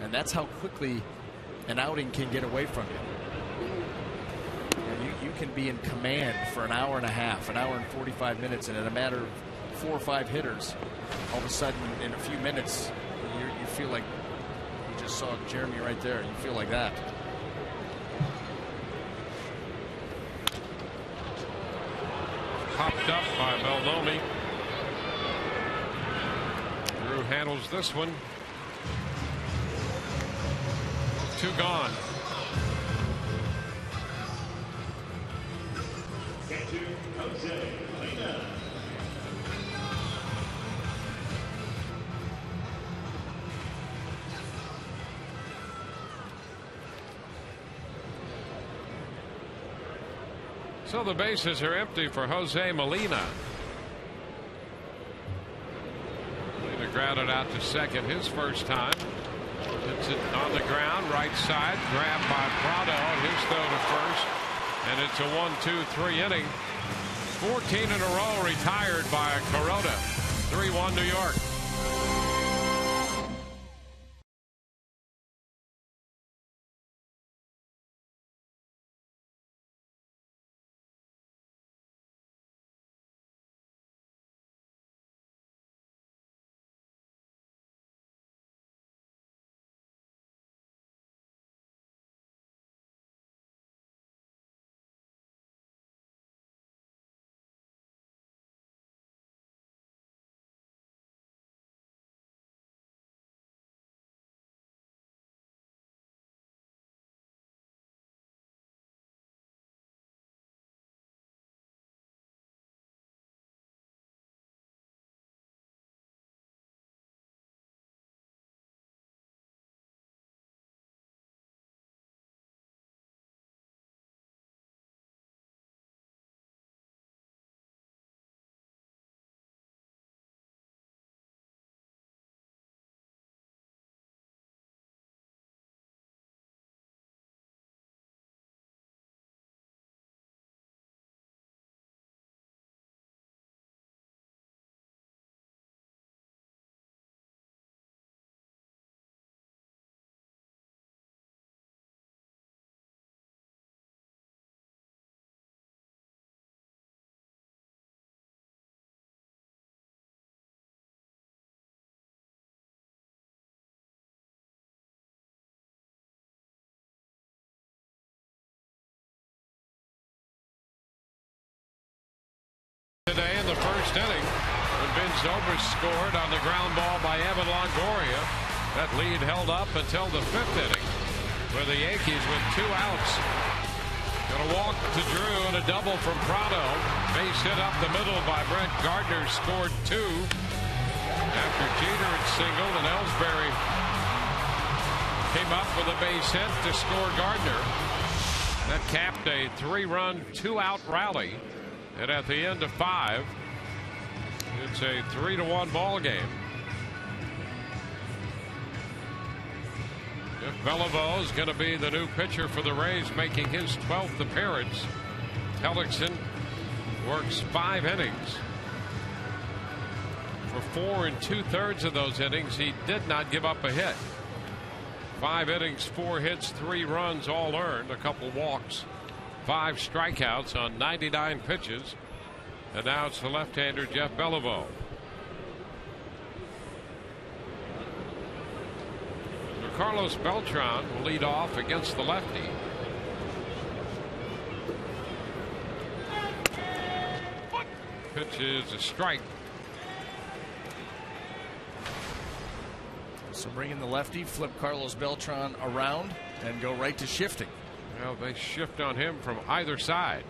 And that's how quickly an outing can get away from you. You can be in command for an hour and a half, an hour and 45 minutes, and in a matter of 4 or 5 hitters, all of a sudden in a few minutes you feel like you just saw Jeremy right there. You feel like that. Popped up by Bellomi. Drew handles this one. 2 gone. So the bases are empty for Jose Molina. Molina grounded out to second his first time. It's on the ground, right side, grabbed by Prado, his throw to first, and it's a 1-2-3 inning. 14 in a row retired by Kuroda. 3-1 New York. Today in the first inning, when Ben Zobrist scored on the ground ball by Evan Longoria, that lead held up until the 5th inning, where the Yankees with 2 outs. Going to walk to Drew and a double from Prado. Base hit up the middle by Brent Gardner, scored 2 after Jeter had singled, and Ellsbury came up with a base hit to score Gardner. That capped a 3-run, 2-out rally. And at the end of 5, it's a 3-1 ball game. Jeff Beliveau is going to be the new pitcher for the Rays, making his 12th appearance. Hellickson works 5 innings. For 4 2/3 of those innings, he did not give up a hit. 5 innings, 4 hits, 3 runs, all earned, a couple walks, 5 strikeouts on 99 pitches. And now it's the left-hander Jeff Beliveau. Carlos Beltran will lead off against the lefty. Pitch is a strike. So bring in the lefty, flip Carlos Beltran around, and go right to shifting. Well, they shift on him from either side.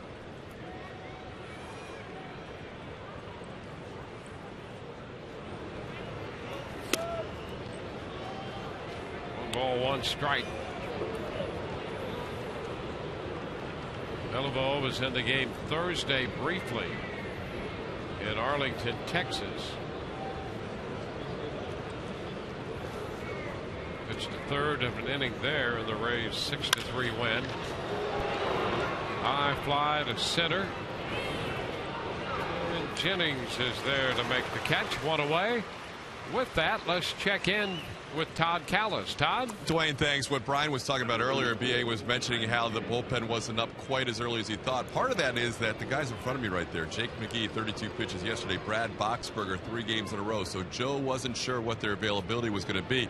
1 strike. Beliveau was in the game Thursday briefly in Arlington, Texas. Pitched a third of an inning there in the Rays' 6-3 win. High fly to center. And Jennings is there to make the catch. 1 away. With that, let's check in with Todd Callis. Todd? Dwayne, thanks. What Brian was talking about earlier, BA was mentioning how the bullpen wasn't up quite as early as he thought. Part of that is that the guys in front of me right there, Jake McGee, 32 pitches yesterday, Brad Boxberger, 3 games in a row. So Joe wasn't sure what their availability was going to be.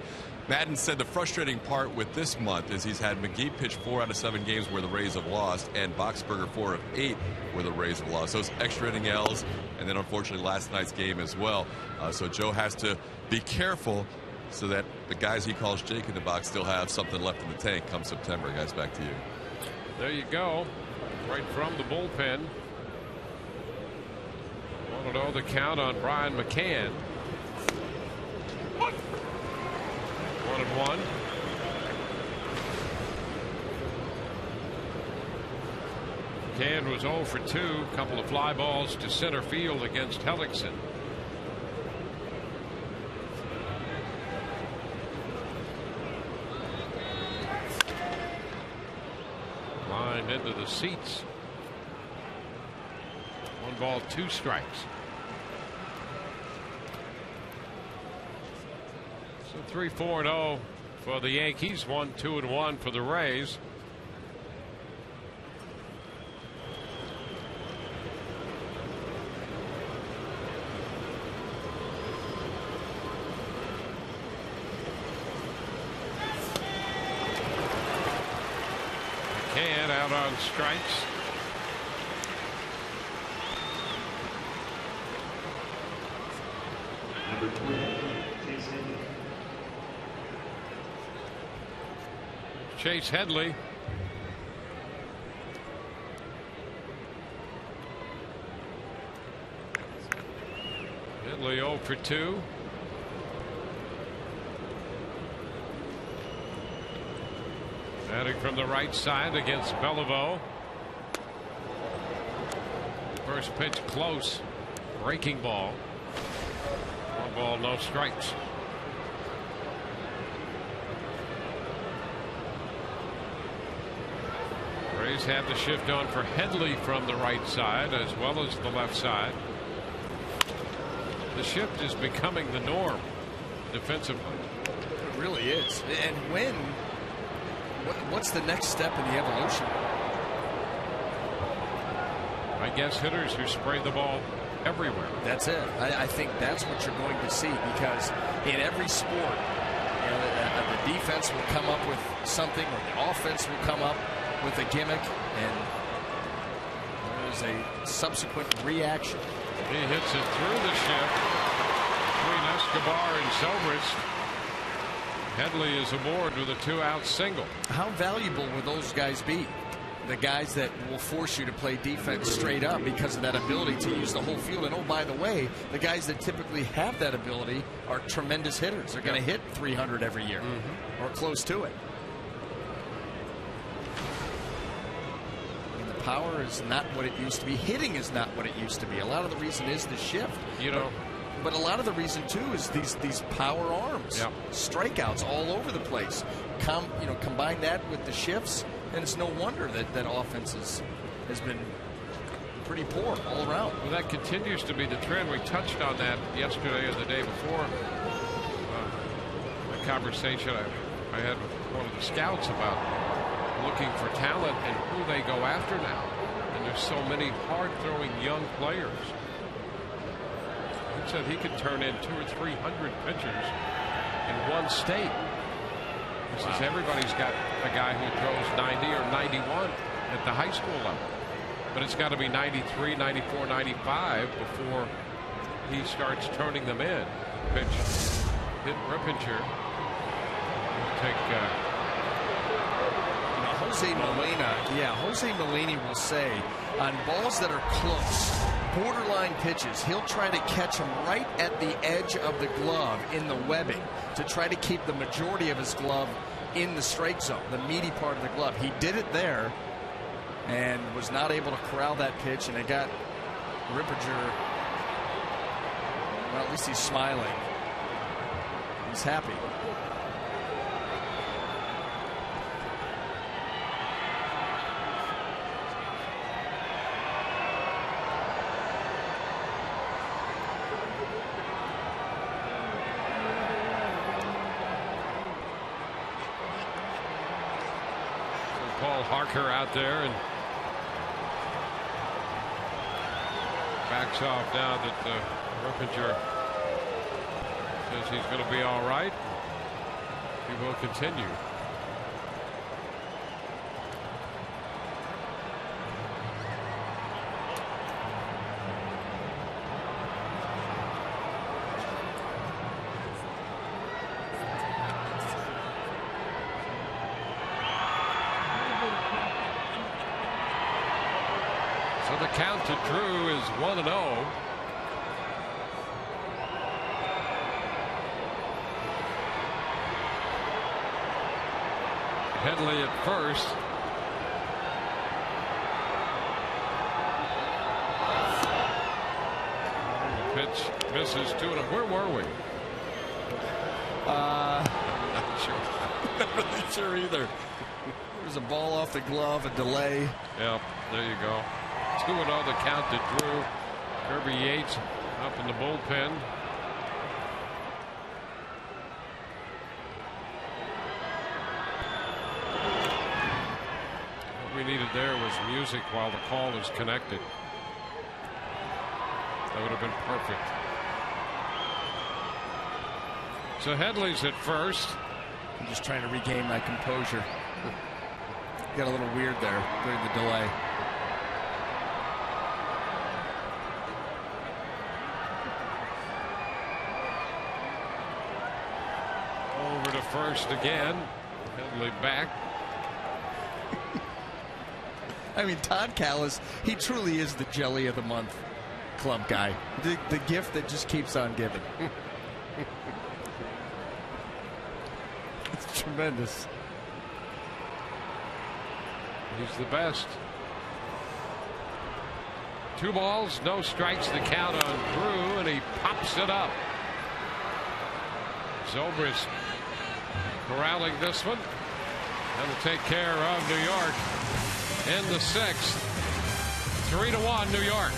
Madden said the frustrating part with this month is he's had McGee pitch 4 out of 7 games where the Rays have lost, and Boxberger 4 of 8 where the Rays have lost. So it's extra inning L's, and then unfortunately last night's game as well. So Joe has to be careful so that the guys he calls Jake in the box still have something left in the tank come September. Guys, back to you. There you go. Right from the bullpen. 1-0 the count on Brian McCann. 1-1. McCann was 0 for 2. A couple of fly balls to center field against Hellickson. Lined into the seats. 1 ball, 2 strikes. So 3-4-0 for the Yankees. 1-2-1 for the Rays. McCann out on strikes. Number 20, Chase Headley. Headley 0 for 2. Batting from the right side against Beliveau. First pitch close. Breaking ball. 1 ball, no strikes. Rays have the shift on for Headley from the right side as well as the left side. The shift is becoming the norm defensively. It really is. And what's the next step in the evolution? I guess hitters who spray the ball everywhere. That's it. I think that's what you're going to see, because in every sport, you know, the defense will come up with something, or the offense will come up with a gimmick, and there's a subsequent reaction. He hits it through the shift between Escobar and Zobrist. Headley is aboard with a 2-out single. How valuable will those guys be? The guys that will force you to play defense straight up because of that ability to use the whole field. And oh, by the way, the guys that typically have that ability are tremendous hitters. They're going to hit 300 every year or close to it. And the power is not what it used to be. Hitting is not what it used to be. A lot of the reason is the shift. You know, but a lot of the reason too is these power arms, strikeouts all over the place. Combine that with the shifts, and it's no wonder that offense has been pretty poor all around. Well, that continues to be the trend. We touched on that yesterday or the day before. A conversation I had with one of the scouts about looking for talent and who they go after now. And there's so many hard-throwing young players. He said he could turn in 200 or 300 pitchers in one state. He says everybody's got a guy who throws 90 or 91 at the high school level. But it's got to be 93, 94, 95 before he starts turning them in. Pitch hit Rippinger. Take Jose Molina. Yeah, Jose Molina will say on balls that are close, borderline pitches, he'll try to catch them right at the edge of the glove in the webbing to try to keep the majority of his glove in the strike zone, the meaty part of the glove. He did it there and was not able to corral that pitch, and it got Rippinger. Well, at least he's smiling. He's happy. Harker out there and backs off now that Rippinger says he's going to be all right. He will continue. The count to Drew is 1-0. Headley at first. The pitch misses 2-0. Where were we? Not sure. Not really sure either. There's a ball off the glove, a delay. Yep, there you go. 2-0 the count to Drew. Kirby Yates up in the bullpen. What we needed there was music while the call is connected. That would have been perfect. So Headley's at first. I'm just trying to regain my composure. Got a little weird there during the delay. Over to first again. Headley back. I mean, Todd Callis, he truly is the jelly of the month club guy. The gift that just keeps on giving. It's tremendous. He's the best. 2 balls, no strikes, the count on Drew, and he pops it up. Zobrist corralling this one. That'll take care of New York in the 6th. 3-1 New York.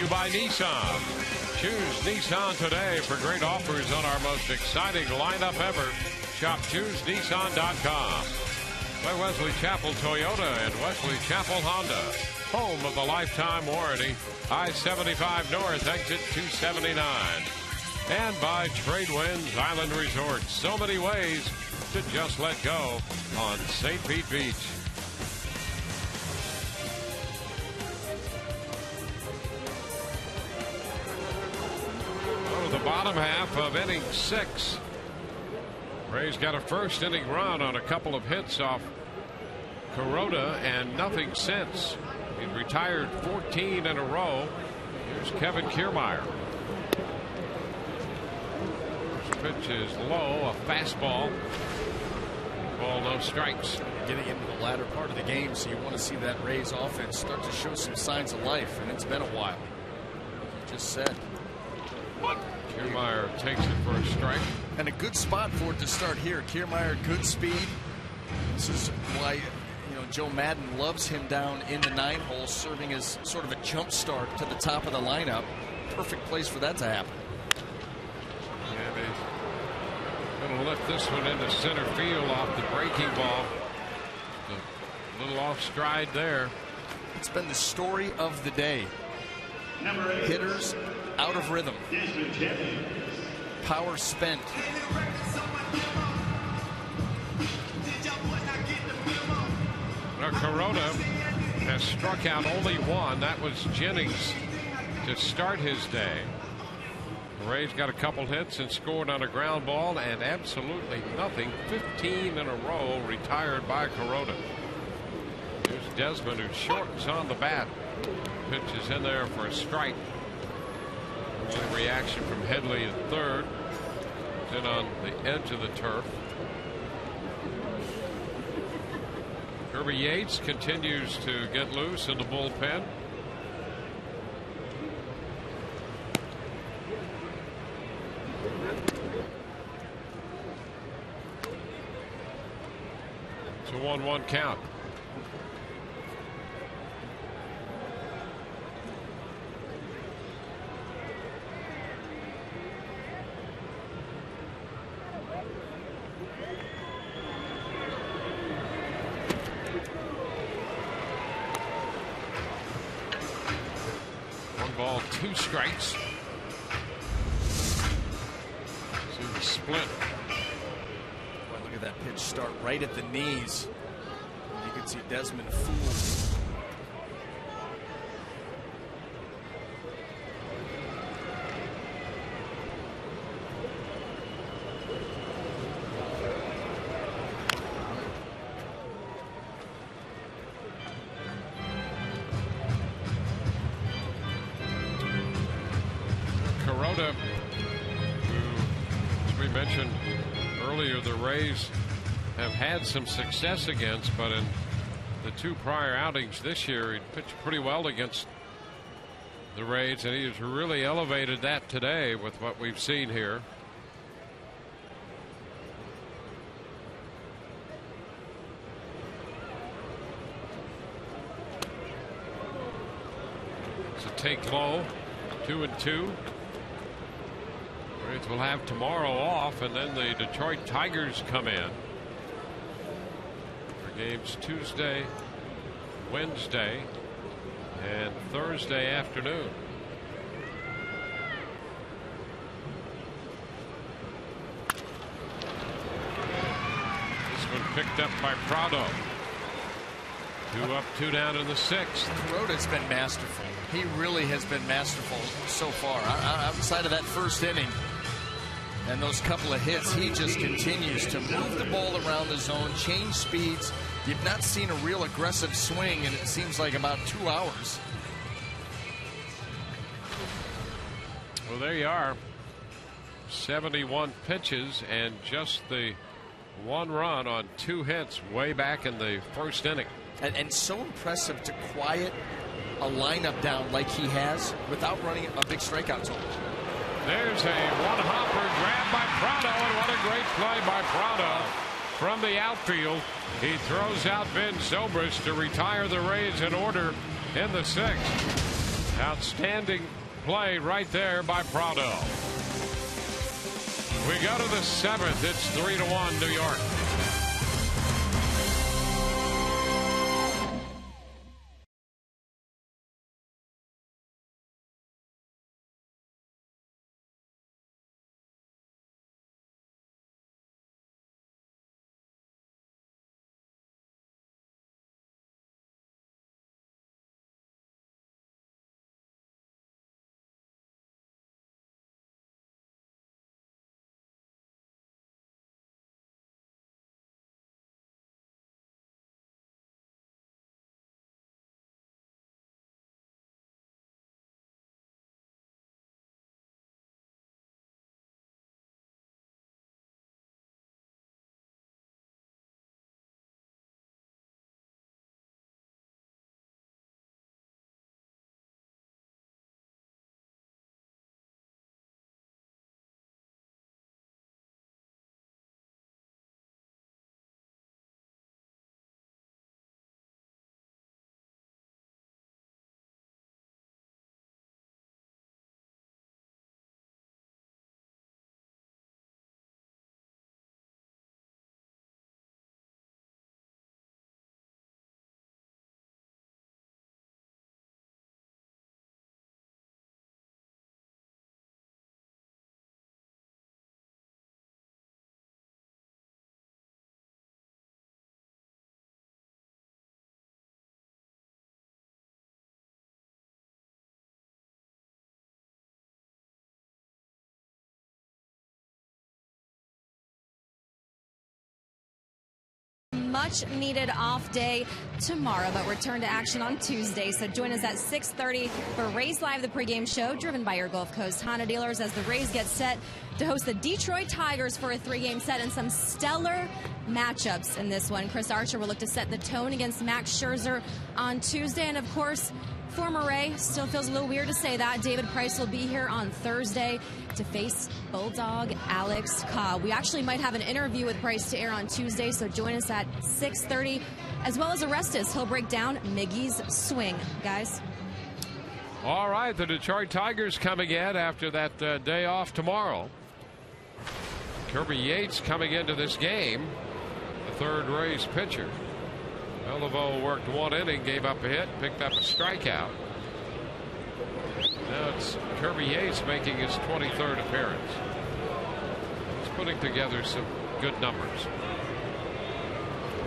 you by Nissan. Choose Nissan today for great offers on our most exciting lineup ever. Shop ChooseNissan.com. By Wesley Chapel Toyota and Wesley Chapel Honda. Home of the lifetime warranty. I-75 North, exit 279. And by Tradewinds Island Resort. So many ways to just let go on St. Pete Beach. Oh, the bottom half of inning 6. Rays got a first inning run on a couple of hits off Kuroda and nothing since. He's retired 14 in a row. Here's Kevin Kiermaier. First pitch is low, a fastball. Ball, no strikes. Getting into the latter part of the game, so you want to see that Rays offense start to show some signs of life, and it's been a while. Like you just said. Kiermaier takes it for a strike. And a good spot for it to start here. Kiermaier, good speed. This is why Joe Madden loves him down in the 9 hole, serving as sort of a jump start to the top of the lineup. Perfect place for that to happen. Yeah, they're going to lift this one into center field off the breaking ball. A little off stride there. It's been the story of the day. Hitters out of rhythm. Power spent. Now Kuroda has struck out only one. That was Jennings to start his day. The Rays got a couple hits and scored on a ground ball and absolutely nothing. 15 in a row retired by Kuroda. Here's Desmond, who shortens on the bat. Pitch is in there for a strike. Early reaction from Headley at third. It's in on the edge of the turf. Kirby Yates continues to get loose in the bullpen. It's a 1-1 count. Ball, 2 strikes. See the split. Boy, look at that pitch start right at the knees. You can see Desmond fooled. Kuroda, who, as we mentioned earlier, the Rays have had some success against, but in the 2 prior outings this year, he pitched pretty well against the Rays, and he has really elevated that today with what we've seen here. It's a take low, 2-2. Rays will have tomorrow off, and then the Detroit Tigers come in for games Tuesday, Wednesday, and Thursday afternoon. This one picked up by Prado. 2 up, 2 down in the 6th. Kuroda's been masterful. He really has been masterful so far. Outside of that first inning and those couple of hits, he just continues to move the ball around the zone, change speeds. You've not seen a real aggressive swing in it seems like about 2 hours. Well, there you are. 71 pitches and just the 1 run on 2 hits way back in the first inning. And so impressive to quiet a lineup down like he has without running a big strikeout total. There's a one-hopper grab by Prado, and what a great play by Prado from the outfield. He throws out Ben Zobrist to retire the Rays in order in the 6th. Outstanding play right there by Prado. We go to the 7th. It's 3-1 New York. Much needed off day tomorrow, but return to action on Tuesday. So join us at 6:30 for Rays Live, the pregame show driven by your Gulf Coast Honda dealers as the Rays get set to host the Detroit Tigers for a 3-game set and some stellar matchups in this one. Chris Archer will look to set the tone against Max Scherzer on Tuesday. And of course, former Ray, still feels a little weird to say that, David Price will be here on Thursday to face Bulldog Alex Cobb. We actually might have an interview with Price to air on Tuesday, so join us at 6:30, as well as Arestas. He'll break down Miggy's swing. Guys. All right, the Detroit Tigers coming in after that day off tomorrow. Kirby Yates coming into this game, the third Rays pitcher. Beliveau worked one inning, gave up a hit, picked up a strikeout. Now it's Kirby Yates making his 23rd appearance. He's putting together some good numbers.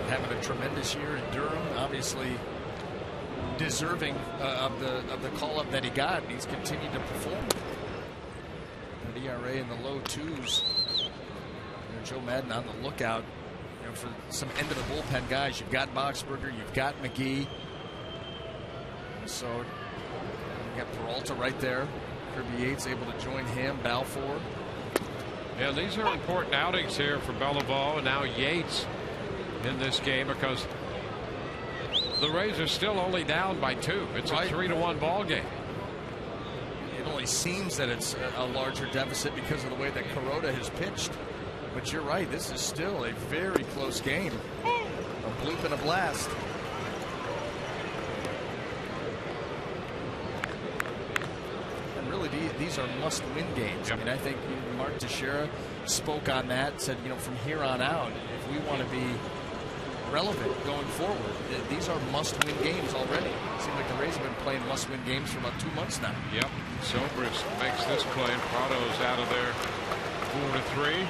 Having a tremendous year in Durham, obviously deserving of the call-up that he got. He's continued to perform. An ERA in the low 2s. Joe Madden on the lookout for some end of the bullpen guys. You've got Boxberger, you've got McGee. So you got Peralta right there. Kirby Yates able to join him. Balfour. Yeah, these are important outings here for Beliveau and now Yates in this game because the Rays are still only down by 2. It's a 3-1 ball game. It only seems that it's a larger deficit because of the way that Kuroda has pitched. But you're right, this is still a very close game. A bloop and a blast. And really, these are must-win games. Yep. I mean, I think Mark Teixeira spoke on that, said, from here on out, if we want to be relevant going forward, these are must-win games already. It seems like the Rays have been playing must-win games for about 2 months now. Yep. Zobrist makes this play, and Prado's out of there 4-3.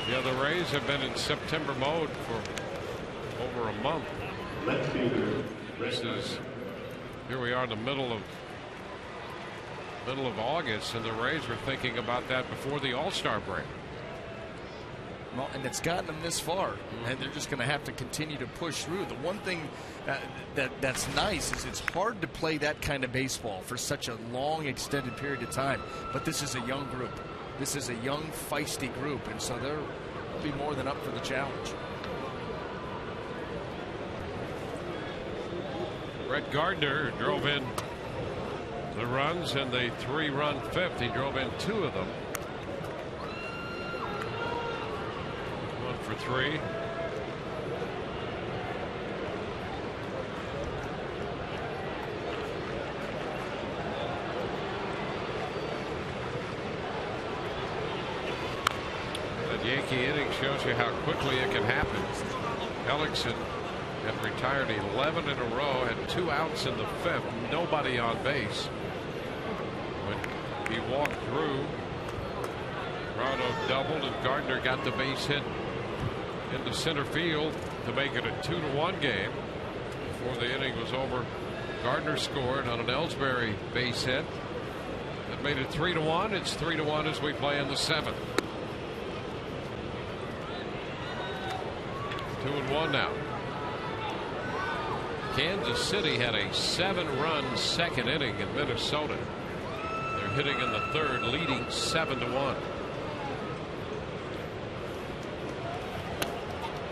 Yeah, the Rays have been in September mode for over a month. Here we are in the middle of August, and the Rays were thinking about that before the All-Star break. Well, and it's gotten them this far, and they're just going to have to continue to push through. The one thing that's nice is it's hard to play that kind of baseball for such a long, extended period of time. But this is a young group. This is a young, feisty group, and so they'll be more than up for the challenge. Brett Gardner drove in the runs in the 3-run fifth. He drove in 2 of them. 1 for 3. Yankee inning shows you how quickly it can happen. Ellickson had retired 11 in a row, had 2 outs in the 5th, nobody on base. When he walked through, Toronto doubled, and Gardner got the base hit into center field to make it a 2-1 game. Before the inning was over, Gardner scored on an Ellsbury base hit that made it 3-1. It's 3-1 as we play in the 7th. 2-1 now. Kansas City had a 7-run second inning in Minnesota. They're hitting in the 3rd, leading 7-1.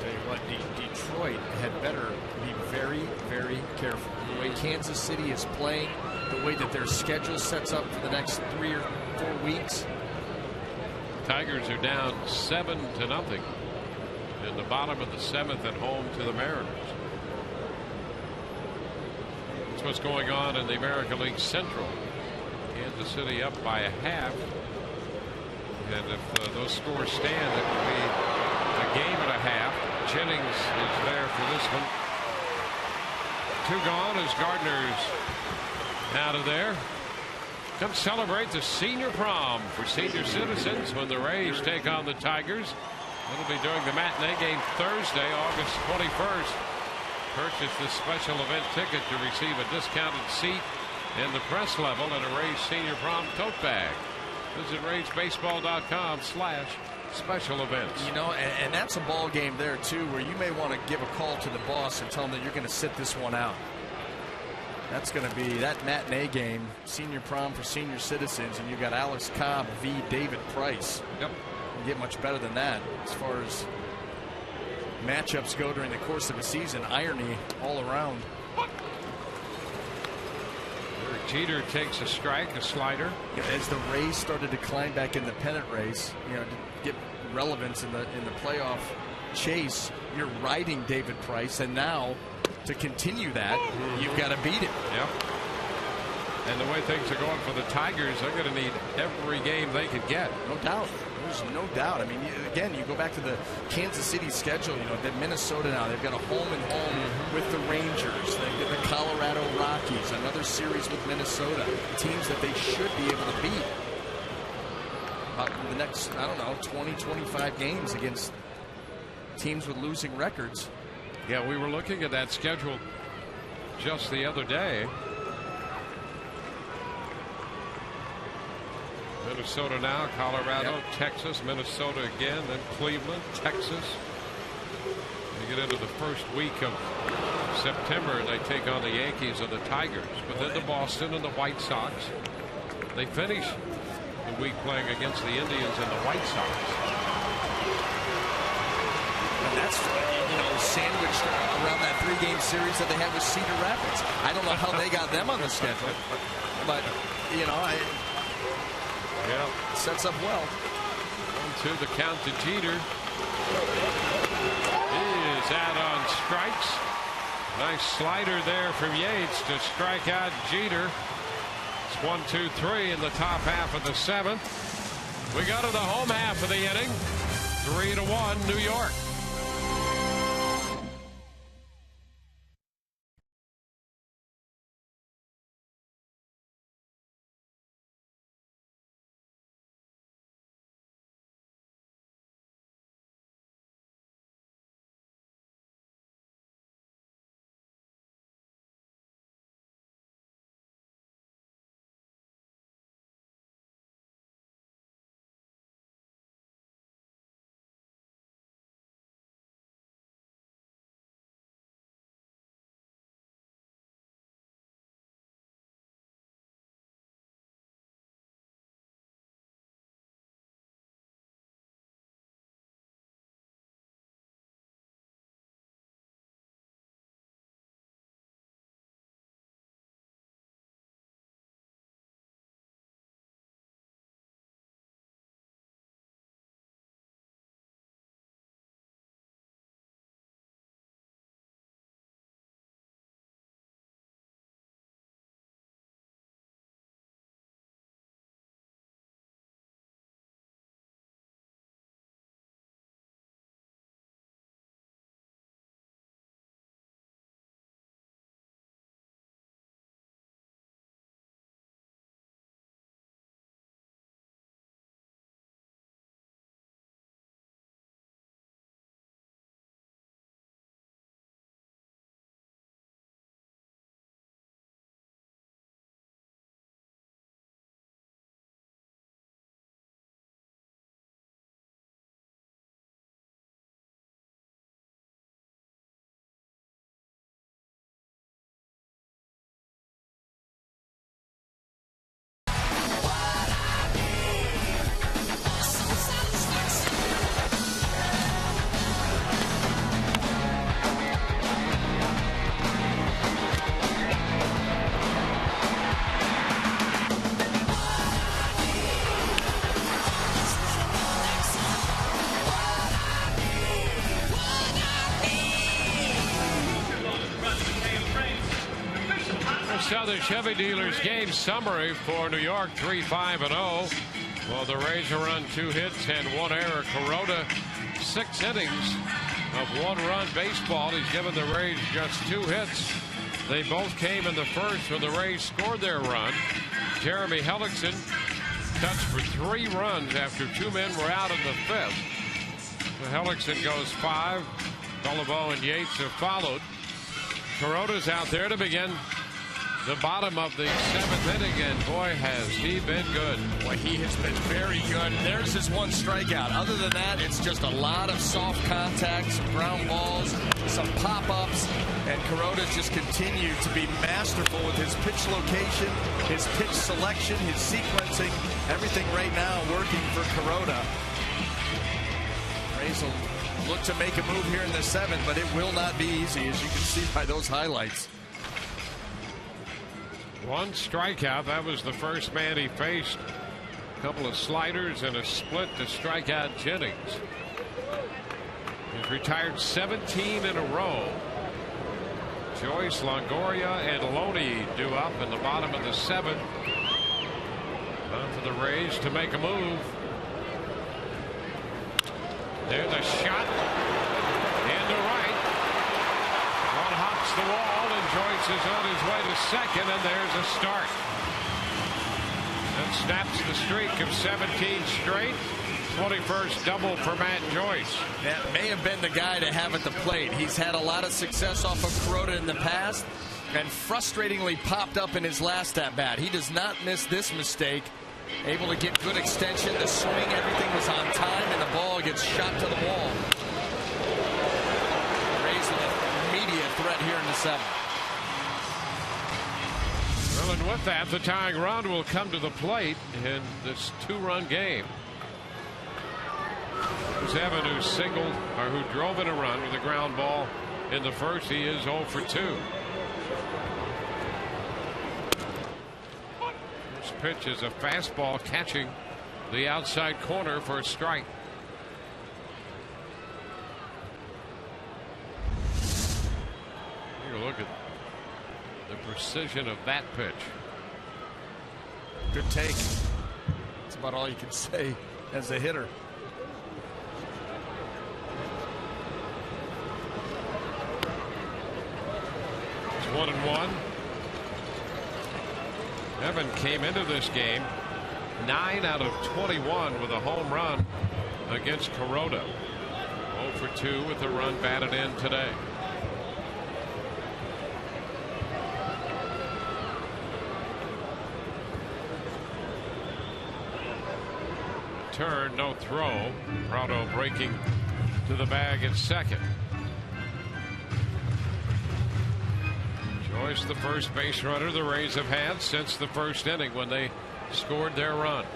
Tell you what, Detroit had better be very, very careful. The way Kansas City is playing, the way that their schedule sets up for the next 3 or 4 weeks. Tigers are down 7-0 in the bottom of the 7th at home to the Mariners. That's what's going on in the American League Central. Kansas City up by a half, and if those scores stand, it will be a game and a half. Jennings is there for this one. 2 gone as Gardner's out of there. Come celebrate the senior prom for senior citizens when the Rays take on the Tigers. It'll be during the matinee game Thursday, August 21st. Purchase this special event ticket to receive a discounted seat in the press level and a Rays senior prom tote bag. Visit RaysBaseball.com/special events. You know, and that's a ball game there too, where you may want to give a call to the boss and tell him that you're going to sit this one out. That's going to be that matinee game, senior prom for senior citizens, and you got Alex Cobb v. David Price. Yep. You get much better than that as far as matchups go during the course of a season. Irony all around. Jeter takes a strike, a slider. As the Rays started to climb back in the pennant race, you know, to get relevance in the playoff chase, you're riding David Price, and now to continue that, you've got to beat him. Yep. And the way things are going for the Tigers, they're going to need every game they could get. No doubt. There's no doubt. I mean, again, you go back to the Kansas City schedule. You know, they're Minnesota now. They've got a home and home with the Rangers. They get the Colorado Rockies. Another series with Minnesota. Teams that they should be able to beat. The next, I don't know, 20, 25 games against teams with losing records. Yeah, we were looking at that schedule just the other day. Minnesota now, Colorado, yep. Texas, Minnesota again, then Cleveland, Texas. They get into the first week of September, and they take on the Yankees and the Tigers. But then the Boston and the White Sox. They finish the week playing against the Indians and the White Sox. And that's, you know, sandwiched around that 3-game series that they had with Cedar Rapids. I don't know how they got them on the schedule, but, you know, yeah, sets up well. 1-2 the count to Jeter. He is out on strikes. Nice slider there from Yates to strike out Jeter. It's 1-2-3 in the top half of the 7th. We go to the home half of the inning. 3-1 New York. saw the Chevy dealers game summary for New York, 3-5-0. Well, the Rays are on 2 hits and 1 error. Kuroda, 6 innings of 1-run baseball. He's given the Rays just 2 hits. They both came in the first when the Rays scored their run. Jeremy Hellickson touched for 3 runs after 2 men were out in the 5th. So Hellickson goes 5. Beliveau and Yates have followed. Kuroda's out there to begin the bottom of the 7th inning, and boy, has he been good. Boy, he has been very good. There's his 1 strikeout. Other than that, it's just a lot of soft contact, some ground balls, some pop-ups, and Kuroda's just continued to be masterful with his pitch location, his pitch selection, his sequencing, everything right now working for Kuroda. Rays will look to make a move here in the 7th, but it will not be easy, as you can see by those highlights. 1 strikeout. That was the first man he faced. A couple of sliders and a split to strike out Jennings. He's retired 17 in a row. Joyce, Longoria, and Loney due up in the bottom of the 7th. Time for the Rays to make a move. There's a shot into right. One hops the wall, and Joyce is on his way to second, and there's a start. That snaps the streak of 17 straight. 21st double for Matt Joyce. That may have been the guy to have at the plate. He's had a lot of success off of Kuroda in the past, and frustratingly popped up in his last at bat. He does not miss this mistake. Able to get good extension. The swing, everything was on time, and the ball gets shot to the wall. Rays with an immediate threat here in the 7th. Well, and with that, the tying run will come to the plate in this 2-run game. It was Evan who singled, or who drove in a run with a ground ball in the first. He is 0 for 2. This pitch is a fastball catching the outside corner for a strike. Here, look at the precision of that pitch. Good take. That's about all you can say as a hitter. It's 1-1. Evan came into this game 9 out of 21 with a home run against Kuroda. 0 for 2 with a run batted in today. Turn, no throw. Prado breaking to the bag at second. Joyce, the first base runner the Rays have had since the first inning when they scored their run.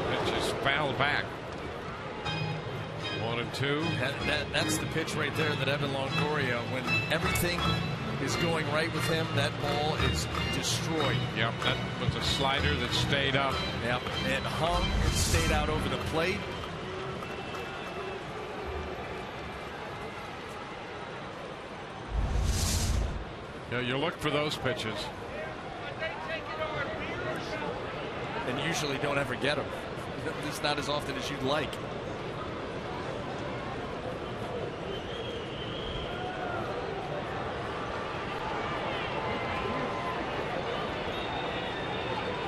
Pitch is fouled back. 1-2. That's the pitch right there that Evan Longoria, when everything is going right with him, that ball is destroyed. Yep, that was a slider that stayed up. Yep, it hung and stayed out over the plate. Yeah, you look for those pitches. And usually don't ever get them. At least not as often as you'd like.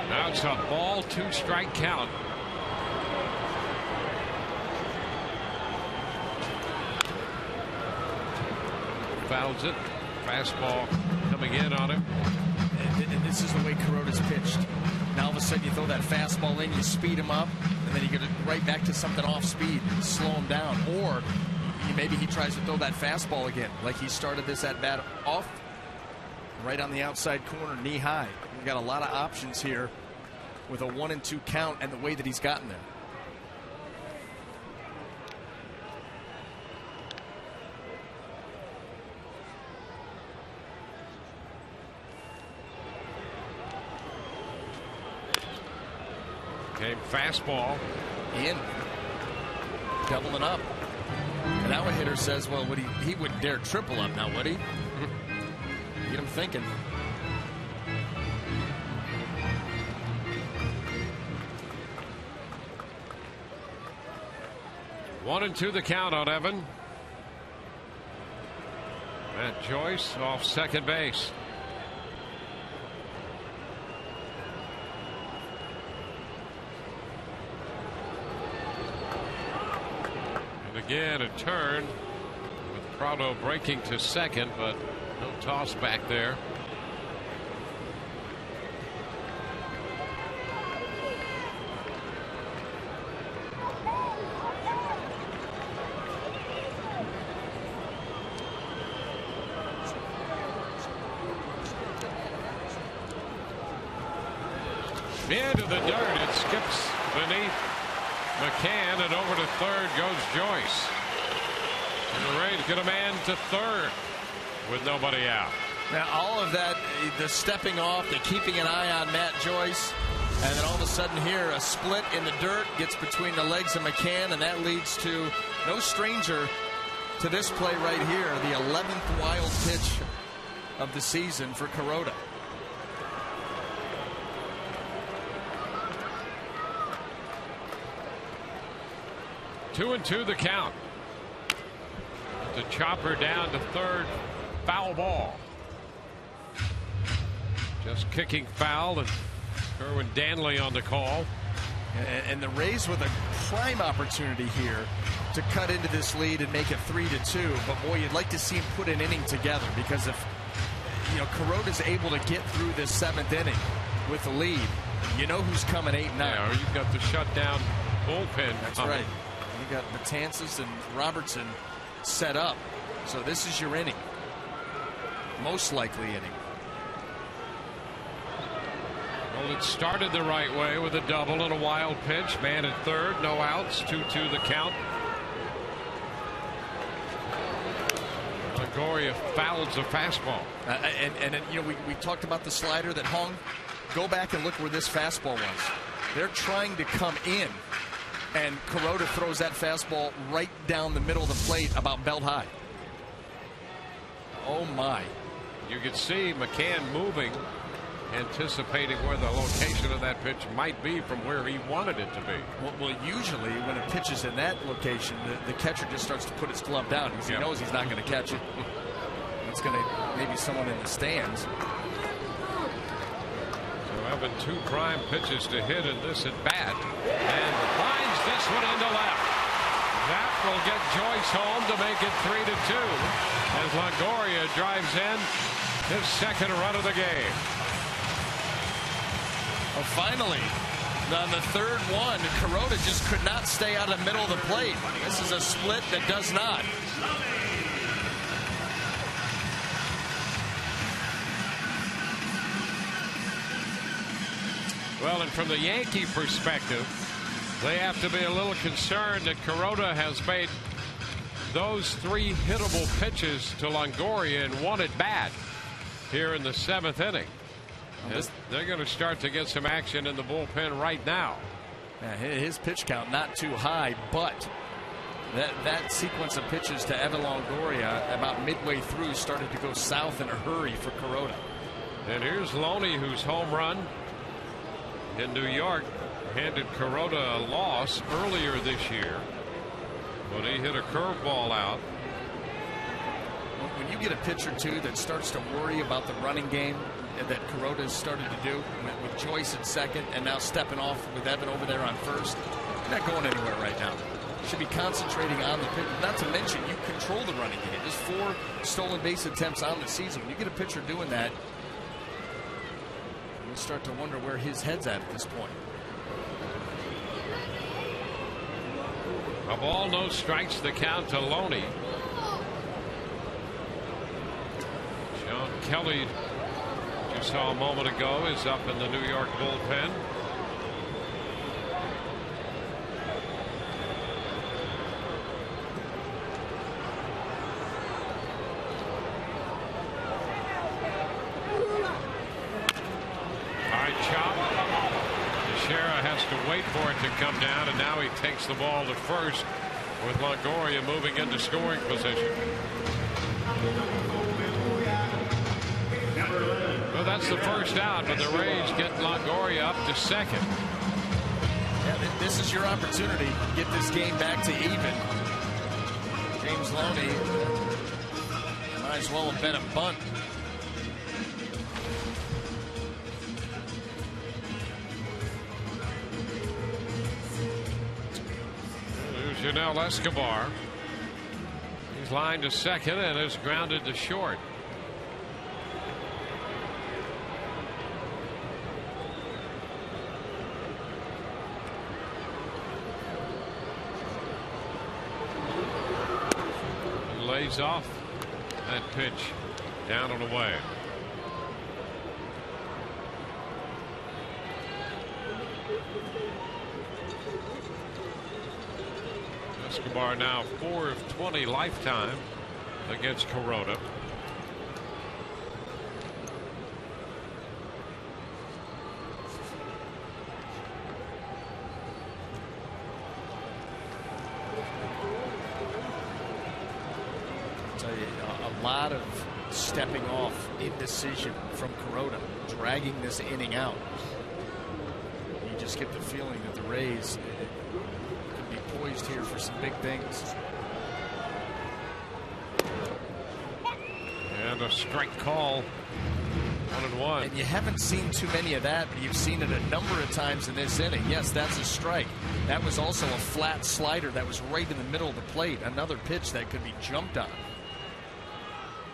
Now it's a ball, 2-strike count. Fouls it. Fastball coming in on him. And this is the way Kuroda's pitched. Now all of a sudden you throw that fastball in, you speed him up, and then you get it right back to something off speed, slow him down. Or maybe he tries to throw that fastball again, like he started this at bat off, right on the outside corner, knee high. We've got a lot of options here with a 1-2 count and the way that he's gotten there. Came fastball. In. Doubling up. And now a hitter says, well, he wouldn't dare triple up now, would he? Get him thinking. One and two the count on Evan. Matt Joyce off second base. And again a turn with Prado breaking to second, but no toss back there. Into the dirt. It skips beneath McCann, and over to third goes Joyce. And the Rays get a man to third with nobody out. Now all of that, the stepping off, the keeping an eye on Matt Joyce, and then all of a sudden here a split in the dirt gets between the legs of McCann, and that leads to no stranger to this play right here, the 11th wild pitch of the season for Kuroda. Two and two the count. The chopper down to third. Foul ball. Just kicking foul, and Kerwin Danley on the call. And the Rays with a prime opportunity here to cut into this lead and make it 3-2. But boy, you'd like to see him put an inning together, because if Kuroda's able to get through this 7th inning with the lead, you know who's coming 8-9. Yeah, or you've got the shutdown bullpen. That's coming. right. You got Betances and Robertson set up, so this is your inning, most likely inning. Well, it started the right way with a double and a wild pitch. Man at third, no outs. 2-2 the count. Longoria fouls a fastball. And we talked about the slider that hung. Go back and look where this fastball was. They're trying to come in, and Kuroda throws that fastball right down the middle of the plate, about belt high. Oh my. You could see McCann moving, anticipating where the location of that pitch might be from where he wanted it to be. Well, usually when a pitch is in that location, the catcher just starts to put his glove down because he knows he's not going to catch it. It's going to maybe someone in the stands. So having two prime pitches to hit in this at bat, and lines this one into left. That will get Joyce home to make it 3-2 as Longoria drives in his second run of the game. Well, finally, on the third one, Kuroda just could not stay out of the middle of the plate. This is a split that does not. Well, and from the Yankee perspective, they have to be a little concerned that Kuroda has made those three hittable pitches to Longoria in one at bat here in the 7th inning. They're going to start to get some action in the bullpen right now. Yeah, his pitch count not too high, but that sequence of pitches to Evan Longoria about midway through started to go south in a hurry for Kuroda. And here's Loney, whose home run in New York handed Kuroda a loss earlier this year, but he hit a curveball out. When you get a pitcher too that starts to worry about the running game that Kuroda has started to do with Joyce at second and now stepping off with Evan over there on first, you're not going anywhere right now. You should be concentrating on the pitch. Not to mention you control the running game. There's 4 stolen base attempts on the season. When you get a pitcher doing that, you start to wonder where his head's at this point. A ball, no strikes, the count to Loney. Sean Kelly, you saw a moment ago, is up in the New York bullpen. High chop. Teixeira has to wait for it to come down, and now he takes the ball to first with Longoria moving into scoring position. Well, that's the first out, but the Rays get Longoria up to second. Yeah, this is your opportunity to get this game back to even. James Loney might as well have been a bunt. Janelle Escobar. He's lined to second and is grounded to short. He lays off that pitch down and away. Escobar now 4 of 20 lifetime against Corona. I'll tell you, a lot of stepping off indecision from Corona, dragging this inning out. You just get the feeling that the Rays poised here for some big things. And a strike call. 1-1. And you haven't seen too many of that, but you've seen it a number of times in this inning. Yes, that's a strike. That was also a flat slider that was right in the middle of the plate. Another pitch that could be jumped on.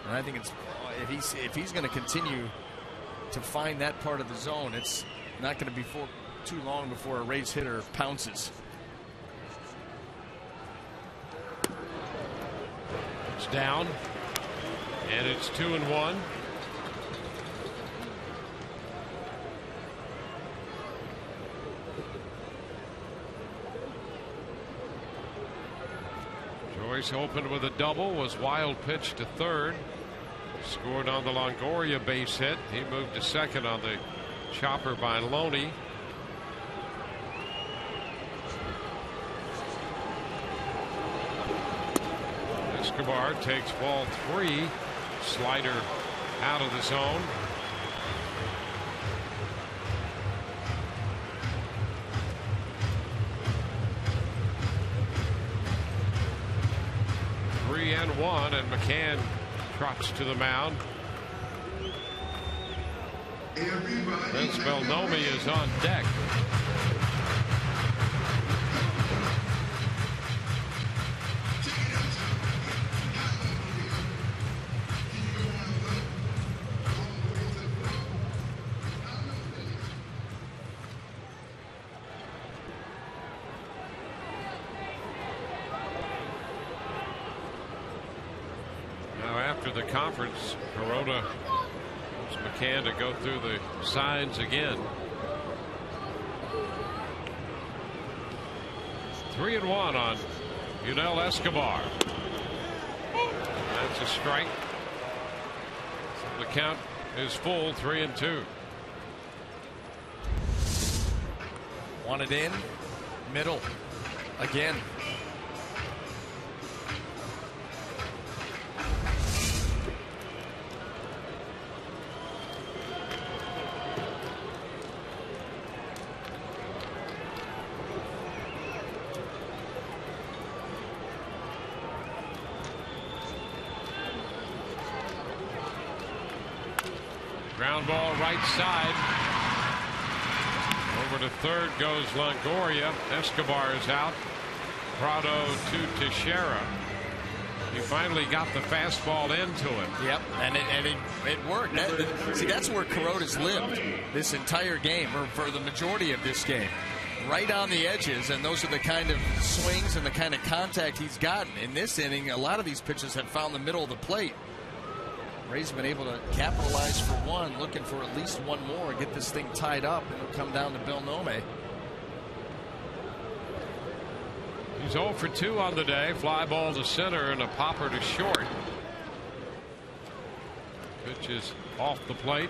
And I think it's if he's going to continue to find that part of the zone, it's not going to be too long before a Rays hitter pounces. It's down, and it's 2-1. Joyce opened with a double, was wild pitch to third, scored on the Longoria base hit. He moved to second on the chopper by Loney. Escobar takes ball 3, slider out of the zone. Three and 1, and McCann trots to the mound. Vince Belnomi is on deck. The conference, Corona wants McCann to go through the signs again. 3-1 on Yunel Escobar. That's a strike. The count is full, 3-2. Wanted in, middle, again. Ground ball right side. Over to third goes Longoria. Escobar is out. Prado to Teixeira. He finally got the fastball into him. Yep, and it worked. See, that's where Corona's lived this entire game, or for the majority of this game. Right on the edges, and those are the kind of swings and the kind of contact he's gotten. In this inning, a lot of these pitches have found the middle of the plate. Ray's been able to capitalize for one, looking for at least one more, get this thing tied up, and it'll come down to Belnomi. He's 0 for 2 on the day. Fly ball to center and a popper to short. Pitch is off the plate.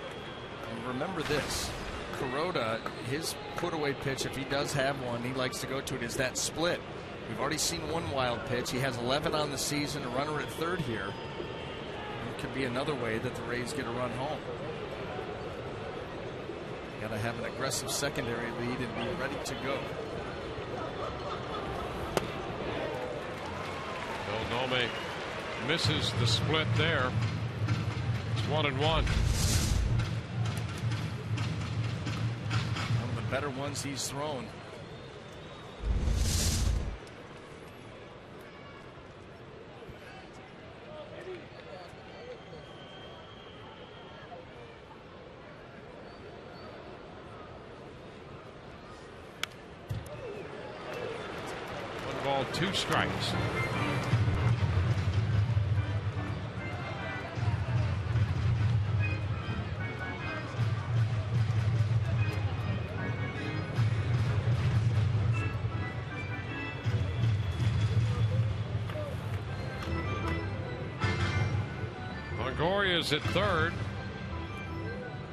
And remember this, Kuroda, his put-away pitch, if he does have one, he likes to go to it, is that split. We've already seen one wild pitch. He has 11 on the season, a runner at third here. It could be another way that the Rays get a run home. Got to have an aggressive secondary lead and be ready to go. Nome misses the split there. It's 1-1. One of the better ones he's thrown. One ball, 2 strikes. Is at third.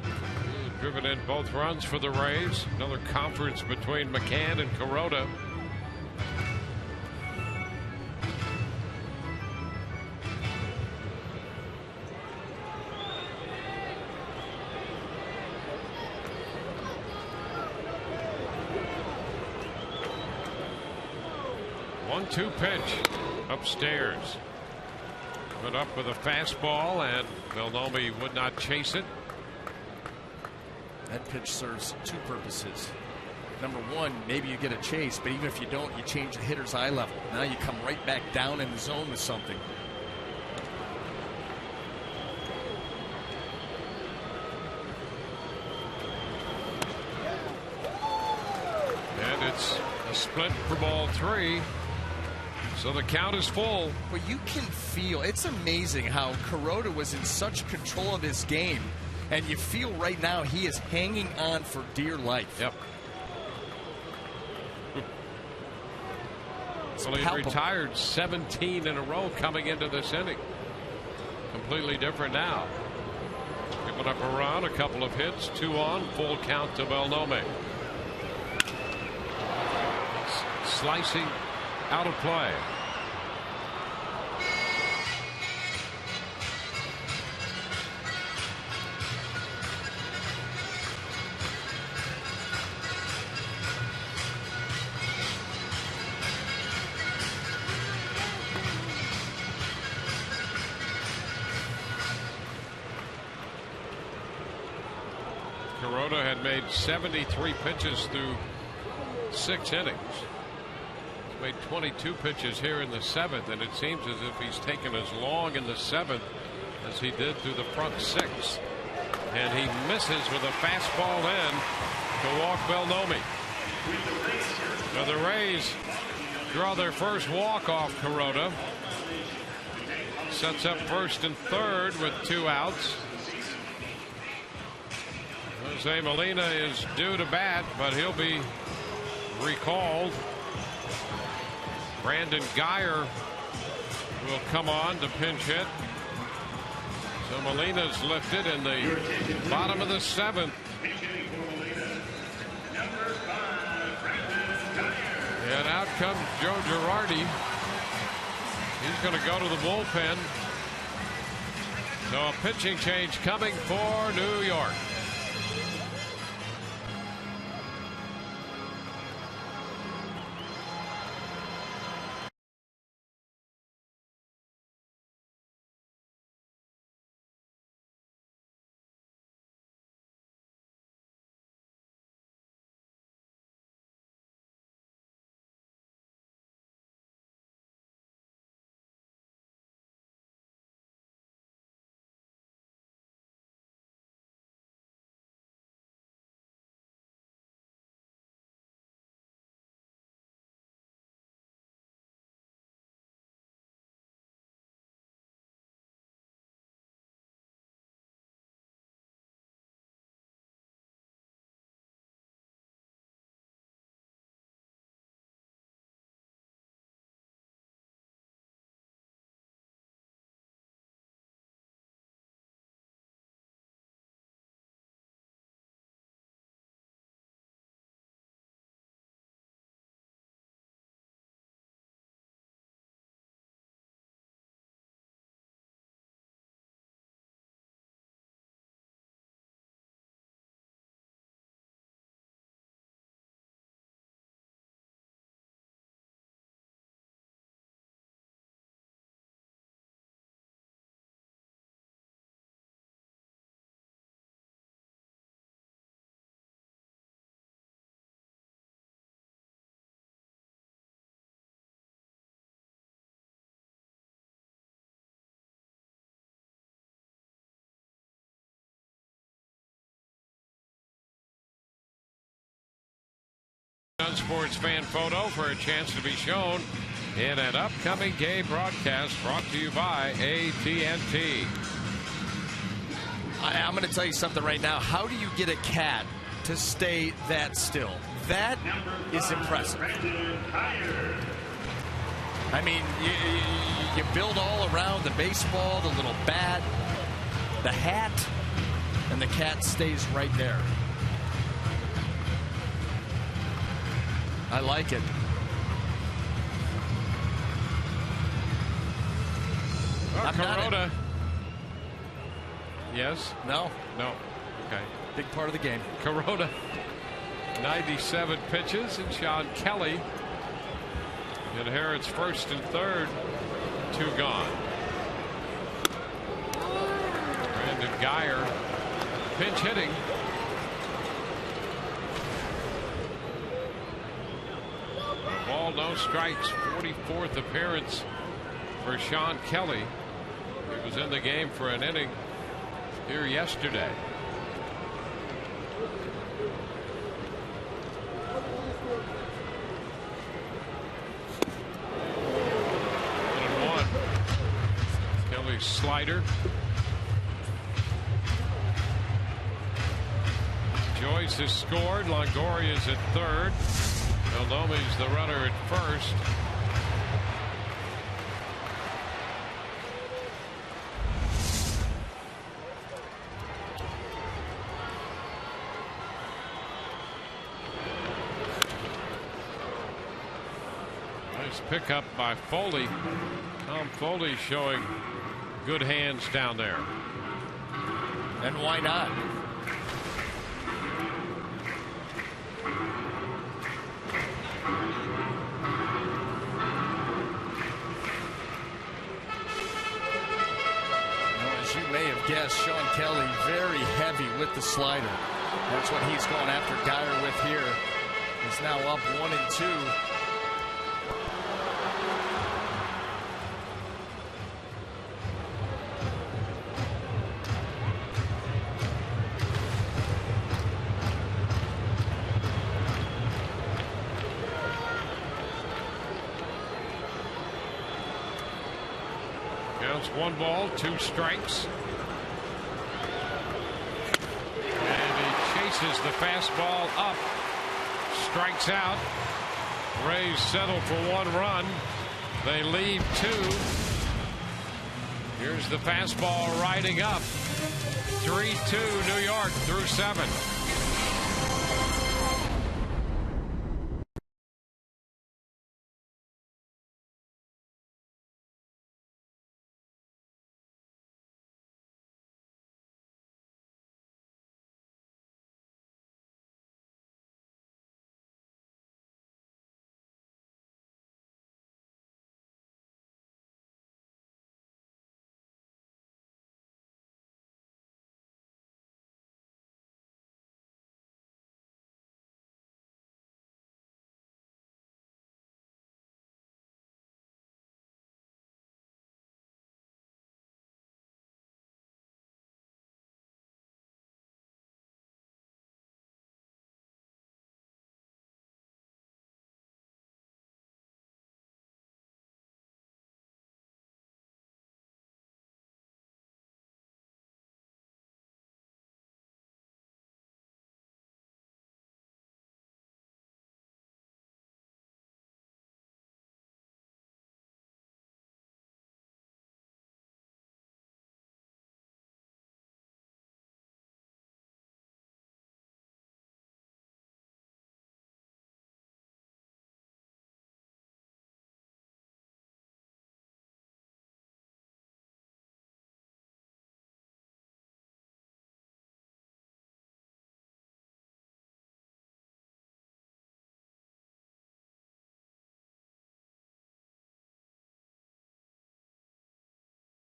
He's driven in both runs for the Rays. Another conference between McCann and Kuroda. One-two pitch upstairs. Put up with a fastball, and Bellomi would not chase it. That pitch serves 2 purposes. Number one, maybe you get a chase, but even if you don't, you change the hitter's eye level. Now you come right back down in the zone with something. And it's a split for ball 3. So the count is full. Well, you can feel, it's amazing how Kuroda was in such control of his game, and you feel right now he is hanging on for dear life. Yep. Well, he's retired 17 in a row coming into this inning. Completely different now. Giving up a run, a couple of hits, 2 on, full count to Bellomi. Slicing out of play. Kuroda had made 73 pitches through 6 innings. He's made 22 pitches here in the 7th, and it seems as if he's taken as long in the 7th as he did through the front 6. And he misses with a fastball in to walk Bellomi. Now the Rays draw their first walk off Kuroda. Sets up first and third with 2 outs. Jose Molina is due to bat, but he'll be recalled. Brandon Geyer will come on to pinch hit. So Molina's lifted in the bottom of the 7th. And out comes Joe Girardi. He's going to go to the bullpen. So a pitching change coming for New York. One Sports fan photo for a chance to be shown in an upcoming game broadcast brought to you by AT&T. I'm going to tell you something right now. How do you get a cat to stay that still? That is impressive. I mean, you build all around the baseball, the little bat, the hat, and the cat stays right there. I like it. Well, Corona. Yes? No. No. Okay. Big part of the game. Corona, 97 pitches, and Sean Kelly inherits first and third. 2 gone. Brandon Geyer, pinch hitting. A ball, no strikes. 44th appearance for Sean Kelly. He was in the game for an inning here yesterday. Kelly's slider. Joyce has scored. Longoria's at third. Valdomi's the runner at first. Nice pickup by Foley. Tom Foley showing good hands down there. And why not? As you may have guessed, Sean Kelly very heavy with the slider. That's what he's going after Geyer with here. He's now up 1-2. Counts 1 ball, 2 strikes. And he chases the fastball up. Strikes out. Rays settle for 1 run. They lead 2. Here's the fastball riding up. 3-2 New York through 7.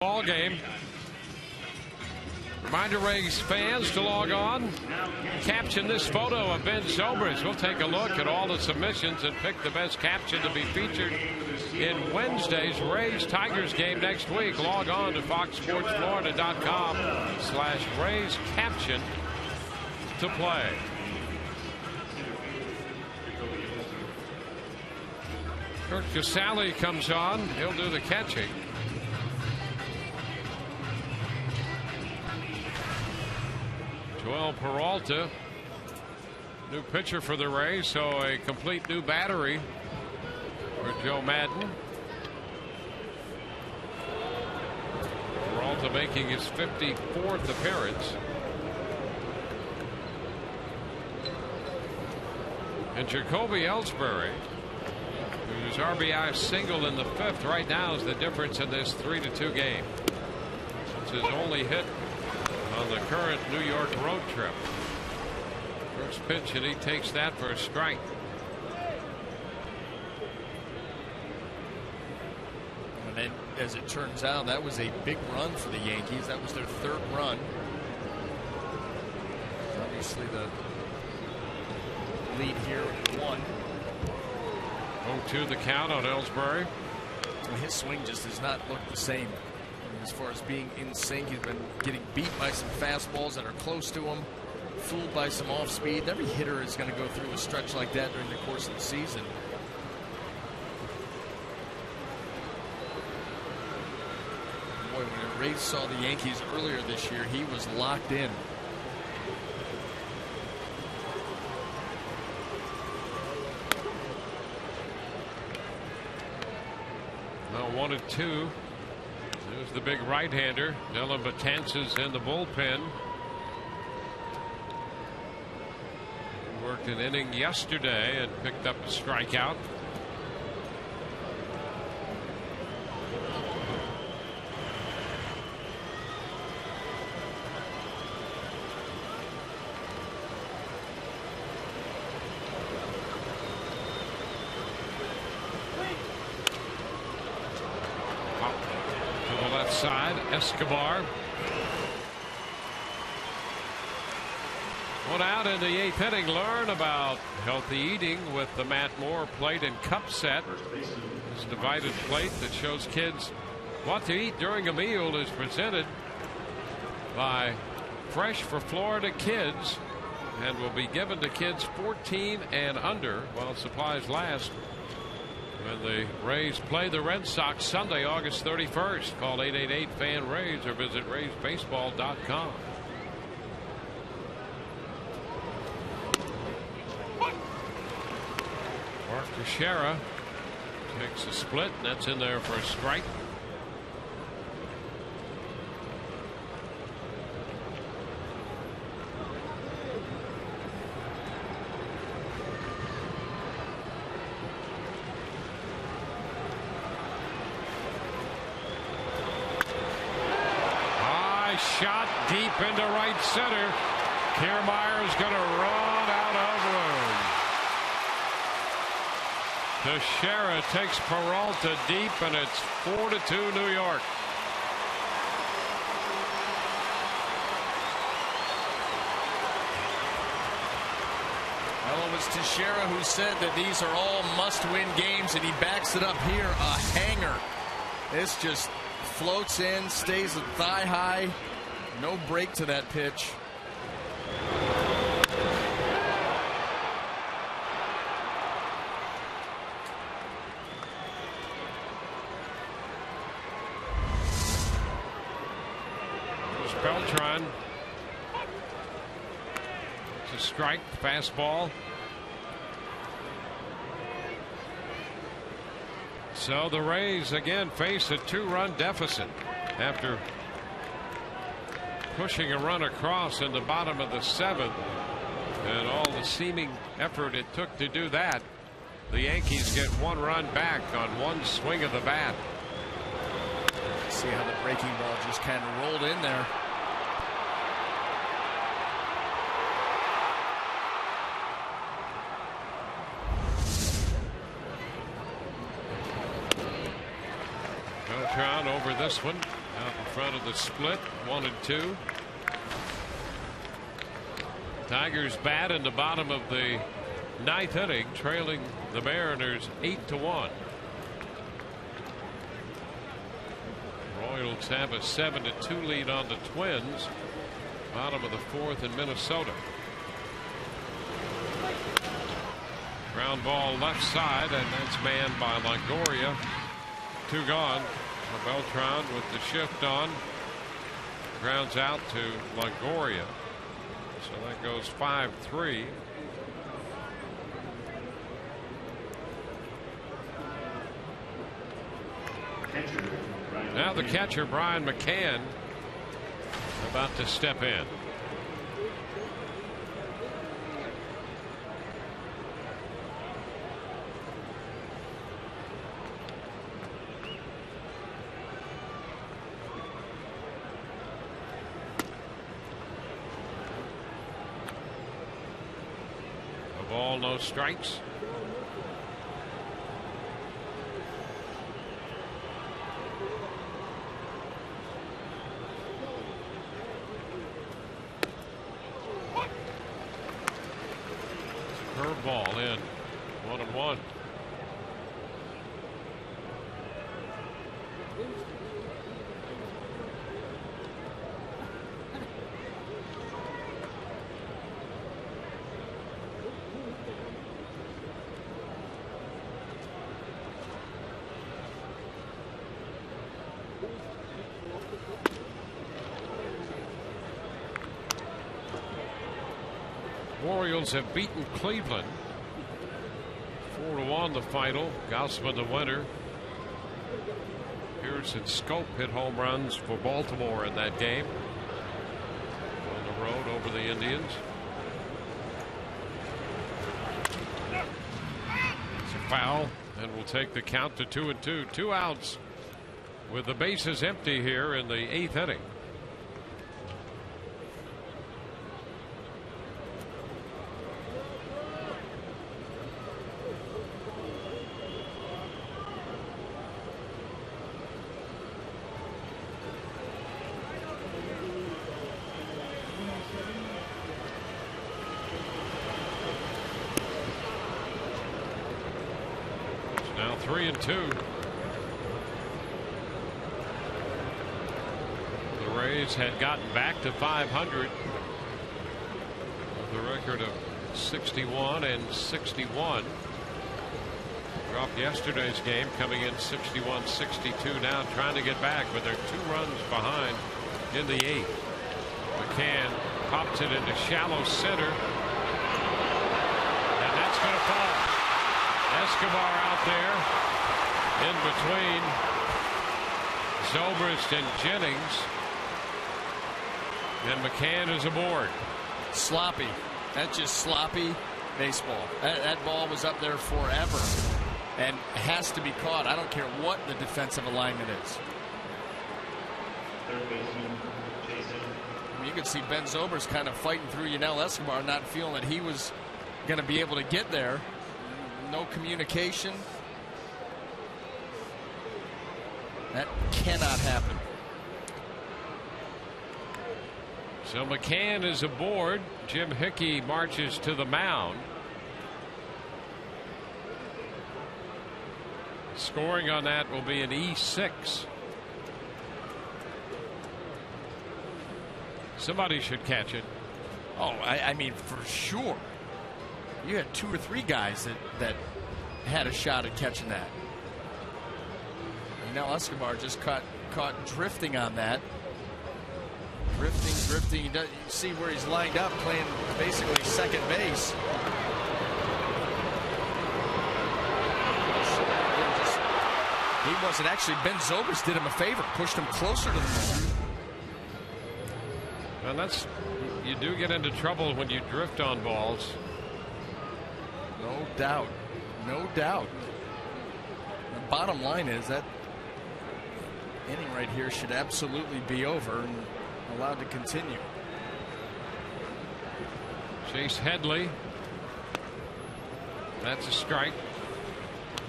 Ball game. Reminder, Rays fans, to log on. Caption this photo of Ben Zobrist. We'll take a look at all the submissions and pick the best caption to be featured in Wednesday's Rays-Tigers game next week. Log on to foxsportsflorida.com/Rays caption to play. Kurt Casale comes on. He'll do the catching. Joel Peralta, new pitcher for the Rays, so a complete new battery for Joe Madden. Peralta making his 54th appearance. And Jacoby Ellsbury, whose RBI single in the 5th right now, is the difference in this 3-2 game. It's his only hit on the current New York road trip. First pitch, and he takes that for a strike. And then, as it turns out, that was a big run for the Yankees. That was their 3rd run. Obviously, the lead here at 1. 0-2 the count on Ellsbury. Well, his swing just does not look the same. As far as being in sync, he's been getting beat by some fastballs that are close to him, fooled by some off speed. Every hitter is going to go through a stretch like that during the course of the season. Boy, when the Rays saw the Yankees earlier this year, he was locked in. Now 1-2. There's the big right-hander. Dylan Betances in the bullpen. He worked an inning yesterday and picked up a strikeout. Side, Escobar. One out in the 8th inning. Learn about healthy eating with the Matt Moore plate and cup set. This divided plate that shows kids what to eat during a meal is presented by Fresh for Florida Kids and will be given to kids 14 and under while supplies last. When the Rays play the Red Sox Sunday, August 31st. Call 888-FAN-RAYS or visit RaysBaseball.com. Mark Teixeira takes a split, and that's in there for a strike. Shot deep into right center. Kiermaier's going to run out of room. Teixeira takes Peralta deep, and it's 4-2 New York. Well, it was Teixeira who said that these are all must-win games, and he backs it up here. A hanger. This just floats in, stays at thigh high. No break to that pitch. There's Beltran. It's a strike, fastball. So the Rays again face a 2-run deficit after pushing a run across in the bottom of the 7th, and all the seeming effort it took to do that. The Yankees get 1 run back on 1 swing of the bat. See how the breaking ball just kind of rolled in there. Beltran over this one, out in front of the split, 1-2. Tigers bat in the bottom of the 9th inning, trailing the Mariners 8-1. Royals have a 7-2 lead on the Twins. Bottom of the 4th in Minnesota. Ground ball left side, and that's manned by Longoria. 2 gone. So Beltran with the shift on. Grounds out to Longoria. So that goes 5-3. Now the catcher, Brian McCann, about to step in. A ball, no strikes. Curveball in. 1-1. Orioles have beaten Cleveland 4-1 the final. Gausman the winner. Pierce and Scope hit home runs for Baltimore in that game on the road over the Indians. It's a foul, and we'll take the count to 2-2. 2 outs with the bases empty here in the 8th inning. Now 3-2. The Rays had gotten back to 500 with a record of 61-61. Dropped yesterday's game, coming in 61-62 now, trying to get back, but they're 2 runs behind in the 8th. McCann pops it into shallow center, and that's going to fall. Escobar out there in between Zobrist and Jennings, and McCann is aboard. Sloppy. That's just sloppy baseball. That ball was up there forever and has to be caught. I don't care what the defensive alignment is. I mean, you could see Ben Zobrist kind of fighting through Yunel Escobar, not feeling that he was going to be able to get there. No communication. That cannot happen. So McCann is aboard. Jim Hickey marches to the mound. Scoring on that will be an E6. Somebody should catch it. Oh, I mean, for sure. You had 2 or 3 guys that had a shot at catching that. Now Escobar just caught drifting on that. Drifting. You see where he's lined up, playing basically second base. He wasn't actually. Ben Zobrist did him a favor, pushed him closer to the ball. And that's, you do get into trouble when you drift on balls. No doubt. No doubt. The bottom line is that inning right here should absolutely be over and allowed to continue. Chase Headley. That's a strike.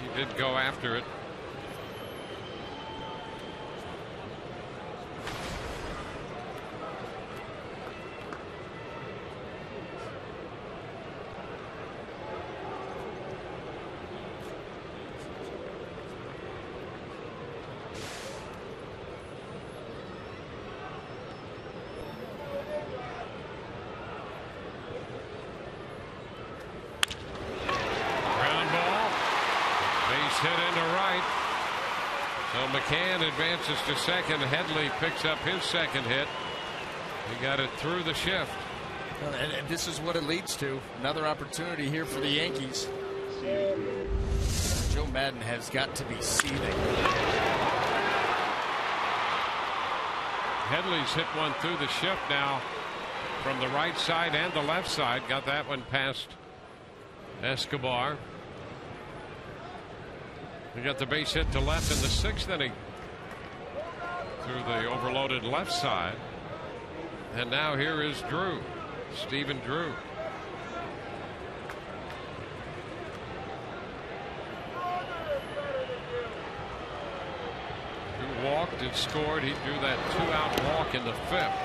He did go after it. It's hit into right. So McCann advances to second. Headley picks up his second hit. He got it through the shift. And this is what it leads to. Another opportunity here for the Yankees. Joe Madden has got to be seething. Headley's hit one through the shift now from the right side and the left side. Got that one past Escobar. We got the base hit to left in the 6th inning through the overloaded left side. And now here is Drew. Stephen Drew. Drew walked and scored. He drew that 2-out walk in the 5th.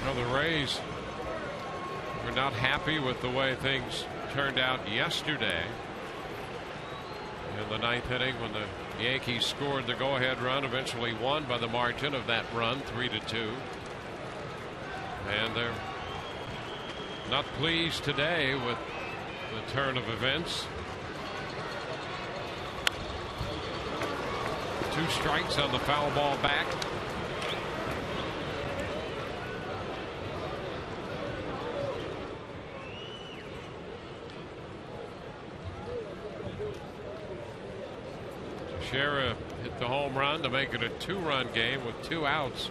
Well, the Rays were not happy with the way things turned out yesterday in the 9th inning when the Yankees scored the go-ahead run, eventually won by the margin of that run, 3-2. And they're not pleased today with the turn of events. 2 strikes on the foul ball back. Teixeira hit the home run to make it a 2-run game with 2 outs.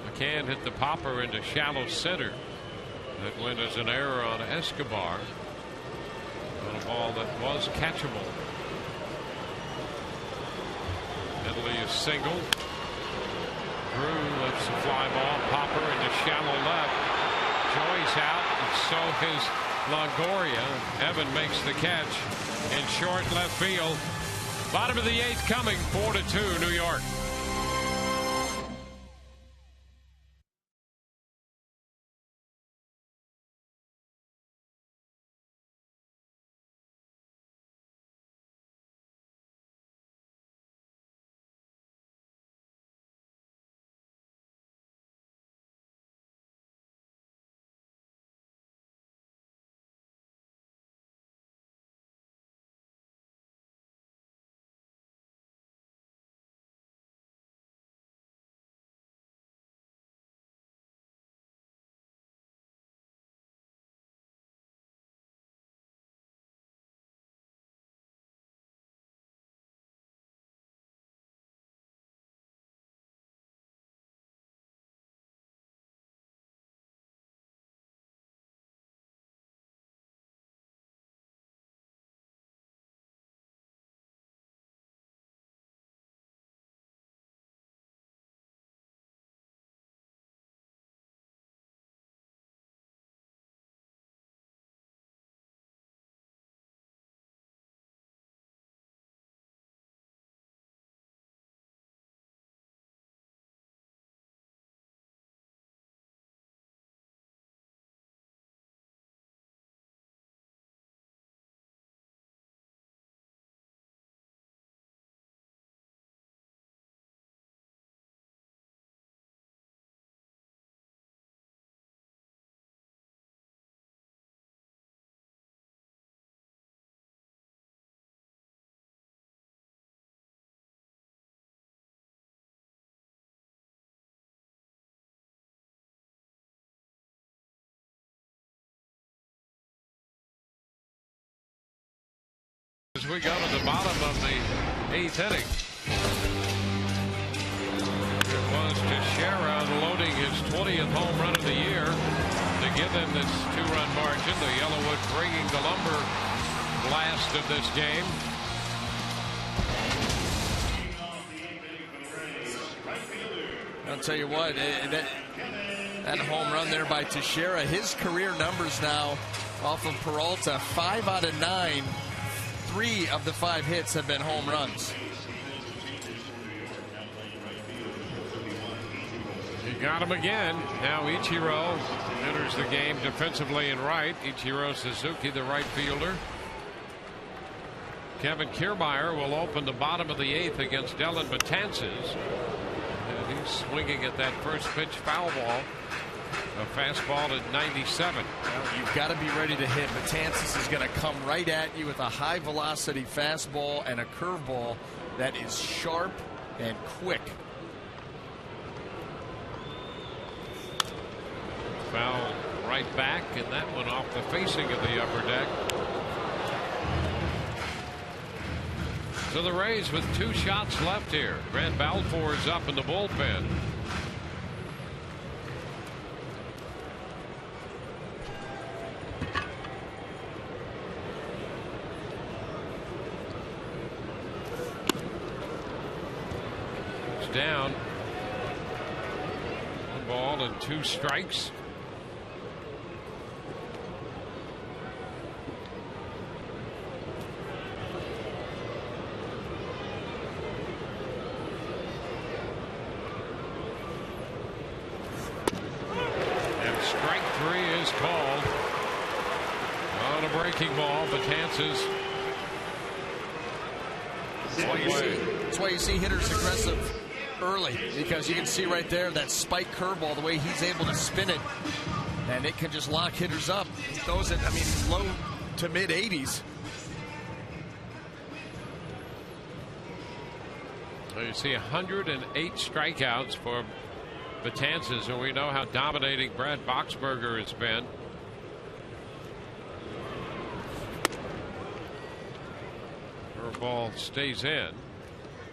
McCann hit the popper into shallow center. That went as an error on Escobar on a ball that was catchable. Headley is single. Drew lifts a fly ball. Popper into shallow left. Joy's out, and so is Longoria. Evan makes the catch in short left field. Bottom of the 8th coming, 4-2 New York. As we go to the bottom of the 8th inning, it was Teixeira unloading his 20th home run of the year to give them this 2-run margin. The Yellowwood bringing the lumber blast of this game. I'll tell you what, that home run there by Teixeira, his career numbers now off of Peralta, 5 out of 9. 3 of the 5 hits have been home runs. He got him again. Now Ichiro enters the game defensively in right. Ichiro Suzuki, the right fielder. Kevin Kiermaier will open the bottom of the 8th against Dellin Betances. And he's swinging at that first pitch foul ball. A fastball at 97. Well, you've got to be ready to hit. Betances is going to come right at you with a high velocity fastball and a curveball that is sharp and quick. Foul right back, and that one off the facing of the upper deck. So the Rays with 2 shots left here. Grant Balfour is up in the bullpen. It's down. 1 ball and 2 strikes. Called on a breaking ball. Betances. That's why you see hitters aggressive early, because you can see right there that spike curveball, the way he's able to spin it, and it can just lock hitters up. He throws it, I mean, low to mid 80s. Well, you see 108 strikeouts for Betances, and we know how dominating Brad Boxberger has been. Ball stays in.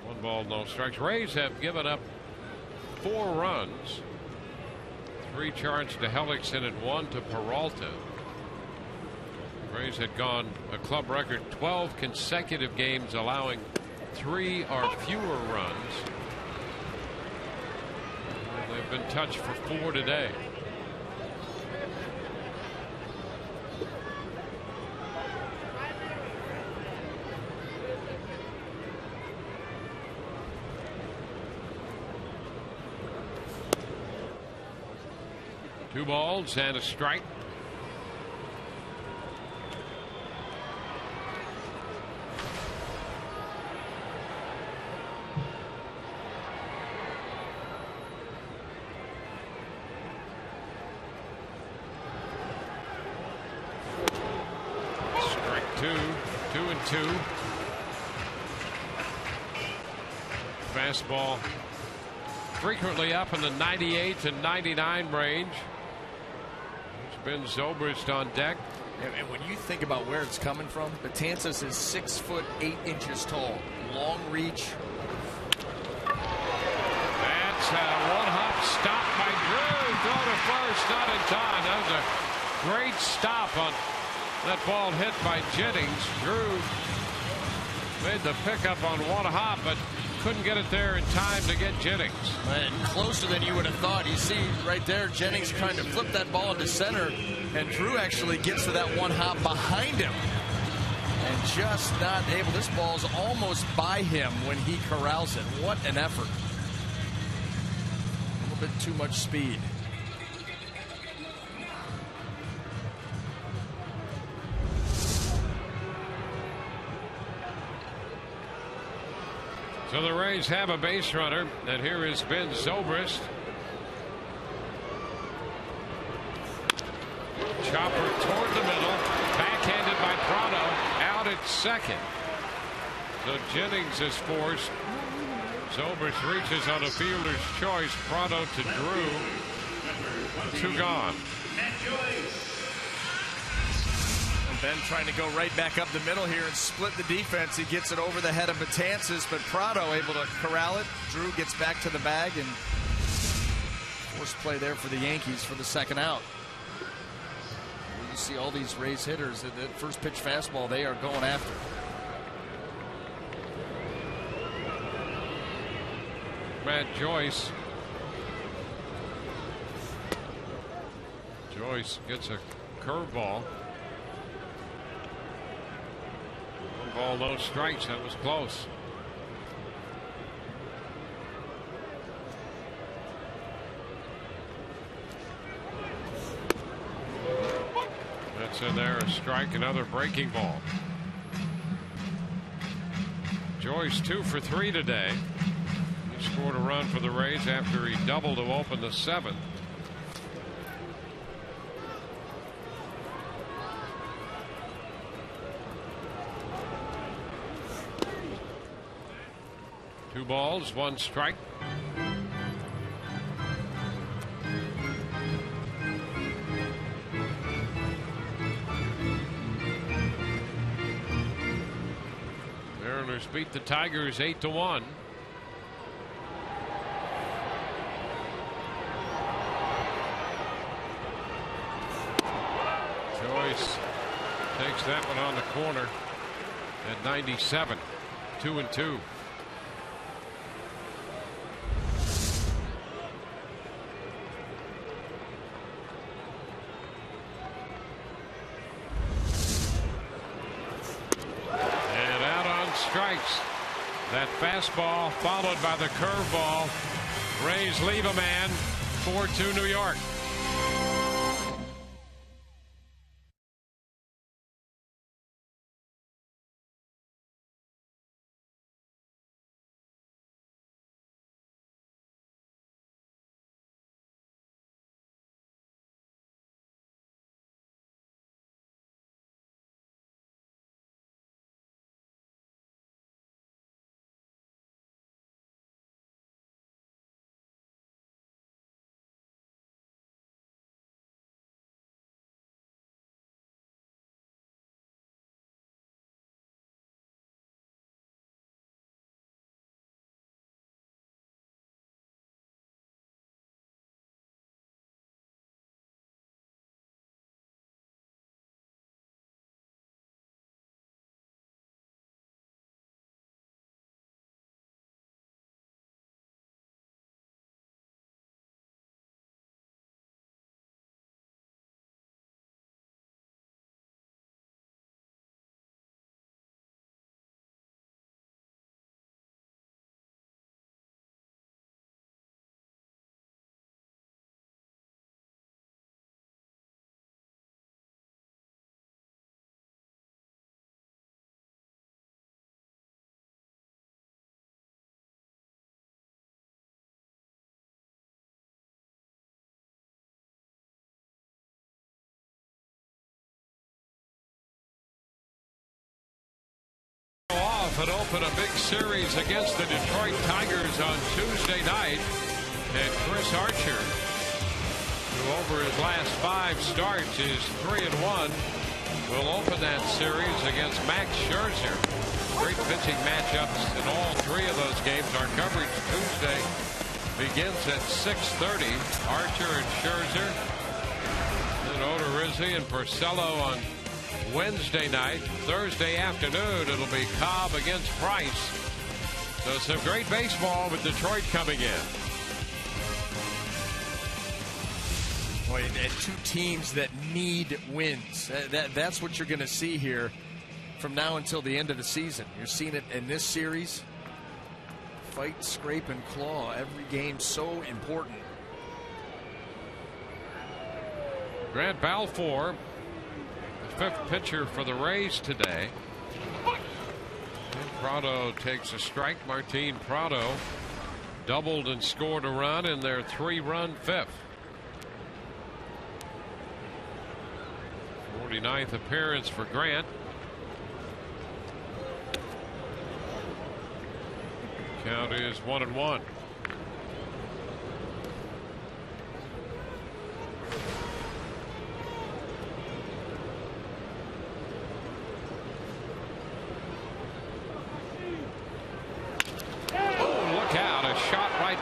1 ball, no strikes. Rays have given up 4 runs. 3 charged to Hellickson and 1 to Peralta. Rays had gone a club record 12 consecutive games allowing 3 or fewer runs. They've been touched for 4 today. Two balls and a strike. Strike 2, 2-2. Fastball frequently up in the 98 to 99 range. Ben Zobrist on deck. And when you think about where it's coming from, Betances is 6 foot 8 inches tall, long reach. That's a 1-hop stop by Drew. Throw to first, not in time. That was a great stop on that ball hit by Jennings. Drew made the pickup on 1-hop, but couldn't get it there in time to get Jennings. And closer than you would have thought. You see right there, Jennings trying to flip that ball into center, and Drew actually gets to that 1-hop behind him and just not able. This ball's almost by him when he corrals it. What an effort. A little bit too much speed. So the Rays have a base runner, and here is Ben Zobrist. Chopper toward the middle, backhanded by Prado, out at second. So Jennings is forced. Zobrist reaches on a fielder's choice. Prado to Drew. 2 gone. Ben trying to go right back up the middle here and split the defense. He gets it over the head of Betances, but Prado able to corral it. Drew gets back to the bag, and forced play there for the Yankees for the 2nd out. You see all these Rays hitters, the first pitch fastball they are going after. Matt Joyce. Joyce gets a curveball. 1 ball, no strikes. That was close. That's in there, a strike, another breaking ball. Joyce 2 for 3 today. He scored a run for the Rays after he doubled to open the 7th. 2 balls, 1 strike. Mariners beat the Tigers 8-1. Joyce takes that one on the corner at 97. 2-2. And out on strikes. That fastball followed by the curveball. Rays leave a man. 4-2 New York. It opened a big series against the Detroit Tigers on Tuesday night, and Chris Archer, who over his last 5 starts is 3-1, will open that series against Max Scherzer. Great pitching matchups in all 3 of those games. Our coverage Tuesday begins at 6:30. Archer and Scherzer, then Odorizzi and Porcello on Wednesday night. Thursday afternoon it'll be Cobb against Price. So some great baseball with Detroit coming in. Boy, and 2 teams that need wins. That's what you're going to see here from now until the end of the season. You're seeing it in this series. Fight, scrape, and claw. Every game so important. Grant Balfour, the 5th pitcher for the Rays today. And Prado takes a strike. Martin Prado doubled and scored a run in their 3-run 5th. 49th appearance for Grant. Count is 1-1.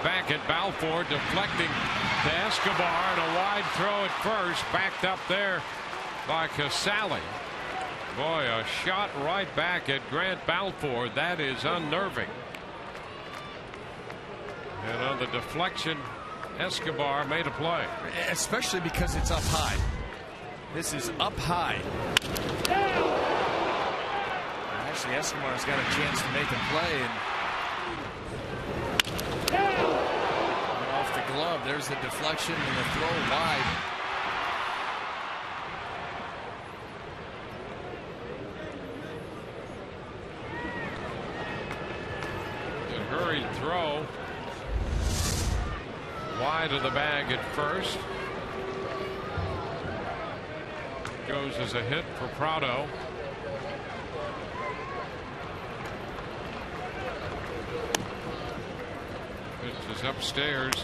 Back at Balfour, deflecting to Escobar, and a wide throw at first, backed up there by Casale. Boy, a shot right back at Grant Balfour. That is unnerving. And on the deflection, Escobar made a play. Especially because it's up high. This is up high. Actually, Escobar's got a chance to make a play. And off the glove, there's the deflection and the throw wide. A hurried throw wide of the bag at first. Goes as a hit for Prado. This is upstairs.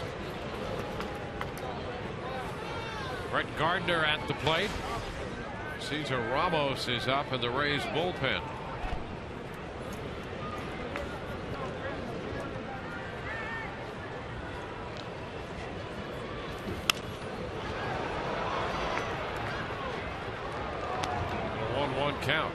Brett Gardner at the plate. Cesar Ramos is up in the Rays bullpen. A 1-1 count.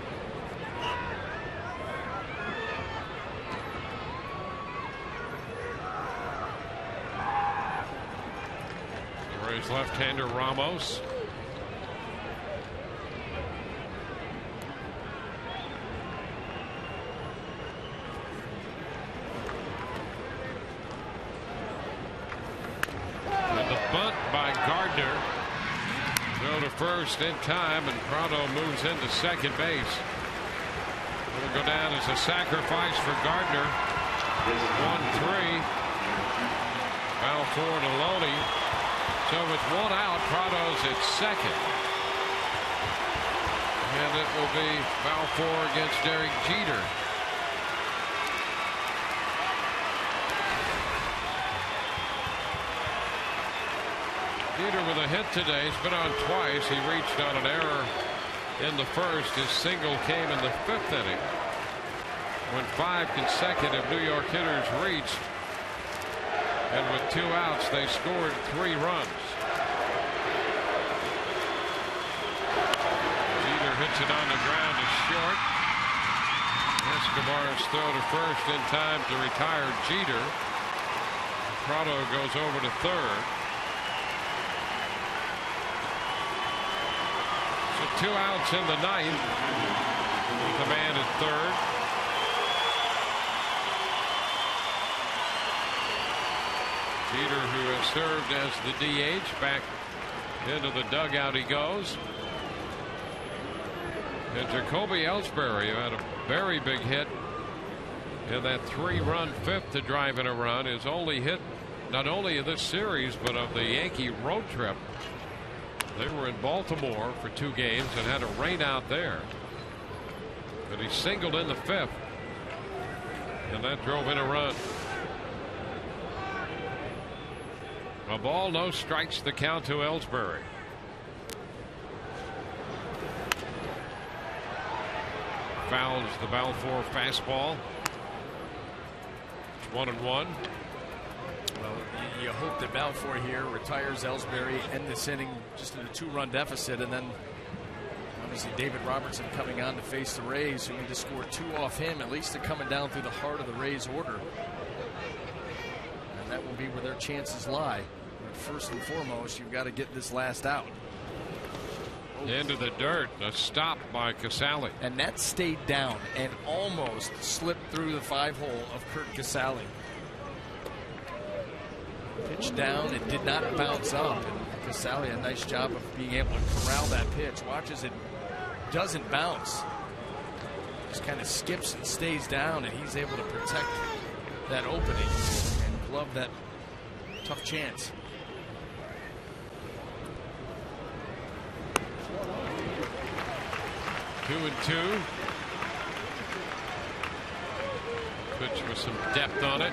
The Rays left-hander Ramos. Bunt by Gardner. Throw to first in time, and Prado moves into second base. It'll go down as a sacrifice for Gardner. 1-3. Foul forward to Loney. So with one out, Prado's at second. And it will be foul 4 against Derek Jeter. Jeter with a hit today. He's been on twice. He reached on an error in the first. His single came in the 5th inning when 5 consecutive New York hitters reached. And with 2 outs, they scored 3 runs. Jeter hits it on the ground to short. Escobar's throw to first in time to retire Jeter. Prado goes over to third. 2 outs in the 9th. With a man at third. Jeter, who has served as the DH, back into the dugout he goes. And Jacoby Ellsbury, who had a very big hit in that 3-run 5th to drive in a run, his only hit not only of this series but of the Yankee road trip. They were in Baltimore for 2 games and had a rain out there. But he singled in the 5th. And that drove in a run. A ball, no strikes, the count to Ellsbury. Fouls the Balfour fastball. It's 1-1. Well, you hope that Balfour here retires Ellsbury, end this inning just in a 2-run deficit, and then obviously David Robertson coming on to face the Rays, who need to score 2 off him. At least they're coming down through the heart of the Rays order, and that will be where their chances lie. But first and foremost, you've got to get this last out. Into the dirt, a stop by Casale. And that stayed down and almost slipped through the 5-hole of Kurt Casale. Pitch down, it did not bounce up. And Casale, a nice job of being able to corral that pitch. Watch as it doesn't bounce. Just kind of skips and stays down, and he's able to protect that opening and glove that tough chance. Two and 2. Pitch with some depth on it.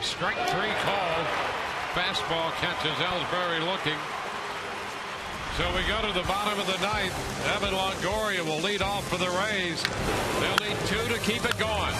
Strike 3 called. Fastball catches Ellsbury looking. So we go to the bottom of the 9th. Evan Longoria will lead off for the Rays. They'll need 2 to keep it going.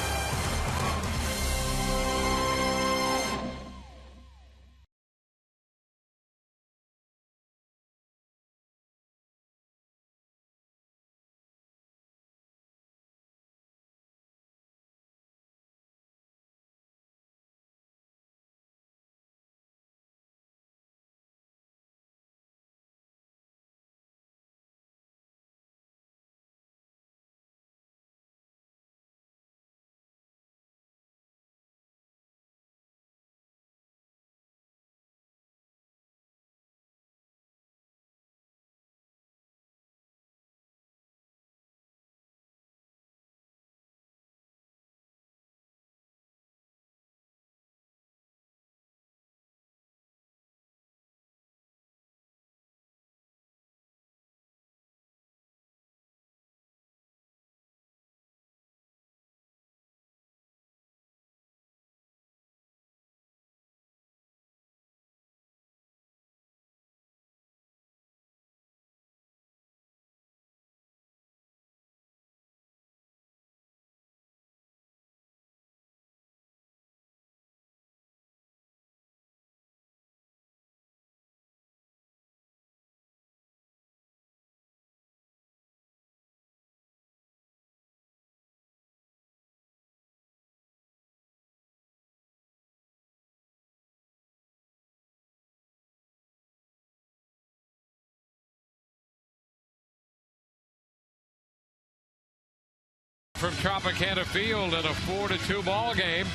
from Tropicana Field in a 4-2 ball game.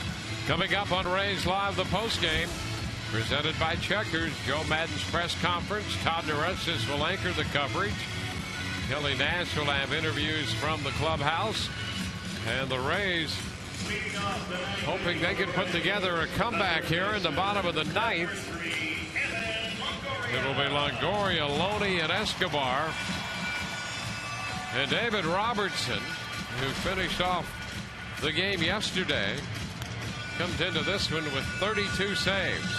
Coming up on Rays Live, the postgame, presented by Checkers. Joe Madden's press conference. Todd Naresis will anchor the coverage. Kelly Nash will have interviews from the clubhouse. And the Rays hoping they can put together a comeback here in the bottom of the ninth. It'll be Longoria, Loney, and Escobar. And David Robertson, who finished off the game yesterday, comes into this one with 32 saves.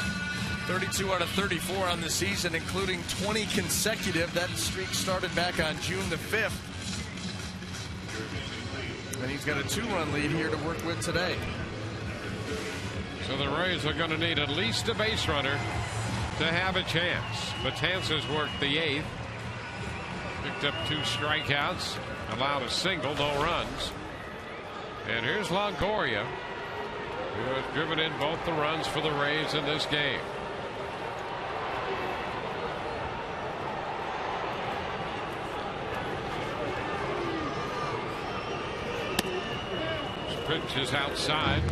32 out of 34 on the season, including 20 consecutive. That streak started back on June the 5th. And he's got a 2-run lead here to work with today. So the Rays are going to need at least a base runner to have a chance. Betances worked the 8th. Picked up 2 strikeouts. Allowed a single, no runs. And here's Longoria, who has driven in both the runs for the Rays in this game. This pitch is outside.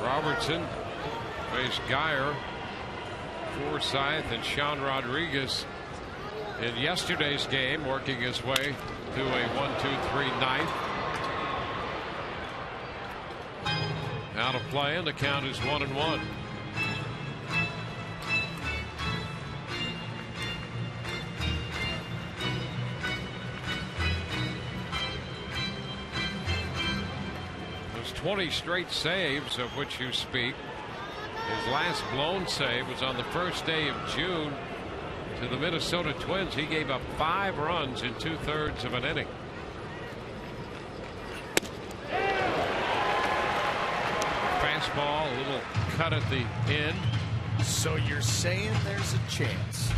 Robertson faced Geyer, Forsythe, and Sean Rodriguez in yesterday's game, working his way to a 1-2-3 ninth. Out of play, and the count is 1-1. There's 20 straight saves of which you speak. His last blown save was on the first day of June to the Minnesota Twins. He gave up 5 runs in 2/3 of an inning. Fastball, a little cut at the end. So you're saying there's a chance?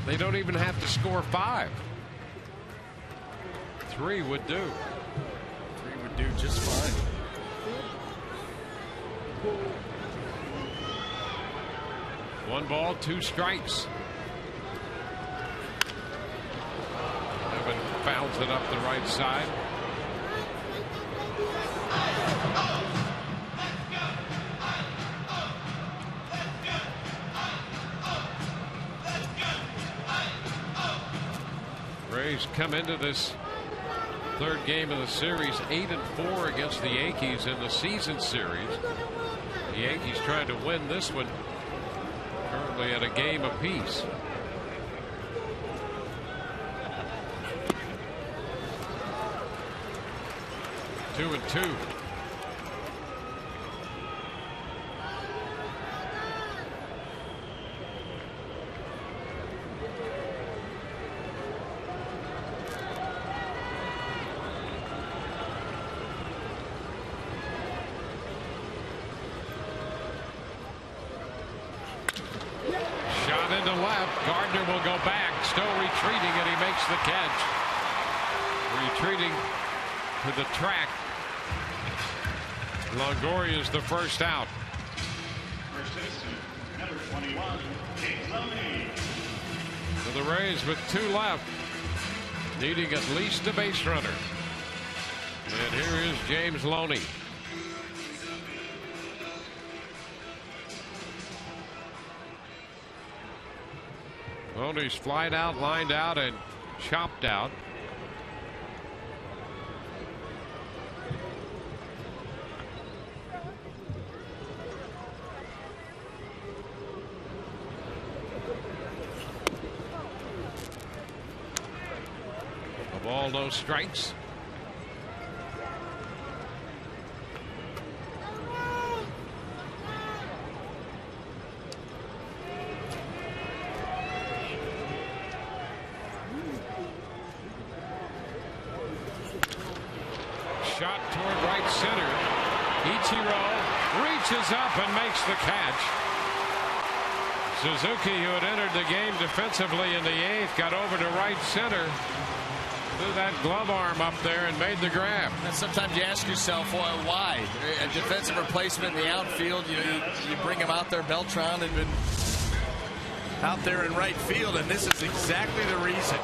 They don't even have to score 5. 3 would do. 3 would do just fine. One ball, 2 strikes. Evan fouls it up the right side. Rays come into this 3rd game of the series 8-4 against the Yankees in the season series. The Yankees trying to win this one, currently at a game apiece. Two and 2. Gardner will go back, still retreating, and he makes the catch. Retreating to the track. Longoria is the first out. So the Rays with 2 left, needing at least a base runner. And here is James Loney. Loney's flied out, lined out, and chopped out. A ball, no strikes. Shot toward right center. Ichiro reaches up and makes the catch. Suzuki, who had entered the game defensively in the 8th, got over to right center. Threw that glove arm up there and made the grab. And sometimes you ask yourself, well, why? A defensive replacement in the outfield, you bring him out there. Beltran had been out there in right field, and this is exactly the reason.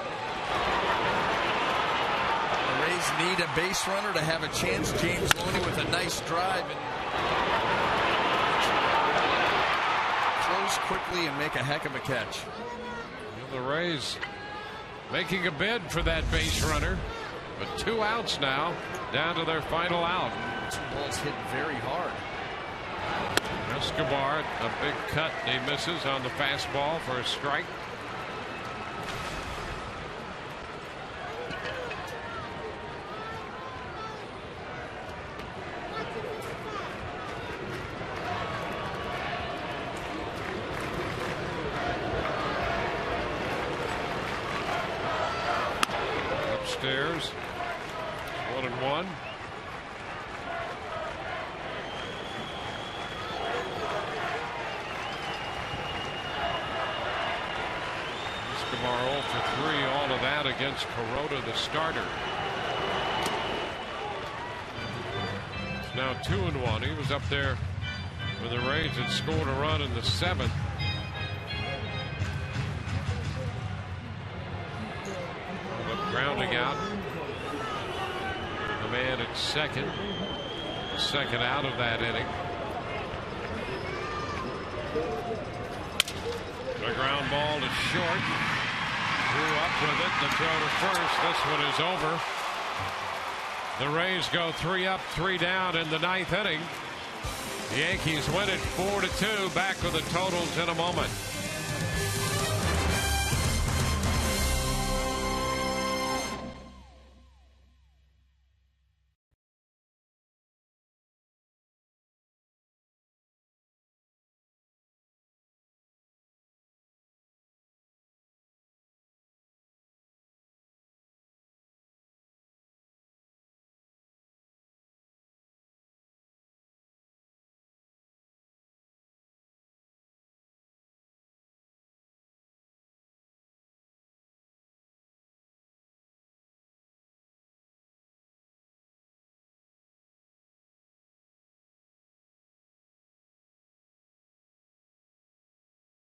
The Rays need a base runner to have a chance. James Loney with a nice drive and close quickly and make a heck of a catch. The Rays making a bid for that base runner, but 2 outs now, down to their final out. 2 balls hit very hard. Escobar, a big cut, he misses on the fastball for a strike. Upstairs, 1-1. Escobar 0 for 3, all of that against Kuroda, the starter. It's now 2-1. He was up there when the Rays had scored a run in the 7th. Grounding out. The man at second. The second out of that inning. A ground ball to short. Drew up with it. The throw to first. This one is over. The Rays go 3 up, 3 down in the 9th inning. The Yankees win it 4-2. Back with the totals in a moment.